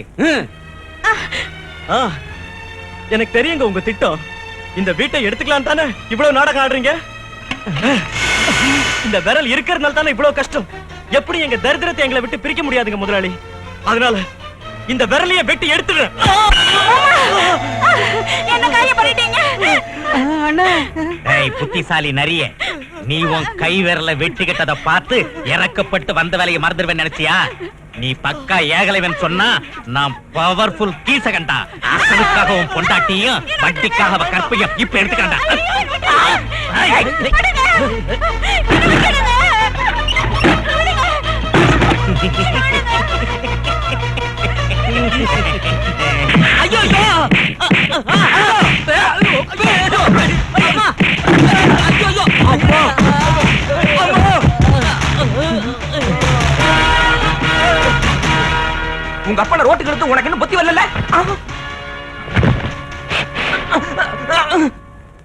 எனக்கு தெரியுங்க உங்க திட்டம். இந்த வீட்டை எடுத்துக்கலாம் தானே இவ்வளவு நாடகம் ஆடுறீங்க. இந்த விரல் இருக்கிறதுனால தானே இவ்வளவு கஷ்டம். எப்படி எங்க தரித்திரத்தை எங்களை விட்டு பிரிக்க முடியாதுங்க முதலாளி. அதனால இந்த விரலையே வெட்டி எடுத்துடுறேன். என்ன காரியம் பண்ணிட்டீங்க? டேய் புத்திசாலி நரிய, நீ உன் கை விரல வெட்டி கட்டத பார்த்து இறக்கப்பட்டு வந்த வேலையை மறந்துடுவேன் நினைச்சியா? நீ பக்கா ஏகலைவன் சொன்னா நான் பவர்ஃபுல் கீசகண்டா. அசலுக்காக உன் பொண்டாட்டியும் வட்டிக்காக அவ கற்பையும் இப்ப எடுத்துக்கண்டா. ஐயோ உங்க அப்பா ரோட்டுக்கு எடுத்து உனக்கு என்ன புத்தி வரல?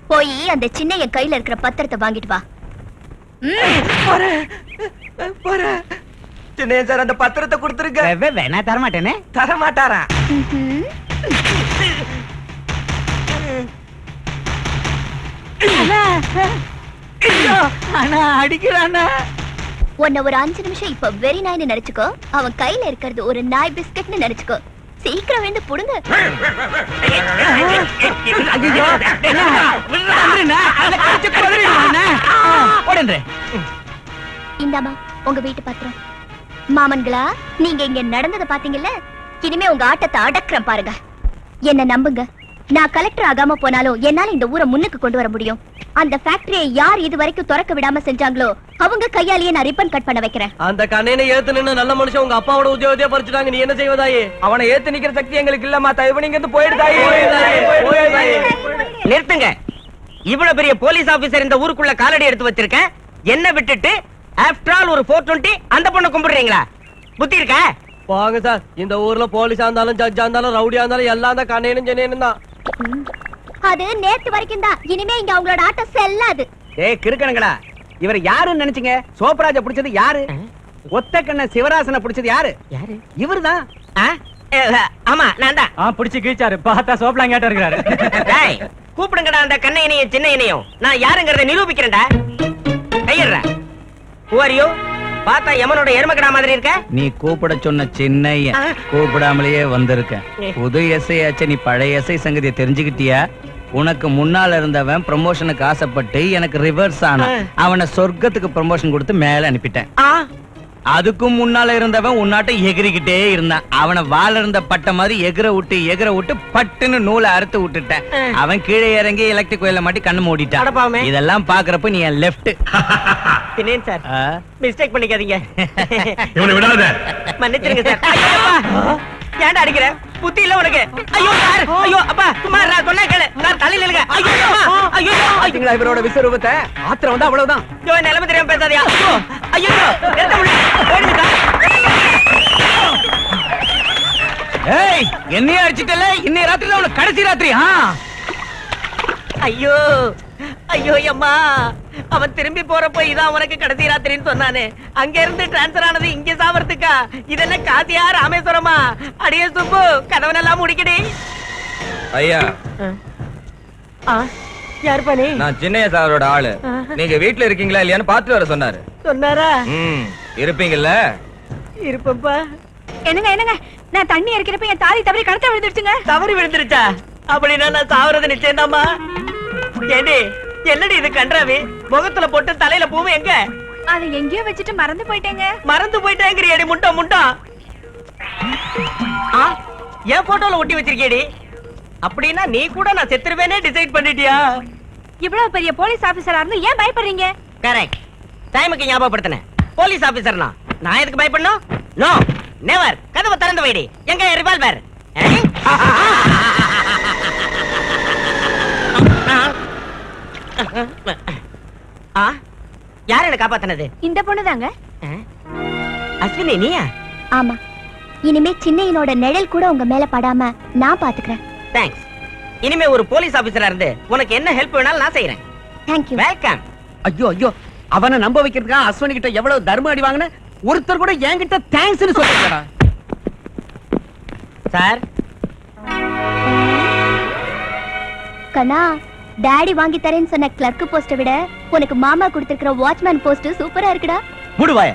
போய் அந்த சின்ன என் கையில இருக்கிற பத்திரத்தை வாங்கிட்டு வா. சின்ன சார் அந்த பத்திரத்தை கொடுத்துருக்க. நான் தர மாட்டேனே. தர மாட்டாரா? அடிக்கிறானா? உன்னை ஒரு 5 நிமிஷம் இப்ப வெரி நாய்னு நினைச்சுக்கோ. அவன் கையில இருக்கிறது ஒரு நாய் பிஸ்கட்னு நினைச்சுக்கோ. சீக்கிரம் வந்து புடுங்க. இந்தாமா உங்க வீட்டு பத்திரம். மாமன்களா, நீங்க இங்க நடந்ததை பாத்தீங்கல்ல, இனிமே உங்க ஆட்டத்தை அடக்குறேன் பாருங்க. என்ன நம்புங்க, நான் கலெக்டர் ஆகாம போனாலும் என்னால இந்த ஊரை முன்னுக்கு கொண்டு வர முடியும். அந்த ஃபேக்டரியை யார் இது வரைக்கும் திறக்க விடாம செஞ்சாங்களோ அவங்க கையாலேயே நான் ரிப்பன் கட் பண்ண வைக்கிறேன். அந்த கண்ணையை ஏத்து நின்னு நல்ல மனுஷன் உங்க அப்பாவோட உத்தியோகத்தையே பறிச்சுட்டாங்க. நீ என்ன செய்வதாயே? அவனை ஏத்து நிக்கிற சக்தி எங்களுக்கு இல்லம்மா. தயவு நீங்க இருந்து போயிடுதாயே. நிறுத்துங்க. இவ்வளவு பெரிய போலீஸ் ஆபீசர் இந்த ஊருக்குள்ள காலடி எடுத்து வச்சிருக்கேன். என்ன விட்டுட்டு ஆஃப்டர் ஆல் ஒரு 420 அந்த பொண்ணை கும்பிடுறீங்களா? புத்தி இருக்கா? வாங்க சார், இந்த ஊர்ல போலீஸா இருந்தாலும் ஜட்ஜா இருந்தாலும் ரவுடியா இருந்தாலும் எல்லாம் தான் கண்ணையும் ஜெனேனும் தான். அது நேத்து வரைக்கும் தான். இனிமே இங்க அவங்களோட ஆட்டம் செல்லாது. ஏய் கிறுக்கணுங்களா, இவர் யாருன்னு நினைச்சீங்க? சோப்ராஜ பிடிச்சது யாரு? ஒத்த கண்ண சிவராசனை பிடிச்சது யாரு? யாரு? இவர்தான். ஆமா நான் தான். பிடிச்சு கிழிச்சாரு. பார்த்தா சோப்லாம் கேட்டா இருக்கிறாரு. டேய், கூப்பிடுங்கடா அந்த கண்ணை இணையும் சின்ன இணையும். நான் யாருங்கறத நிரூபிக்கிறேன்டா. கையறா. Who are you? பார்த்தா யமனோட எருமகடா மாதிரி இருக்க. நீ கூப்பிட சொன்ன சின்னைய கூப்பிடாமலேயே வந்திருக்க. புது எஸ்ஐ ஆச்சு. நீ பழைய எஸ்ஐ சங்கதியை தெரிஞ்சுக்கிட்டியா? உனக்கு முன்னால இருந்தவன் ப்ரமோஷனுக்கு ஆசைப்பட்டு எனக்கு ரிவர்ஸ் ஆனான். அவனை சொர்க்கத்துக்கு ப்ரமோஷன் கொடுத்து மேல அனுப்பிட்டேன். அதுக்கும் முன்னால இருந்தவன் உன்னாட்ட எகிரிக்கிட்டே இருந்தான். அவனை வாழ இருந்த பட்ட மாதிரி எகிர விட்டு பட்டுன்னு நூலை அறுத்து விட்டுட்டேன். அவன் கீழே இறங்கி எலக்ட்ரிக் கோயில மாட்டி கண்ணு மூடிட்டான். இதெல்லாம் பாக்குறப்ப நீ என் லெஃப்ட். தினேன் சார், மிஸ்டேக் பண்ணிக்காதீங்க. இவனை விடாத. மன்னிச்சிருங்க சார். ஏன்டா அடிக்கிற? புத்தி இல்ல உனக்கு? ஐயோ சார், ஐயோ அப்பா சும்மா இருடா, சொன்னா கேளு. சார் தலையில இல்லங்க. ஐயோ அம்மா, ஐயோ பாத்தீங்களா இவரோட விஸ்வரூபத்தை? ஆத்திரம் வந்து அவ்வளவுதான். ஐயோ நிலைமை தெரியாம பேசாதயா. ஐயோ நிறுத்த முடியல. ஓடுங்க. ஏய், என்னையே அடிச்சிட்டல. இன்னைய ராத்திரில உனக்கு கடைசி ராத்திரி. ஐயோ ஐயோ அம்மா, அவன் திரும்பி போறப்போ இதான் உனக்கு கடைசி ராத்திரின்னு சொன்னானே. அங்க இருந்து டிரான்ஸ்பர் ஆனது இங்க சாவறதுக்கா? இதென்ன காசியா ராமேஸ்வரமா? அடியே சுப்பு, கதவனெல்லாம் முடிக்கடி. ஐயா, யார் பண்ணி? நான் சின்னையா சாரோட ஆளு. நீங்க வீட்டுல இருக்கீங்களா இல்லையான்னு பாத்துட்டு வர சொன்னாரு. சொன்னாரா? இருப்பீங்கல்ல? இருப்பப்பா. என்னங்க, நான் தண்ணி இருக்கிறப்ப என் தாலி தவறி கணத்த விழுந்துருச்சுங்க. தவறி விழுந்துருச்சா? அப்படின்னா நான் சாவறது நிச்சயம்தாம்மா. ஏடி, என்னடி இது கன்றாவி? முகத்துல போட்டு தலையில பூவு எங்க? அதை எங்கேயோ வச்சுட்டு மறந்து போயிட்டேங்க. மறந்து போயிட்டேங்கிறியடி முட்டா. என் போட்டோல ஒட்டி வச்சிருக்கேடி. அப்படின்னா நீ கூட நான் செத்துருவேனே டிசைட் பண்ணிட்டியா? இவ்வளவு பெரிய போலீஸ் ஆபீசரா இருந்து ஏன் பயப்படுறீங்க? கரெக்ட். டைமுக்கு ஞாபகப்படுத்தினேன். போலீஸ் ஆபீசர்னா நான் எதுக்கு பயப்படணும்? No, never. கதவை திறந்து வைடி. எங்க ரிவால்வர்? யார் என்ன காப்பாத்தினது? இந்த பொண்ணுதாங்க. அஸ்வினி நீயா? ஆமா. இனிமே சின்னையனோட நிழல் கூட உங்க மேல படாம நான் பாத்துக்கிறேன். தேங்க்ஸ். இனிமே ஒரு போலீஸ் ஆபீசரா இருந்து உனக்கு என்ன ஹெல்ப் வேணாலும் நான் செய்யறேன். Thank you. வெல்கம். ஐயோ, அவனை நம்ப வைக்கிறதுக்காக அஸ்வினி கிட்ட எவ்வளவு தர்ம அடி வாங்கின. ஒருத்தர் கூட என்கிட்ட தேங்க்ஸ்னு சொல்லிருக்கடா. சார், கண்ணா, டாடி வாங்கி தரேன்னு சொன்ன கிளர்க் போஸ்ட விட உனக்கு மாமா கொடுத்திருக்கிற வாட்ச்மேன் போஸ்ட் சூப்பரா இருக்குடா. மூடுவாய.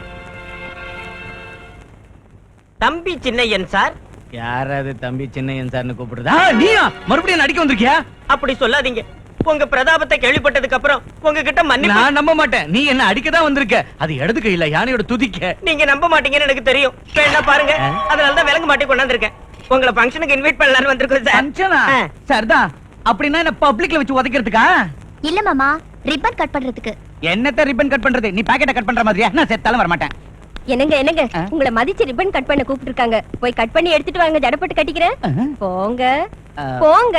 தம்பி சின்னையன் சார். யாராவது தம்பி சின்னையன் சார்னு கூப்பிடுறதா? நீயா மறுபடியும் அடிக்க வந்திருக்கியா? அப்படி சொல்லாதீங்க. உங்க பிரதாபத்தை கேள்விப்பட்டதுக்கு அப்புறம் உங்ககிட்ட மன்னிப்பு. நான் நம்ப மாட்டேன். நீ என்ன அடிக்க தான் வந்திருக்க. அது இடது கையில யானையோட துதிக்க. நீங்க நம்ப மாட்டீங்கன்னு எனக்கு தெரியும். என்ன பாருங்க, அதனால தான் விலங்கு மாட்டி கொண்டாந்துருக்கேன். உங்களை ஃபங்க்ஷனுக்கு இன்வைட் பண்ணலாம்னு வந்திருக்கோம் சார். ஃபங்க்ஷனா? சரிதான். அப்படின்னா என்ன பப்ளிக்ல வச்சு உதைக்கிறதுக்கா? இல்ல மாமா, ரிப்பன் கட் பண்றதுக்கு. என்னத்த ரிப்பன் கட் பண்றது? நீ பாக்கெட்ட கட் பண்ற மாதிரியா? நான் செத்தாலும் வர மாட்டேன். என்னங்க உங்களை மதிச்சு ரிப்பன் கட் பண்ண கூப்பிட்டு இருக்காங்க. போய் கட் பண்ணி எடுத்துட்டு வாங்க, ஜடப்பட்டு கட்டிக்கிறேன். போங்க போங்க.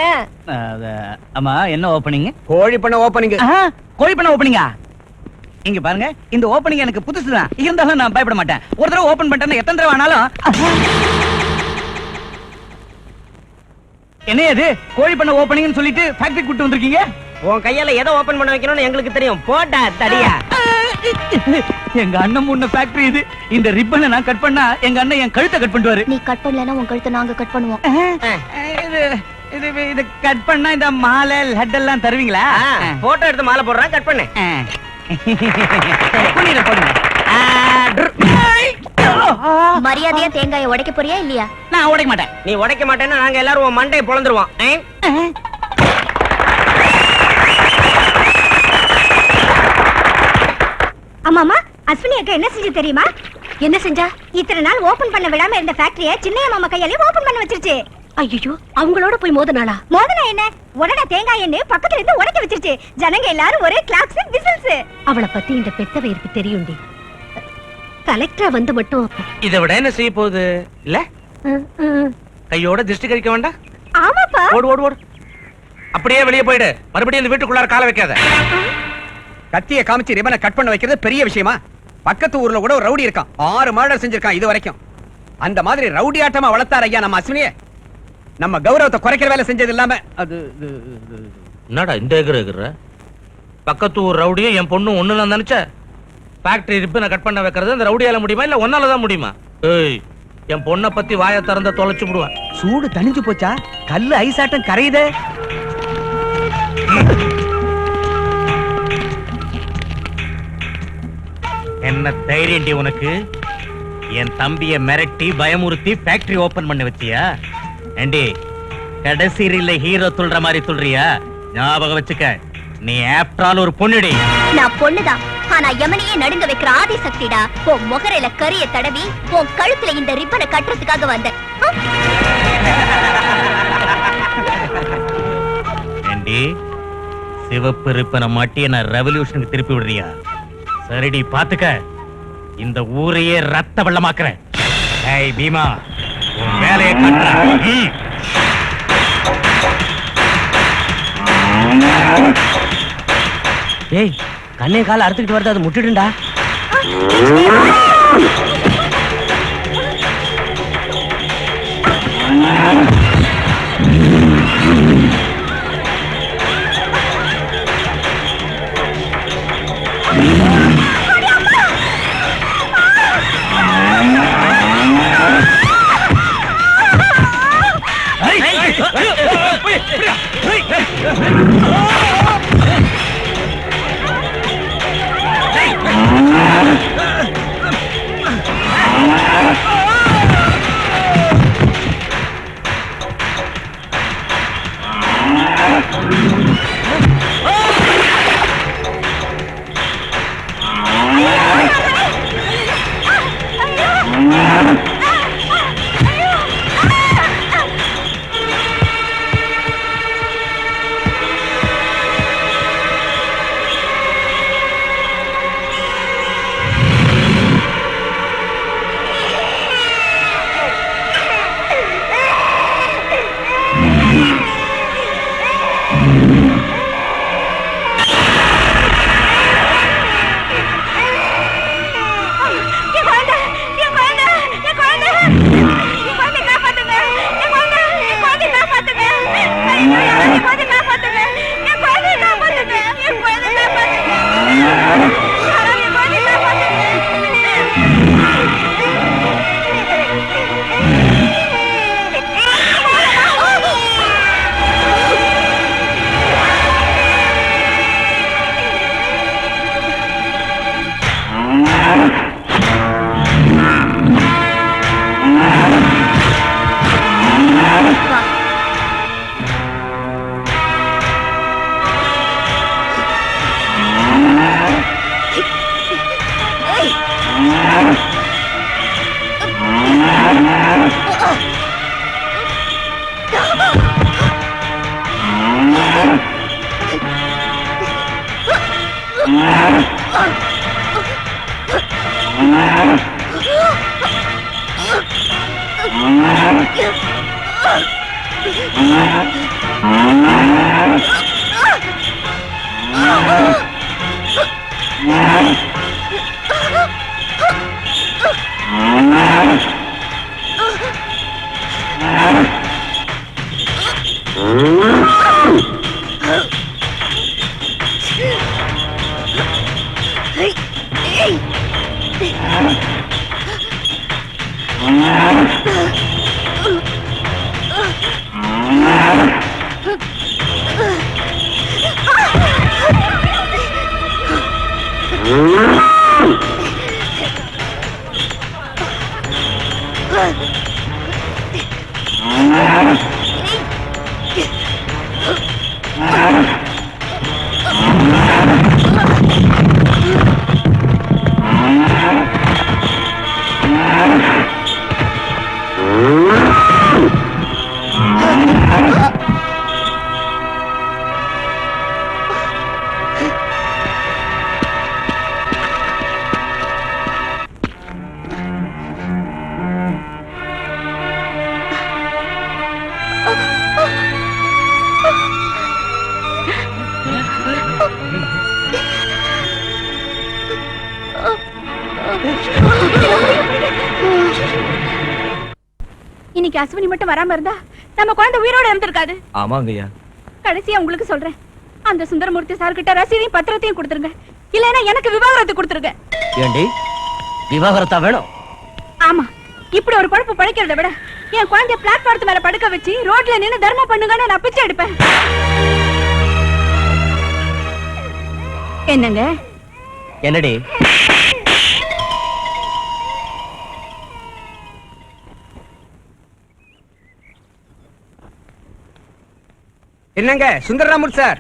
அம்மா, என்ன ஓபனிங்? கோழி பண்ண ஓபனிங். கோழி பண்ண ஓபனிங்கா? இங்க பாருங்க, இந்த ஓபனிங் எனக்கு புதுசுதான். இருந்தாலும் நான் பயப்பட மாட்டேன். ஒரு தடவை ஓபன் பண்ணிட்டேன்னா எத்தனை தடவை ஆனாலும். என்ன இது கோழி பண்ண ஓபனிங்னு சொல்லிட்டு ஃபேக்டரி கூட்டி வந்திருக்கீங்க? உன் கையால எதை ஓபன் பண்ண வைக்கணும்னு எங்களுக்கு தெரியும். போடா தடியா. எங்க அண்ணன் முன்ன ஃபேக்டரி இது. இந்த ரிப்பனை நான் கட் பண்ணா எங்க அண்ணன் என் கழுத்தை கட் பண்ணுவாரு. நீ கட் பண்ணலனா உன் கழுத்தை நாங்க கட் பண்ணுவோம். இது கட் பண்ணா இந்த மாலை லட் எல்லாம் தருவீங்களா? போட்டோ எடுத்து மாலை போடுறேன், கட் பண்ணு. புனித போடுங்க. மரியாதையா தேங்காயை உடைக்க போறியா இல்லையா? நான் உடைக்க மாட்டேன். நீ உடைக்க மாட்டேன்னா நாங்க எல்லாரும் உன் மண்டையை பொளந்துருவோம். அம்மாமா, அஸ்வினி அக்கா என்ன செஞ்சு தெரியுமா? என்ன செஞ்சா? இத்தனை நாள் ஓபன் பண்ண விடாம இருந்த ஃபேக்டரிய சின்னையா மாமா கையாலே ஓபன் பண்ண வச்சிருச்சு. ஐயோ, அவங்களோட போய் மோதனாளா? மோதனா என்ன, உடனே தேங்காய் எண்ணெய் பக்கத்துல இருந்து உடைக்க வச்சிருச்சு. ஜனங்க எல்லாரும் ஒரே கிளாப்ஸ் விசில்ஸ். அவளை பத்தி இந்த பெத்தவயிருக்கு தெரியும்டி. கலெக்டரா வந்து மட்டும் இதை விட என்ன செய்ய போகுது இல்ல? கையோட திருஷ்டி கழிக்க வேண்டாம். ஆமாப்பா. ஓடு ஓடு ஓடு. அப்படியே வெளியே போயிடு. மறுபடியும் இந்த வீட்டுக்குள்ளார கால வைக்காத. கத்திய காமிச்சு ரிபனை கட் பண்ண வைக்கிறது பெரிய விஷயமா? பக்கத்து ஊர்ல கூட ஒரு ரவுடி இருக்கான். 6 மர்டர் செஞ்சிருக்கான் இது வரைக்கும். அந்த மாதிரி ரவுடி ஆட்டமா வளர்த்தார் ஐயா நம்ம அஸ்வினியே. நம்ம கௌரவத்தை குறைக்கிற வேலை செஞ்சது இல்லாம அது என்னடா இந்த எகிற பக்கத்து ஊர் ரவுடியும் என் பொண்ணும் ஒண்ணு நான் நினைச்ச. ஃபேக்டரி ரிப்பனை கட் பண்ண வைக்கிறது அந்த ரவுடியால முடியுமா இல்ல ஒன்னாலதான் முடியுமா? ஏய், என் பொண்ணை பத்தி வாயை திறந்த தொலைச்சு விடுவேன். சூடு தணிஞ்சு போச்சா? கல்லு ஐசாட்டம் கரையுதே. என்ன தைரியண்டி உனக்கு? என் தம்பிய மிரட்டி பயமுறுத்தி ஃபேக்டரி ஓபன் பண்ண வச்சியா? ஏண்டி, கடைசியில ஹீரோ துள்ற மாதிரி துள்றியா? ஞாபகம் வச்சுக்க, நீ ஆஃப்டர் ஆல் ஒரு பொண்ணுடி. நான் பொண்ணுதான், ஆனா யமனையே நடுங்க வைக்கிற ஆதி சக்திடா. உன் முகரையில கரிய தடவி உன் கழுத்துல இந்த ரிப்பனை கட்டுறதுக்காக வந்தேன். ஏண்டி, சிவப்பு ரிப்பனை மாட்டி நான் ரெவல்யூஷனுக்கு திருப்பி விடுறியா? சரிடி, பாத்துக்க, இந்த ஊரையே ரத்த வெள்ளமாக்குறேன். ஏய் பீமா, உன் வேலையை காட்டுறேன். ஏய், கண்ணே கால அறுத்துக்கிட்டு வருது, அது முட்டிடுண்டா. இன்னைக்கு அஸ்வினி மட்டும் வராம இருந்தா நம்ம குழந்தை உயிரோட இருந்திருக்காது. ஆமாங்கய்யா. கடைசியா உங்களுக்கு சொல்றேன், அந்த சுந்தரமூர்த்தி சார் கிட்ட ரசீதையும் பத்திரத்தையும் கொடுத்துருங்க, இல்லைன்னா எனக்கு விவாகரத்து கொடுத்துருங்க. ஏண்டி விவாகரத்தா வேணும்? ஆமா, இப்படி ஒரு பழப்பு பழைக்கிறத விட என் குழந்தைய பிளாட்பாரத்து மேல படுக்க வச்சு ரோட்ல நின்னு தர்மம் பண்ணுங்கன்னு நான் பிச்சை எடுப்பேன். என்னங்க? என்னடி? என்னங்க சுந்தரராமூர்த்தி சார்,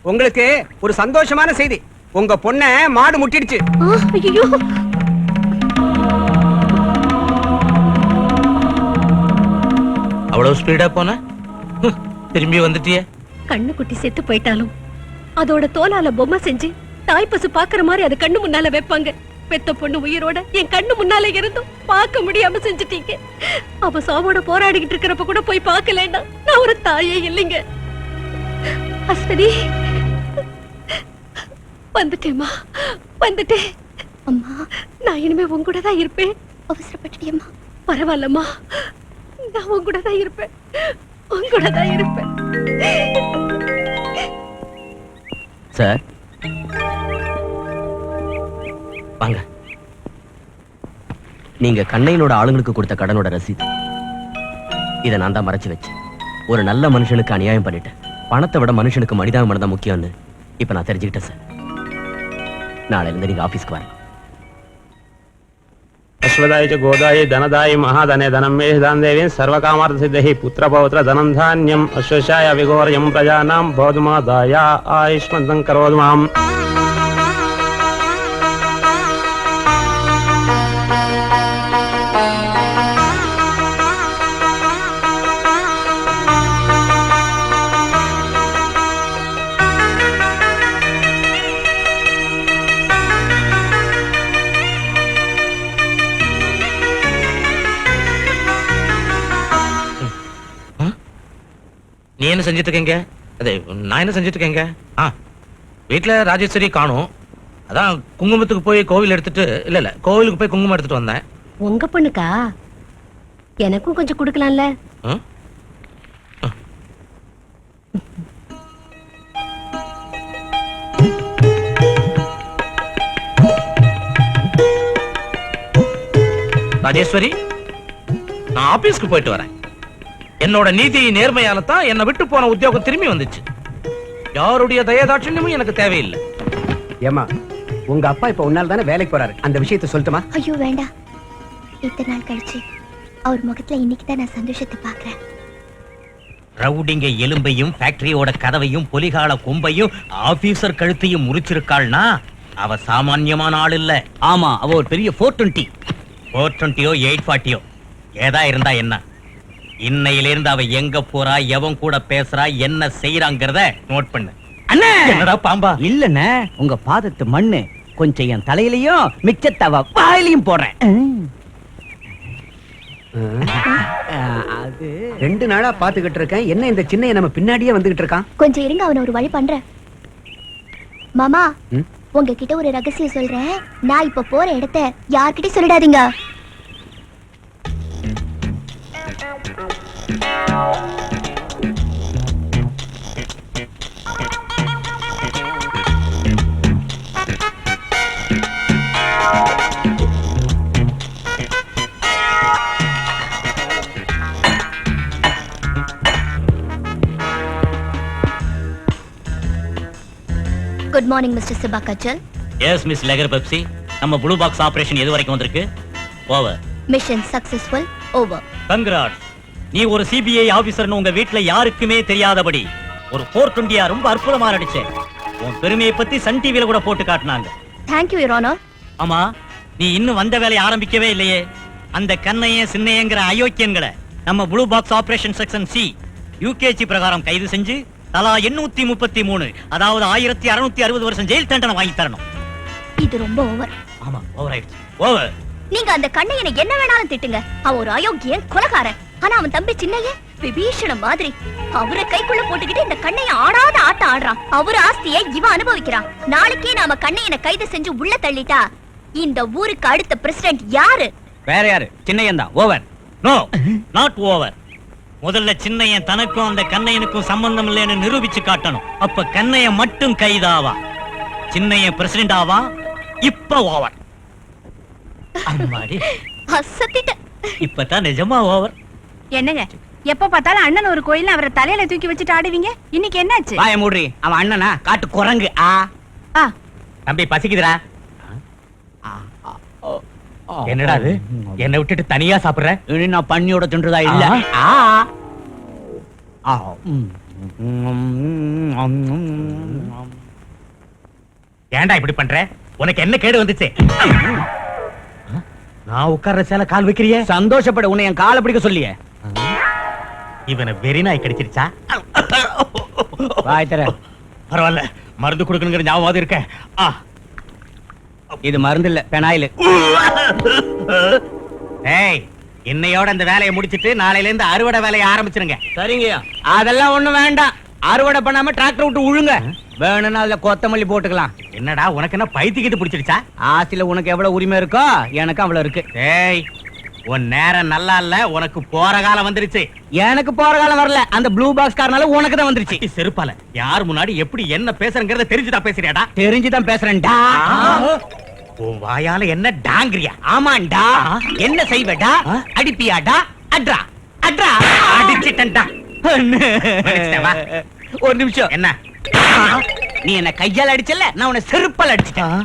உங்களுக்கு ஒரு சந்தோஷமான செய்தி. உங்க பொண்ண மாடு முட்டிடுச்சு. ஐயோ, அவ்வளவு ஸ்பீடா போன திரும்பி வந்துட்டிய. கண்ணு குட்டி செத்து போயிட்டாலும் அதோட தோலால பொம்மை செஞ்சு தாய்ப்பசு பாக்குற மாதிரி அது கண்ணு முன்னால வைப்பாங்க. பெத்த பொண்ணு உயிரோட என் கண்ணு முன்னால இருந்தும் பார்க்க முடியாம செஞ்சுட்டீங்க. அவ சாவோட போராடிக்கிட்டு இருக்கிறப்ப கூட போய் பார்க்கலன்னா நான் ஒரு தாயே இல்லைங்க. அஸ்வினி, வந்துட்டேம்மா, வந்துட்டேன். அம்மா, நான் இனிமே உன் கூட தான் இருப்பேன். அவசரப்பட்டுட்டியம்மா. பரவாயில்லம்மா, நான் உன் கூட தான் இருப்பேன், உன் கூட தான் இருப்பேன். சார் வாங்க. நீங்க கண்ணையனோட ஆளுங்களுக்கு கொடுத்த கடனோட ரசீது. இதை நான் தான் மறைச்சு வச்சேன். ஒரு நல்ல மனுஷனுக்கு அநியாயம் பண்ணிட்டேன். பணத்தை விட மனுஷனுக்கு மனிதாபிமானம் தான் முக்கியம்னு இப்ப நான் தெரிஞ்சுக்கிட்டேன் சார். நாளையில இருந்து நீங்க ஆபீஸ்க்கு வரேன். अश्वदाय च गोदाय धनदाय महाधने धनं मे दान देवीं सर्वकामार्थसिद्धि पुत्रपौत्र धनं धान्यम् अश्वशाय विघोर्यं प्रजानां भवदुमादाय आयुष्मन्तं करोतु माम्. நீ என்ன செஞ்சிட்டு இருக்கீங்க? அதே நான் என்ன செஞ்சிட்டு இருக்கேங்க? வீட்டுல ராஜேஸ்வரி காணும். அதான் குங்குமத்துக்கு போய் கோவில் எடுத்துட்டு இல்ல கோவிலுக்கு போய் குங்குமம் எடுத்துட்டு வந்தேன். உங்க பொண்ணுக்கா? எனக்கும் கொஞ்சம் கொடுக்கலாம்ல? ராஜேஸ்வரி, நான் ஆபீஸ்க்கு போயிட்டு வரேன். என்னோட நீதி நேர்மையால தான் என்னை விட்டு போன உத்தியோகம் திரும்பி வந்துச்சு. யாருடைய தயதாட்சியமும் எனக்கு தேவையில்லை. ஏமா, உங்க அப்பா இப்ப உன்னால தானே வேலைக்கு போறாரு, அந்த விஷயத்தை சொல்லட்டுமா? ஐயோ வேண்டாம். இத்தனை நாள் கழிச்சு அவர் முகத்துல இன்னைக்கு தான் நான் சந்தோஷத்தை பாக்குறேன். ரவுடிங்க எலும்பையும் ஃபேக்டரியோட கதவையும் பொலிகால கொம்பையும் ஆபீசர் கழுத்தையும் முறிச்சிருக்காள்னா அவ சாமான்யமான ஆள் இல்ல. ஆமா, அவ ஒரு பெரிய 420. 420 840 ஏதா இருந்தா என்ன? இன்னையிலிருந்து அவ எங்க போறா, எவன் கூட பேசுறா, என்ன செய்யறாங்கிறத நோட் பண்ணு. அண்ணே என்னடா பாம்பா? இல்லண்ணே, உங்க பாதத்து மண்ணு கொஞ்சம் என் தலையிலயும் மிச்சத்தவ வாயிலையும் போடுறேன். அது 2 நாளா பாத்துக்கிட்டு இருக்கேன். என்ன இந்த சின்ன நம்ம பின்னாடியே வந்துகிட்டு இருக்கான்? கொஞ்சம் இருங்க, அவன ஒரு வழி பண்றேன். மாமா, உங்ககிட்ட ஒரு ரகசியம் சொல்றேன். நான் இப்ப போற இடத்த யார்கிட்டயும் சொல்லிடாதீங்க. குட் மார்னிங் மிஸ்டர் சிபா கச்சல். எஸ் மிஸ் லெகர் பெப்சி. நம்ம ப்ளூ பாக்ஸ் ஆபரேஷன் எது வரைக்கும் வந்திருக்கு? Over. Mission successful. Over. Congrats. நீ ஒரு சிபிஐ ஆபீசர்னு உங்க வீட்ல யாருக்குமே தெரியாதபடி ஒரு 420 ரொம்ப அற்புதமா நடிச்ச. உன் பெருமையை பத்தி சன் டிவில கூட போட்டு காட்டினாங்க. Thank you, Your Honor. ஆமா, நீ இன்னும் வந்த வேலையை ஆரம்பிக்கவே இல்லையே. அந்த கண்ணைய சின்னையங்கிற அயோக்கியன்களை நம்ம blue box operation section C UKG பிரகாரம் கைது செஞ்சு தலா 833, அதாவது 1660 வருஷம் ஜெயில் தண்டனை வாங்கி தரணும். இது ரொம்ப ஓவர். ஆமா, ஓவர் ஆயிடுச்சு. ஓவர். நீங்க அந்த கண்ணையனை என்ன வேணாலும் திட்டுங்க. அவன் ஒரு அயோக்கியன், கொலைகாரன். ஆனா அவன் தம்பி சின்னைய விபீஷண மாதிரி அவரை கைக்குள்ள போட்டுக்கிட்டு இந்த கண்ணைய ஆடாத ஆட்டம் ஆடுறான். அவர் ஆஸ்தியை இவன் அனுபவிக்கிறான். நாளைக்கே நாம கண்ணையனை கைது செஞ்சு உள்ள தள்ளிட்டா இந்த ஊருக்கு அடுத்த பிரசிடென்ட் யாரு? வேற யாரு? சின்னையன் தான். ஓவர். No, not over. முதல்ல சின்னையன் தனக்கும் அந்த கண்ணையனுக்கும் சம்பந்தம் இல்லைன்னு நிரூபிச்சு காட்டணும். அப்ப கண்ணையன் மட்டும் கைதாவா, சின்னையன் பிரசிடென்ட் ஆவா. இப்ப ஓவர். அம்மாடி, அசத்திட்ட. இப்பதான் நிஜமா ஓவர். என்னங்க, எப்ப பார்த்தாலும் அண்ணன் ஒரு கோயில் அவரை தலையில தூக்கி வச்சுட்டு ஆடுவீங்க. இன்னைக்கு என்னாச்சு? வாய மூடுறி. அவன் அண்ணனா காட்டு குரங்கு. தம்பி பசிக்குதுடா. என்னடா அது? என்னை விட்டுட்டு தனியா சாப்பிடுற? இனி நான் பண்ணியோட தின்றதா இல்ல. ஏன்டா இப்படி பண்ற? உனக்கு என்ன கேடு வந்துச்சு? நான் உட்கார்ற சேல கால் வைக்கிறிய? சந்தோஷப்பட. உன்னை என் காலை பிடிக்க சொல்லியே. இவனை வெறி நாய் கடிச்சிருச்சா? வாய் தர. பரவாயில்ல, மருந்து கொடுக்கணுங்கிற ஞாபகம் இருக்க. இது மருந்து இல்ல, பெனாயில். ஏய், இன்னையோட இந்த வேலையை முடிச்சிட்டு நாளையில இருந்து அறுவடை வேலையை ஆரம்பிச்சிருங்க. சரிங்கய்யா. அதெல்லாம் ஒண்ணும் வேண்டாம். அறுவடை பண்ணாம டிராக்டர் விட்டு உழுங்க. வேணும்னா அதுல கொத்தமல்லி போட்டுக்கலாம். என்னடா உனக்கு என்ன பைத்தியக்கிட்டு பிடிச்சிருச்சா? ஆசில உனக்கு எவ்வளவு உரிமை இருக்கோ எனக்கு அவ்வளவு இருக்கு. ஏய், உன் நேரம் நல்லா இல்ல. உனக்கு போற காலம் வந்துருச்சு. எனக்கு போற காலம் வரல. அந்த ப்ளூ பாக்ஸ் காரனால உனக்கு தான் வந்துருச்சு. செருப்பால யார் முன்னாடி எப்படி என்ன பேசுறங்கறத தெரிஞ்சுதான் பேசுறியாடா? தெரிஞ்சுதான் பேசுறேன்டா. உன் வாயால என்ன டாங்கறியா? ஆமாண்டா. என்ன செய்வடா? அடிப்பியாடா? அட்ரா அட்ரா. அடிச்சிட்டேன்டா. ஒரு நிமிஷம். என்ன? நீ என்ன கையால அடிச்சல, நான் உன்னை செருப்பால அடிச்சிட்டேன்.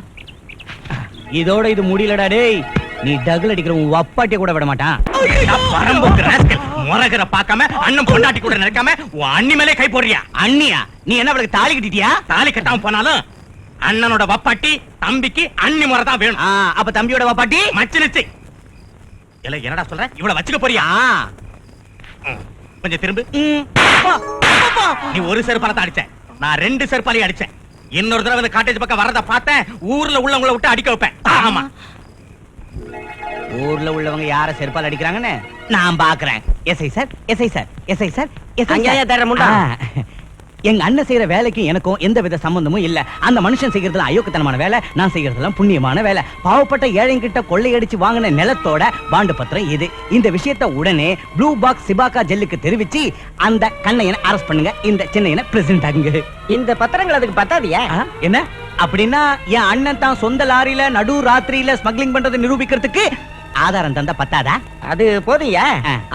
இதோட இது முடியலடா டேய். நீ டகுல் அடிக்கிற உன் வப்பாட்டிய கூட விட மாட்டான். பரம்போக்கு ராஸ்கல். முறகற பார்க்காம அண்ணன் பொண்டாட்டி கூட நினைக்காம உன் அண்ணி மேலே கை போடுறியா? அண்ணியா? நீ என்ன அவளுக்கு தாலி கட்டிட்டியா? தாலி கட்டாம போனாலும் அண்ணனோட வப்பாட்டி தம்பிக்கு அண்ணி முறை தான் வேணும். அப்ப தம்பியோட வப்பாட்டி மச்சிருச்சு. இல்ல என்னடா சொல்ற? இவள வச்சுக்க போறியா? கொஞ்சம் திரும்பு. நீ ஒரு செருப்பால தான் அடிச்ச, நான் 2 செருப்பாலையும் அடிச்சேன். இன்னொரு தடவை இந்த காட்டேஜ் பக்கம் வரத பார்த்தேன், ஊர்ல உள்ளவங்கள விட்டு அடிக்க வைப்பேன். ஆமா, ஊர்ல உள்ளவங்க யார செருப்பால் அடிக்கிறாங்கன்னு நான் பாக்குறேன். SI sir, SI sir, SI sir, எங்க அண்ணன் செய்யற வேலைக்கு எனக்கும் எந்த வித சம்பந்தமும் இல்ல. அந்த மனுஷன் செய்யறதுல அயோக்கியத்தனமான வேலை, நான் செய்யறதுலாம் புண்ணியமான வேலை. பாவப்பட்ட ஏழைங்கிட்ட கொள்ளையடிச்சு வாங்கின நிலத்தோட பாண்டு பத்திரம் இது. இந்த விஷயத்தை உடனே ப்ளூ பாக்ஸ் சிபாக்கா ஜெல்லுக்கு தெரிவிச்சு அந்த கண்ணையனை அரெஸ்ட் பண்ணுங்க. இந்த சின்னையனை பிரசிடென்ட் ஆகுங்க. இந்த பத்திரங்கள் அதுக்கு பத்தாதியா? என்ன அப்படின்னா என் அண்ணன் தான் சொந்த லாரியில நடு ராத்திரியில ஸ்மக்லிங் பண்றதை நிரூபிக்கிறதுக்கு ஆதாரம் தந்தா பத்தாதா? அது போதுயா.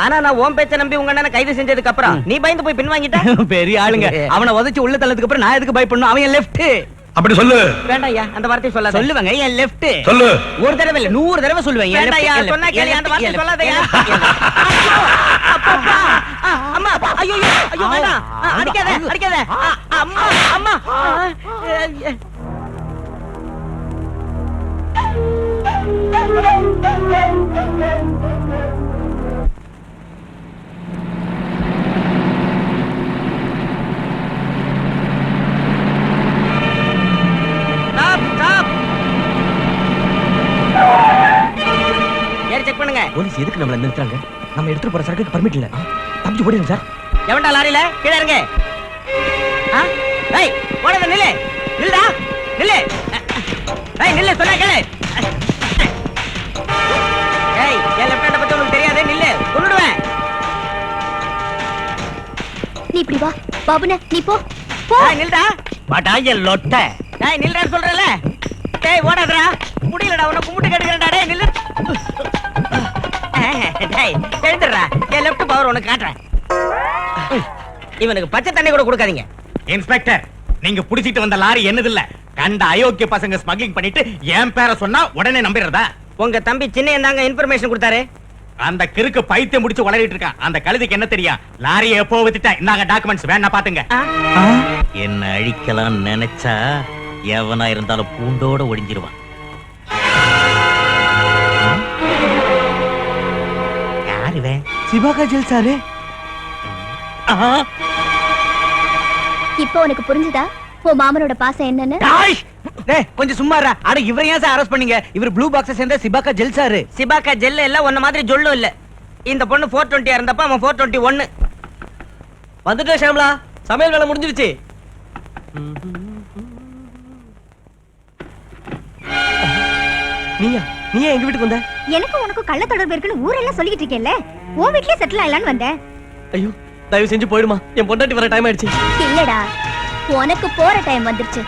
ஆனா நான் ஓம் பேச்ச நம்பி உங்க அண்ணனை கைது செஞ்சதுக்கு அப்புறம் நீ பயந்து போய் பின் வாங்கிட்ட. பெரிய ஆளுங்க. அவனை உதைச்சு உள்ள தள்ளதுக்கு அப்புறம் நான் எதுக்கு பயப்படணும்? அவன் என் லெஃப்ட். அப்படி சொல்லு. வேண்டாம்யா, அந்த வார்த்தையை சொல்லாத. சொல்லுவாங்க என் லெஃப்ட். சொல்லு. ஒரு தடவை இல்ல 100 தடவை சொல்லுவேன். வேண்டாம்யா, சொன்னா கேளு. அந்த வார்த்தையை சொல்லாதயா. அம்மா, ஐயோ ஐயோ, வேண்டாம். அடிக்காத அடிக்காத. அம்மா அம்மா. போலீஸ் எதுக்கு நம்மள நிறுத்துறாங்க? நம்ம எடுத்துட்டு போற சரக்குக்கு பர்மிட் இல்ல. தப்பிச்சு ஓடிடுங்க சார். எவன்டா லாரியில கீழ இறங்க. ஏய் ஓடாத நில்லு. நில்லுடா. நில்லு. ஏய் நில்லு சொன்னா கேளு. ஏய் என் லெஃப்ட் ஹேண்ட பத்தி உங்களுக்கு தெரியாது. நில்லு. கொன்னுடுவேன். நீ இப்படி வா. பாபுனே நீ போ. போ. ஏய் நில்லுடா. வாடா என் லொட்ட. ஏய் நில்லுடா சொல்றல. டேய் ஓடாதடா. முடியலடா உன்னை கும்பிட்டு கேட்கறேன்டா. டேய் நில்லு. டேய் எழுந்துடா. என் லெஃப்ட் பவர் உனக்கு காட்டுறேன். இவனுக்கு பச்சை தண்ணி கூட கொடுக்காதீங்க. இன்ஸ்பெக்டர், நீங்க புடிச்சிட்டு வந்த லாரி என்னது இல்ல. கண்ட அயோக்கிய பசங்க ஸ்மக்லிங் பண்ணிட்டு என் பேரை சொன்னா உடனே நம்பிடுறதா? உங்க தம்பி சின்ன தாங்க இன்ஃபர்மேஷன் கொடுத்தாரு. அந்த கிறுக்கு பைத்தியம் முடிச்சு வளரிட்டு இருக்கான். அந்த கழுதைக்கு என்ன தெரியும்? லாரியை எப்போ வித்துட்டா? இந்தாங்க டாக்குமெண்ட்ஸ், வேணா பாத்துங்க. என்ன அழிக்கலாம் நினைச்சா எவனா இருந்தாலும் பூண்டோட ஒடிஞ்சிருவான். யாருவே? சிவாகா ஜெல் சாரு. இப்போ உனக்கு புரிஞ்சுதா உன் மாமனோட பாசம் என்னன்னு? டேய் கொஞ்சம் சும்மா இரு. அட இவரை ஏன் சார் அரெஸ்ட் பண்ணீங்க? இவர் ப்ளூ பாக்ஸ் சேர்ந்த சிபாக்கா ஜெல் சார். சிபாக்கா ஜெல் இல்ல, உன்ன மாதிரி ஜொல்லும் இல்ல. இந்த பொண்ணு 420 இருந்தப்ப அவன் 421. வந்துட்டே ஷாம்லா, சமையல் வேலை முடிஞ்சிருச்சு. நீ எங்க வீட்டுக்கு வந்த? எனக்கு உனக்கு கள்ள தொடர்பு இருக்குன்னு ஊரெல்லாம் சொல்லிட்டு இருக்கேன்ல, உன் வீட்லயே செட்டில் ஆயிடலான்னு வந்தேன். ஐயோ தயவு செஞ்சு போயிடுமா, என் பொண்டாட்டி வர டைம் ஆயிடுச்சு. இல்லடா, உனக்கு போற டைம் வந்துருச்சு.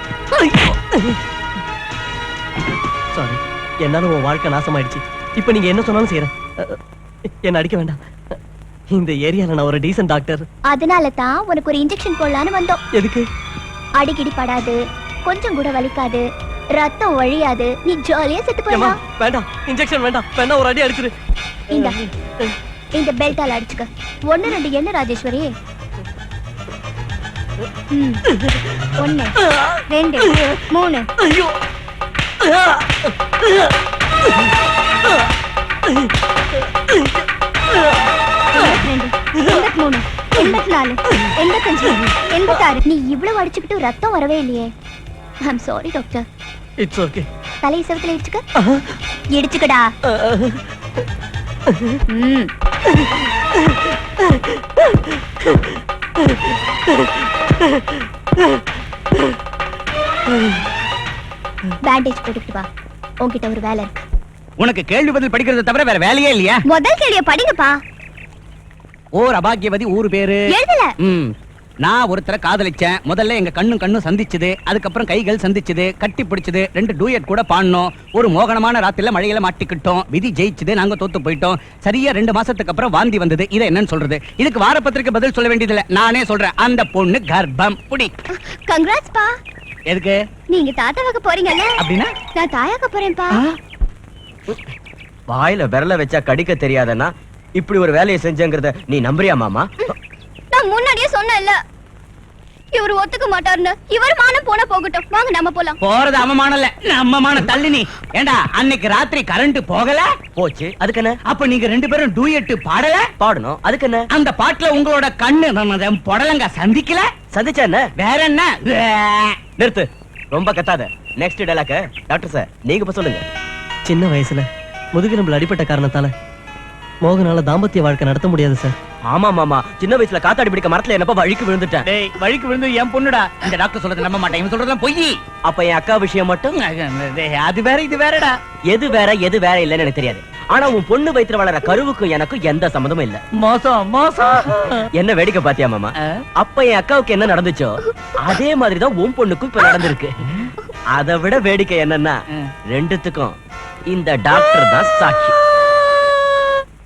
சாரி, என்னால உன் வாழ்க்கை நாசமாயிடுச்சு. இப்ப நீங்க என்ன சொன்னாலும் செய்யறேன். என்ன அடிக்க வேண்டாம். இந்த ஏரியால நான் ஒரு டீசன்ட் டாக்டர். அதனால தான் உனக்கு ஒரு இன்ஜெக்ஷன் போடலான்னு வந்தோம். எதுக்கு? அடிக்கடி படாது, கொஞ்சம் கூட வலிக்காது, ரத்தம் வழியாது, நீ ஜாலியா செத்து போயிடலாம். வேண்டாம், இன்ஜெக்ஷன் வேண்டாம். வேணா ஒரு அடி அடிச்சிரு. இந்த பெல்ட்டால அடிச்சுக்க. 1 2 என்ன ராஜேஸ்வரி? 1 2 3. ஐயோ 83 84 85 86. நீ இவ்வளவு அடிச்சுக்கிட்டு ரத்தம் வரவே இல்லையே. I am sorry doctor. It's okay. தலையை செவத்துல இடிச்சுக்க. இடிச்சுக்கடா. பேண்டேஜ் போட்டுக்கிட்டு வா. உன்கிட்ட ஒரு வேலை இருக்கு. உனக்கு கேள்வி பதில் படிக்கிறத தவிர வேற வேலையே இல்லையா? முதல் கேள்வியை படிங்கப்பா. ஓர் அபாகியவதி ஊரு பேரு எழுதல. நான் ஒருத்தரை காதலிச்சேன். முதல்ல எங்க கண்ணும் சந்திச்சது, அதுக்கப்புறம் கைகள் சந்திச்சது, கட்டி பிடிச்சது, 2 டூயட் கூட பாடணும். ஒரு மோகனமான ராத்திரில மழையில மாட்டிக்கிட்டோம். விதி ஜெயிச்சது, நாங்க தோத்து போயிட்டோம். சரியா 2 மாசத்துக்கு அப்புறம் வாந்தி வந்தது. இதை என்னன்னு சொல்றது? இதுக்கு வாரப்பத்திரிக்கை பதில் சொல்ல வேண்டியதில்லை, நானே சொல்றேன். அந்த பொண்ணு கர்ப்பம். புடி. கங்க்ராட்ஸ் பா. எதுக்கு? நீங்க தாத்தாவாக்க போறீங்கல்ல, அப்படின்னா நான் தாயாக்க போறேன்பா. வாயில விரல வச்சா கடிக்க தெரியாதனா இப்படி ஒரு வேலையை செஞ்சங்கறத நீ நம்புறியா மாமா? நான் முன்னாடியே சொன்னேன்ல, இவர் ஒத்துக்க மாட்டாருன்னு. இவர் மானம் போனா போகட்டும், வாங்க நம்ம போலாம். போறது அவமானம் இல்ல, நம்மமான தள்ளி. நீ ஏண்டா அன்னைக்கு ராத்திரி கரண்ட் போகல? போச்சு. அதுக்கு என்ன? அப்ப நீங்க 2 பேரும் டூயட் பாடல? பாடணும். அதுக்கு என்ன? அந்த பாட்டுல உங்களோட கண்ணு புடலங்க சந்திக்கல? சந்திச்சா என்ன? வேற என்ன? நிறுத்து, ரொம்ப கத்தாத. நெக்ஸ்ட் டயலாக் டாக்டர் சார் நீங்க இப்ப சொல்லுங்க. சின்ன வயசுல முதுகெலும்புல அடிபட்ட காரணத்தால மோகனால தாம்பத்திய வாழ்க்கை நடத்த முடியாது சார். ஆமா மாமா, சின்ன வயசுல காத்தாடி பிடிக்க மரத்துல என்னப்பா வழிக்கு விழுந்துட்டேன். டேய் வழிக்கு விழுந்து என் பொண்ணுடா. இந்த டாக்டர் சொல்றது நம்ப மாட்டேன், இவன் சொல்றதெல்லாம் பொய். அப்ப என் அக்கா விஷயம் மட்டும் அது வேற இது வேறடா. எது வேற எது வேற இல்லன்னு எனக்கு தெரியாது. ஆனா உன் பொண்ணு வயித்துல வளர கருவுக்கும் எனக்கும் எந்த சம்பந்தமும் இல்ல. மோசம். என்ன வேடிக்கை பாத்தியா மாமா? அப்ப என் அக்காவுக்கு என்ன நடந்துச்சோ அதே மாதிரிதான் உன் பொண்ணுக்கும் இப்ப நடந்திருக்கு. அதை விட வேடிக்கை என்னன்னா, ரெண்டுத்துக்கும் இந்த டாக்டர் தான் சாட்சி.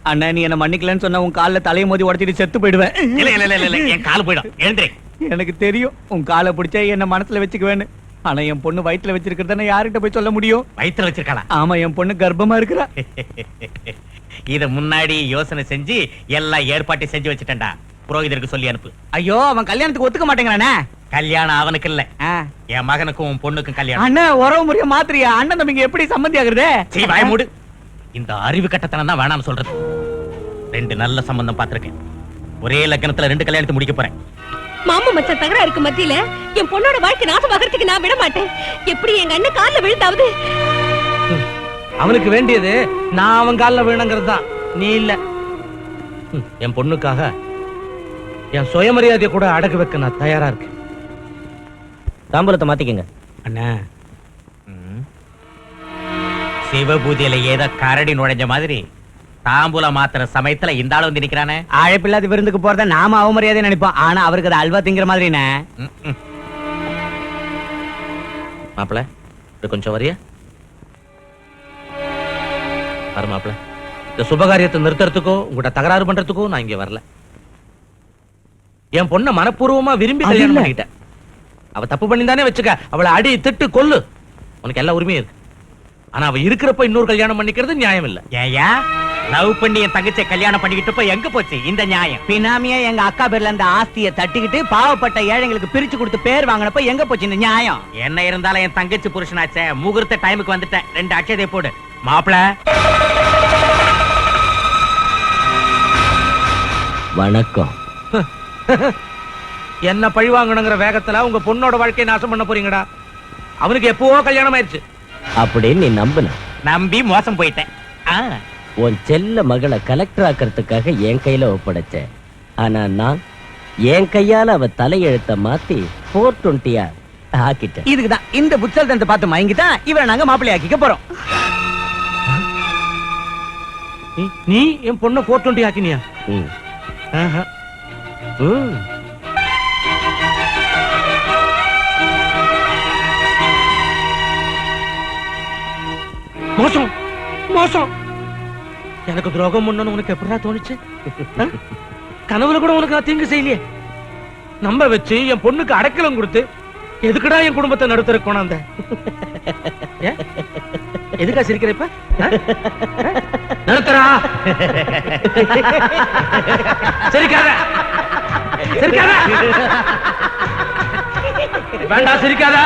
அண்ணா நீ என்ன மன்னிக்கலன்னு சொன்ன உன் கால்ல தலையை மோதி உடைச்சிட்டு செத்து போயிடுவேன். இல்ல என் கால் போயிடும். எழுந்திரே. எனக்கு தெரியும் உன் காலை பிடிச்சா என்ன மனசுல வச்சுக்குவேன்னு. ஆனா என் பொண்ணு வயித்துல வச்சிருக்கிறத யார்கிட்ட போய் சொல்ல முடியும்? வயித்துல வச்சிருக்காளா? ஆமா, என் பொண்ணு கர்ப்பமா இருக்கிறா. இத முன்னாடி யோசனை செஞ்சு எல்லா ஏற்பாட்டையும் செஞ்சு வச்சுட்டேன்டா. புரோகிதருக்கு சொல்லி அனுப்பு. ஐயோ, அவன் கல்யாணத்துக்கு ஒத்துக்க மாட்டேங்கிறானே. கல்யாணம் அவனுக்கு இல்ல, என் மகனுக்கும் உன் பொண்ணுக்கும் கல்யாணம். அண்ணன் உறவு முறைய மாத்திரியா? அண்ணன் தம்பிங்க எப்படி சம்மந்தி ஆகுறது? சீ வாய் மூடு. இந்த அறிவு கட்டத்தனம் தான் வேணாம் சொல்றது. 2 நல்ல சம்பந்தம் பார்த்திருக்கேன். ஒரே லக்னத்துல 2 கல்யாணத்தை முடிக்க போறேன். மாமா மச்சான் தகராறுக்கு மத்தியில என் பொண்ணோட வாழ்க்கை நாசமாகறதுக்கு நான் விட மாட்டேன். எப்படி எங்க அண்ணன் கால்ல விழுந்தாவது? அவனுக்கு வேண்டியது நான் அவன் கால்ல விழுங்கிறது தான். நீ இல்ல. என் பொண்ணுக்காக என் சுயமரியாதையை கூட அடகு வைக்க நான் தயாரா இருக்கேன். தாம்பூலத்தை மாத்திக்கங்க அண்ணா. சிவபூஜையில ஏதோ கரடி நுழைஞ்ச மாதிரி தாம்பூல மாத்திர சமயத்துல இந்த ஆள் வந்து நிக்கிறானே. அழைப்பில்லாத விருந்துக்கு போறத நாம அவமரியாதை நினைப்போம். ஆனா அவருக்கு அது அல்வா திங்கிற மாதிரினே. மாப்பிள கொஞ்சம் வரியா? வர மாப்பிள, இந்த சுபகாரியத்தை நிறுத்துறதுக்கோ உங்கள்கிட்ட தகராறு பண்றதுக்கோ நான் இங்க வரல. என் பொண்ணை மனப்பூர்வமா விரும்பி கல்யாணம் பண்ணிக்கிட்டேன். அவ தப்பு பண்ணி தானே வச்சுக்க, அவளை அடி திட்டு கொல்லு, உனக்கு எல்லா உரிமையும் இருக்கு. ஆனா அவ இருக்கிறப்ப இன்னொரு கல்யாணம் பண்ணிக்கிறது நியாயம் இல்ல. ஏயா லவ் பண்ணி என் தங்கச்சியை கல்யாணம் பண்ணிக்கிட்டப்ப எங்க போச்சு இந்த நியாயம்? பினாமியா எங்க அக்கா பேர்ல அந்த ஆஸ்தியை தட்டிக்கிட்டு பாவப்பட்ட ஏழைங்களுக்கு பிரிச்சு கொடுத்து பேர் வாங்கினப்ப எங்க போச்சு இந்த நியாயம்? என்ன இருந்தாலும் என் தங்கச்சி புருஷனாச்சே. முகூர்த்த டைமுக்கு வந்துட்டேன். 2 அட்சதை போடு மாப்பிள. வணக்கம். என்ன பழி வாங்கணுங்கிற வேகத்துல உங்க பொண்ணோட வாழ்க்கையை நாசம் பண்ண போறீங்கடா. அவனுக்கு எப்பவோ கல்யாணம் ஆயிடுச்சு. அப்படின்னு நீ நம்புன? நம்பி மோசம் போயிட்டேன். உன் செல்ல மகளை கலெக்டர் ஆக்கிறதுக்காக என் கையில ஒப்படைச்சேன். ஆனா நான் என் கையால அவ தலையெழுத்த மாத்தி 420 ஆக்கிட்டேன். இதுக்குதான் இந்த புத்தகத்தை பார்த்து மயங்கிதான் இவரை நாங்க மாப்பிள்ளை ஆக்கிக்க போறோம். நீ என் பொண்ணை 420 ஆக்கினியா? மோசம் மோசம். எனக்கு துரோகம் பண்ணணும் உனக்கு எப்படா தோணுச்சு? கனவுல கூட உனக்கு நான் தீங்கு செய்யலையே. நம்ப வச்சு என் பொண்ணுக்கு அடைக்கலம் கொடுத்து எதுக்குடா என் குடும்பத்தை நடுத்தர கொண்டாந்த? எதுக்கா சிரிக்கிற இப்ப? நடுத்தரா சிரிக்காத சிரிக்காத வேண்டாம் சிரிக்காத.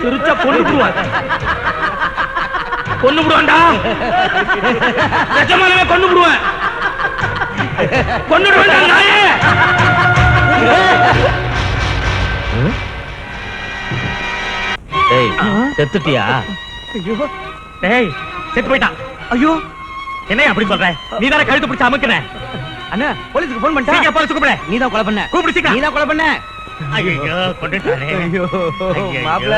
சிரிச்சா கொண்டு விடுவான். கொண்டு விடுவான்டா. நிஜமானவே கொண்டு விடுவேன். கொண்டு விடுவேன் நாயே. டேய் செத்துட்டியா? டேய் செத்து போயிட்டான். ஐயோ என்ன அப்படி சொல்ற? நீ தான கழுத்து பிடிச்சு அமுக்குன. அண்ணா போலீஸ்க்கு ஃபோன் பண்ணிட்டா? சீக்கிரம் போலீஸ் கூப்பிடு. நீ தான் கொலை பண்ண. கூப்பிடு சீக்கிரம். நீ தான் கொலை பண்ண. ஐயோ கொண்டுட்டானே. ஐயோ மாப்ள.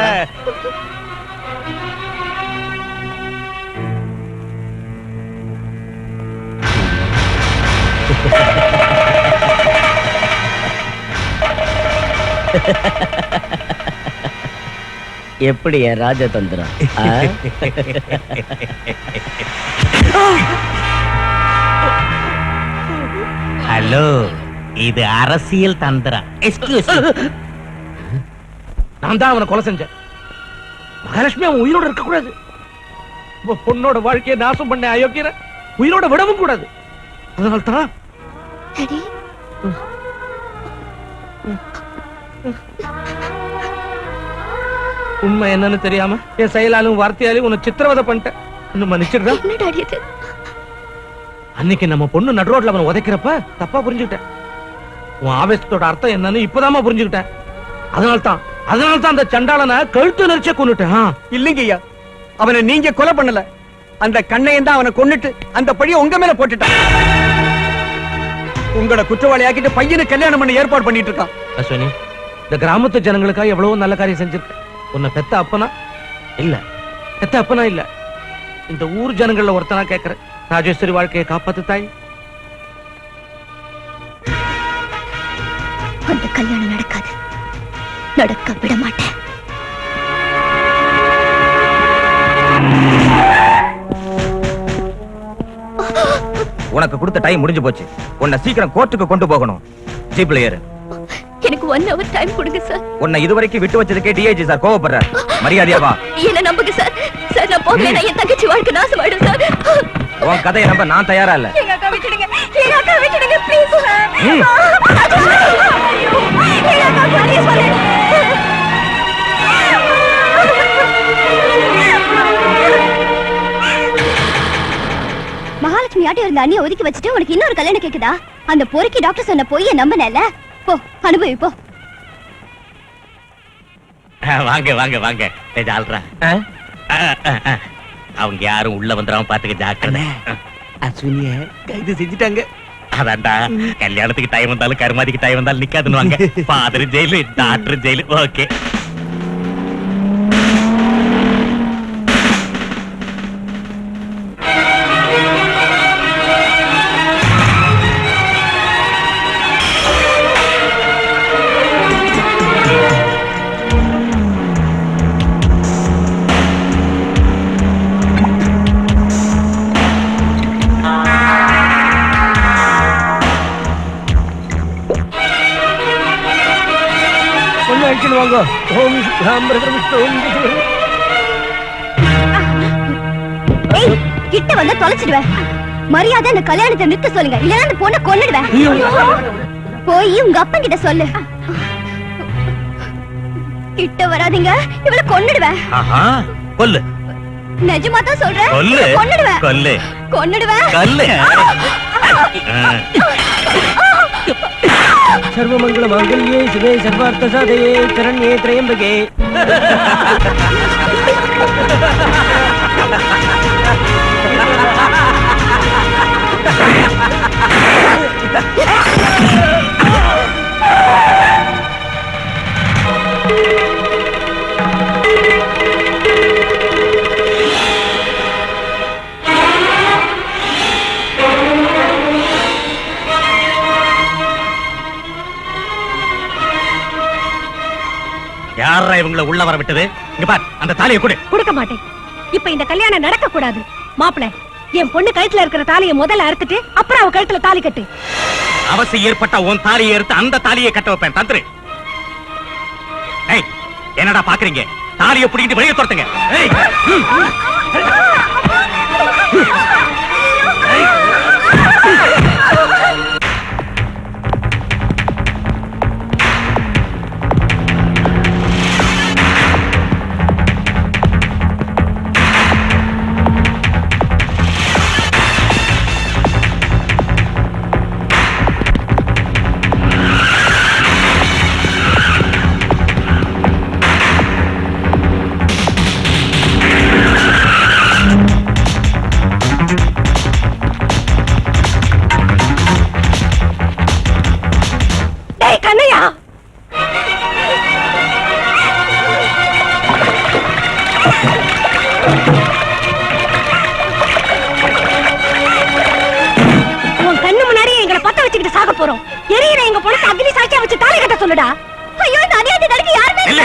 எப்படி என் ராஜதந்திரம்? ஹலோ, இது அரசியல் தந்திரம். எக்ஸ்கியூஸ். நான் தான் அவனை கொலை செஞ்சேன். மகாலட்சுமி அவன் உயிரோட இருக்க கூடாது. பொண்ணோட வாழ்க்கையை நாசம் பண்ண அயோக்கியர உயிரோட விடவும் கூடாது. அதனால தான் உண்மை என்னன்னு தெரியாம என் செயலாலும் வார்த்தையாலும் உன்னை சித்திரவதை பண்ணிட்டேன். இன்னும் மன்னிச்சிடுறா. அன்னைக்கு நம்ம பொண்ணு நடுரோட்ல அவனை உதைக்கிறப்ப தப்பா புரிஞ்சுக்கிட்டேன். உன் ஆவேசத்தோட அர்த்தம் என்னன்னு இப்பதாமா புரிஞ்சுக்கிட்டேன். அதனால்தான் அந்த சண்டாளனை கழுத்து நெரிச்ச கொன்னுட்டேன். இல்லைங்க ஐயா, அவனை நீங்க கொலை பண்ணல. அந்த கண்ணையன் தான் அவனை கொன்னுட்டு அந்த பழிய உங்க மேல போட்டுட்டான். உங்களை குற்றவாளி ஆக்கிட்டு பையனை கல்யாணம் பண்ண ஏற்பாடு பண்ணிட்டு இருக்கான். அஸ்வினி, இந்த கிராமத்து ஜனங்களுக்காக எவ்வளவு நல்ல காரியம் செஞ்சிருக்க. உன்னை பெத்த அப்பனா இல்ல, பெத்த அப்பனா இல்ல, இந்த ஊர் ஜனங்கள்ல ஒருத்தனா கேட்கிற. ராஜேஸ்வரி வாழ்க்கையை காப்பாத்து தாய். அந்த கல்யாணம் நடக்காது, நடக்க விட மாட்டேன். உனக்கு கொடுத்த டைம் முடிஞ்சு போச்சு. உன்னை சீக்கிரம் கோர்ட்டுக்கு கொண்டு போகணும். ஜீப்ல ஏறு. எனக்கு 1 hour டைம் கொடுங்க சார். உன்னை இதுவரைக்கும் விட்டு வச்சதுக்கே டிஐஜி சார் கோவப்படுறார். மரியாதையா வா. என்ன நம்புங்க சார். சார் நான் போகல, என் தங்கச்சி வாழ்க்கை நாசமாயிடும் சார். உன் கதையை நம்ப நான் தயாரா இல்ல. எங்க அக்கா விட்டுடுங்க, எங்க அக்கா விட்டுடுங்க ப்ளீஸ் சார். எங்க அக்கா ப்ளீஸ் பண்ணுங்க. மகாலட்சுமி ஆட்டி இருந்த அண்ணியை ஒதுக்கி வச்சுட்டு உனக்கு இன்னொரு கல்யாணம் கேக்குதா? அந்த பொறுக்கி டாக்டர் சொன்ன பொய்ய நம்பனல. போ அனுபவி போ. வாங்க வாங்க வாங்க. ஆள்றா அவங்க யாரும் உள்ள வந்துடாம பாத்துக்க ஜாக்கிரதை. அஸ்வினிய கைது செஞ்சுட்டாங்க. அதான்டா கல்யாணத்துக்கு டைம் வந்தாலும் கருமாதிக்கு டைம் வந்தாலும் நிக்காதுன்னு father jail doctor jail. Okay வாங்க. ஏய், கிட்ட வந்து தொலைச்சிடுவேன். மரியாதை அந்த கல்யாணத்தை நிறுத்த சொல்லுங்க, இல்லைன்னா அந்த பொண்ணை கொன்னுடுவேன். போய் உங்க அப்பா கிட்ட சொல்லு. கிட்ட வராதீங்க, இவளை கொன்னுடுவேன். கொல்லு. நிஜமா தான் சொல்றேன். கொல்லு. கொன்னுடுவேன். கொல்லு. கொன்னுடுவேன். கொல்லு. सर्वमंगल मांगल्ये शिवे सर्वार्थ साधये शरण्ये त्र्यंबके. யாரா இவங்களை உள்ள வர விட்டது? இங்க பார், அந்த தாலியை கொடு. கொடுக்க மாட்டேன். இப்ப இந்த கல்யாணம் நடக்க கூடாது. மாப்பிள, என் பொண்ணு கழுத்துல இருக்கிற தாலியை முதல்ல அறுத்துட்டு அப்புறம் அவ கழுத்துல தாலி கட்டு. அவசியம் ஏற்பட்ட உன் தாலியை எடுத்து அந்த தாலியை கட்ட வைப்பேன். தந்துரு. ஏய், என்னடா பாக்குறீங்க? தாலியை பிடிக்கிட்டு வெளியே துரத்துங்க. ஏய். கண்ணையா, உன் கண்ணு முன்னாடி எங்களை பத்த வச்சுக்கிட்டு சாக போறோம். எரியிற எங்க பொண்ணு அக்னி சாட்சியா வச்சு தாலி கட்ட சொல்லுடா. ஐயோ, இந்த அநியாயத்தை தடுக்க யாருமே இல்ல.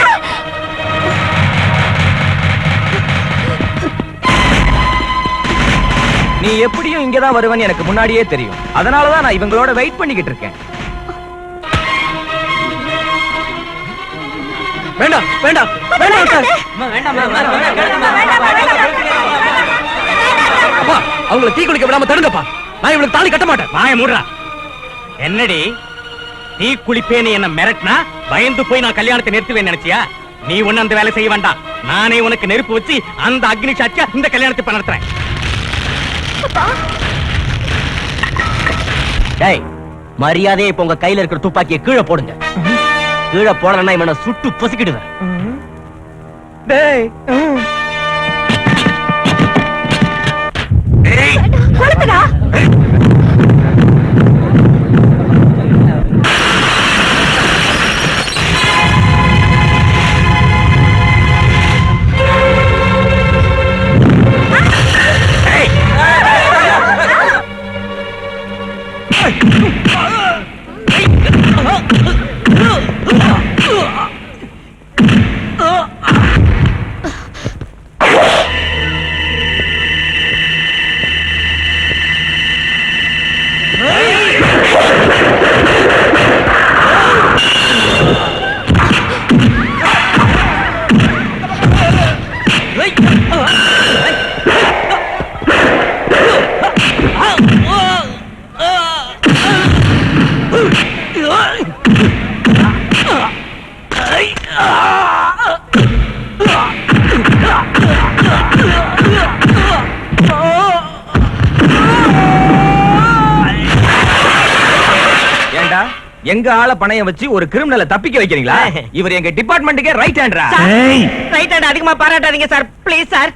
நீ எப்படியும் இங்கதான் வருவேன்னு எனக்கு முன்னாடியே தெரியும். அதனாலதான் நான் இவங்களோட வெயிட் பண்ணிக்கிட்டு இருக்கேன். வேண்டாம் வேண்டாம் அப்பா, அவங்களை தீ குளிக்க விடாம தடுங்கப்பா. நான் இவளுக்கு தாலி கட்ட மாட்டேன். வாய மூடுறா. என்னடி தீ குளிப்பேன்னு என்ன மிரட்டினா பயந்து போய் நான் கல்யாணத்தை நிறுத்துவேன் நினைச்சியா? நீ ஒண்ணு அந்த வேலை செய்ய வேண்டாம். நானே உனக்கு நெருப்பு வச்சு அந்த அக்னி சாட்சியா இந்த கல்யாணத்தை இப்ப நடத்துறேன். டேய், மரியாதையை இப்ப உங்க கையில இருக்கிற துப்பாக்கியை கீழே போடுங்க. கீழே போடலன்னா இவனை சுட்டு பொசுக்கிடுவேன். கொளுத்துடா. Oh! எங்க ஆள பணையம் வச்சு ஒரு கிரிமினலை தப்பிக்க வைக்கிறீங்களா? இவர் எங்க டிபார்ட்மெண்ட்டுக்கே ரைட் ஹேண்டரா? ரைட் ஹேண்ட் அதிகமா பாராட்டாதீங்க சார், ப்ளீஸ் சார்.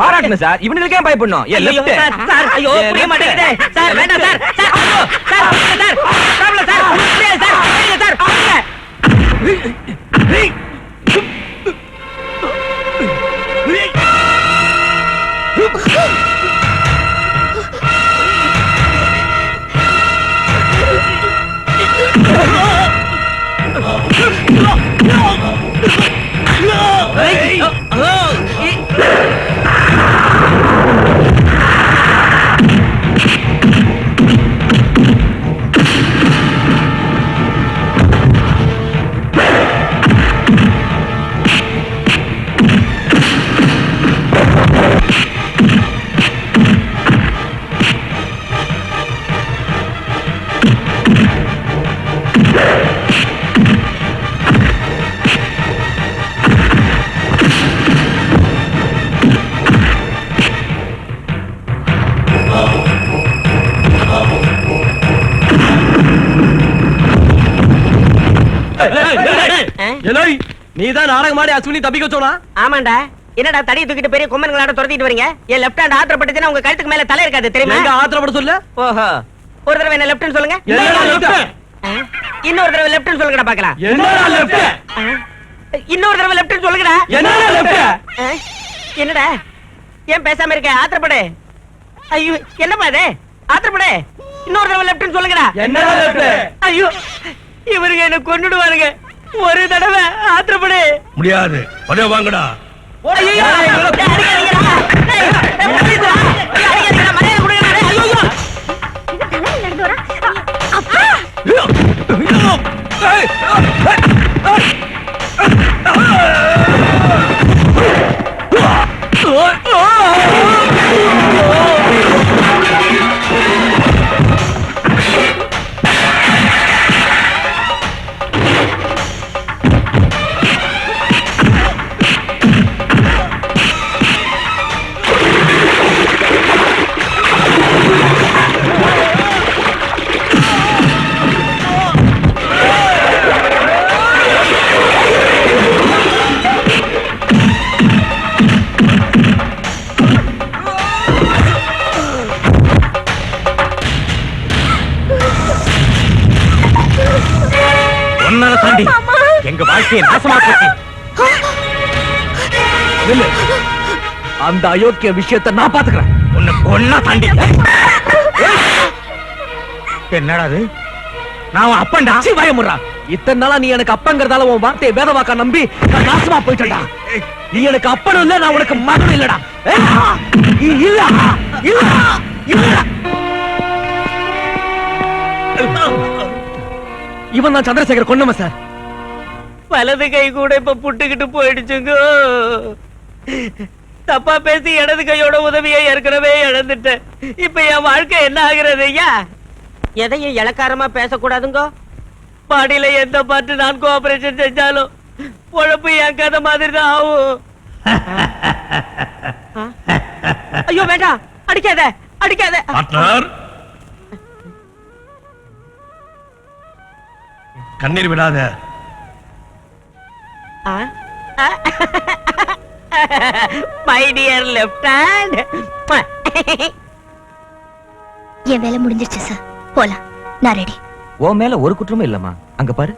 பாராட்டுங்க சார், இவனுக்கு ஏன் பயப்படணும்? ஏ லெஃப்ட் சார், ஐயோ புரிய மாட்டேங்குதே சார், வேண்டாம் சார். சார் ஐயோ சார், சார் ப்ராப்ளம் சார், புரியல சார், புரியல சார், புரியல. நீதான் நாடகம் ஆடி அஸ்வினி தப்பிக்க சொன்னா? ஆமாண்டா. என்னடா தடியை தூக்கிட்டு பெரிய கொம்பன்களாட துரத்திட்டு வரீங்க? என் லெஃப்ட் ஹேண்ட் ஆத்திரப்பட்டுச்சுன்னா உங்க கழுத்துக்கு மேல தலை இருக்காது தெரியுமா? எங்க ஆத்திரப்பட சொல்லு. ஓஹோ, ஒரு தடவை என்ன லெஃப்ட்னு சொல்லுங்க. இன்னொரு தடவை லெஃப்ட்னு சொல்லுங்கடா பார்க்கலாம். என்னடா லெஃப்ட்? இன்னொரு தடவை லெஃப்ட்னு சொல்லுங்கடா. என்னடா லெஃப்ட்? என்னடா ஏன் பேசாம இருக்க? ஆத்திரப்படு. ஐயோ என்னப்பா இது? ஆத்திரப்படு. இன்னொரு தடவை லெஃப்ட்னு சொல்லுங்கடா. என்னடா லெஃப்ட்? ஐயோ இவருங்க என்ன கொன்னுடுவாருங்க. ஒரு தடவை ஆத்திரப்படு. முடியாது, பதே வாங்கடா. ஐயோ அடிக்காதீங்கடா. அடிக்காதீங்கடா, மரியாதை கொடுங்கடா. ஐயோ இது தலையில இருந்து வரா. அப்பா எங்க வாழ்க்கையை நாசமா போச்சு. அந்த அயோக்கிய விஷயத்தை நான் பாத்துக்கிறேன். உன்னை கொன்னா தாண்டி. என்னடா அது? நான் அப்பன்டா. பயமுறா. இத்தனை நாளா நீ எனக்கு அப்பங்கிறதால உன் வார்த்தையை வேதவாக்கா நம்பி நான் நாசமா போயிட்டா. நீ எனக்கு அப்பனும் இல்ல, நான் உனக்கு மகனும் இல்லடா. இல்ல இல்ல இல்ல. இவன் தான் சந்திரசேகர் கொன்னவன் சார். வலது கை கூட இப்ப புட்டுக்கிட்டு போயிடுச்சுங்க. தப்பா பேசி இடது கையோட உதவியை ஏற்கனவே இழந்துட்டேன். இப்ப என் வாழ்க்கை என்ன ஆகிறது ஐயா? எதையும் இளக்காரமா பேசக்கூடாதுங்க. பாடியில எந்த பாட்டு நான் கோஆபரேஷன் செஞ்சாலும் பொழப்பு என் கதை மாதிரி தான் ஆகும். ஐயோ வேண்டாம், அடிக்காத அடிக்காத. கண்ணீர் விடாத. My dear left hand. என் வேலை முடிஞ்சிருச்சு சார், போலாம். நான் ரெடி. ஓ மேல ஒரு குற்றமும் இல்லம்மா. அங்க பாரு.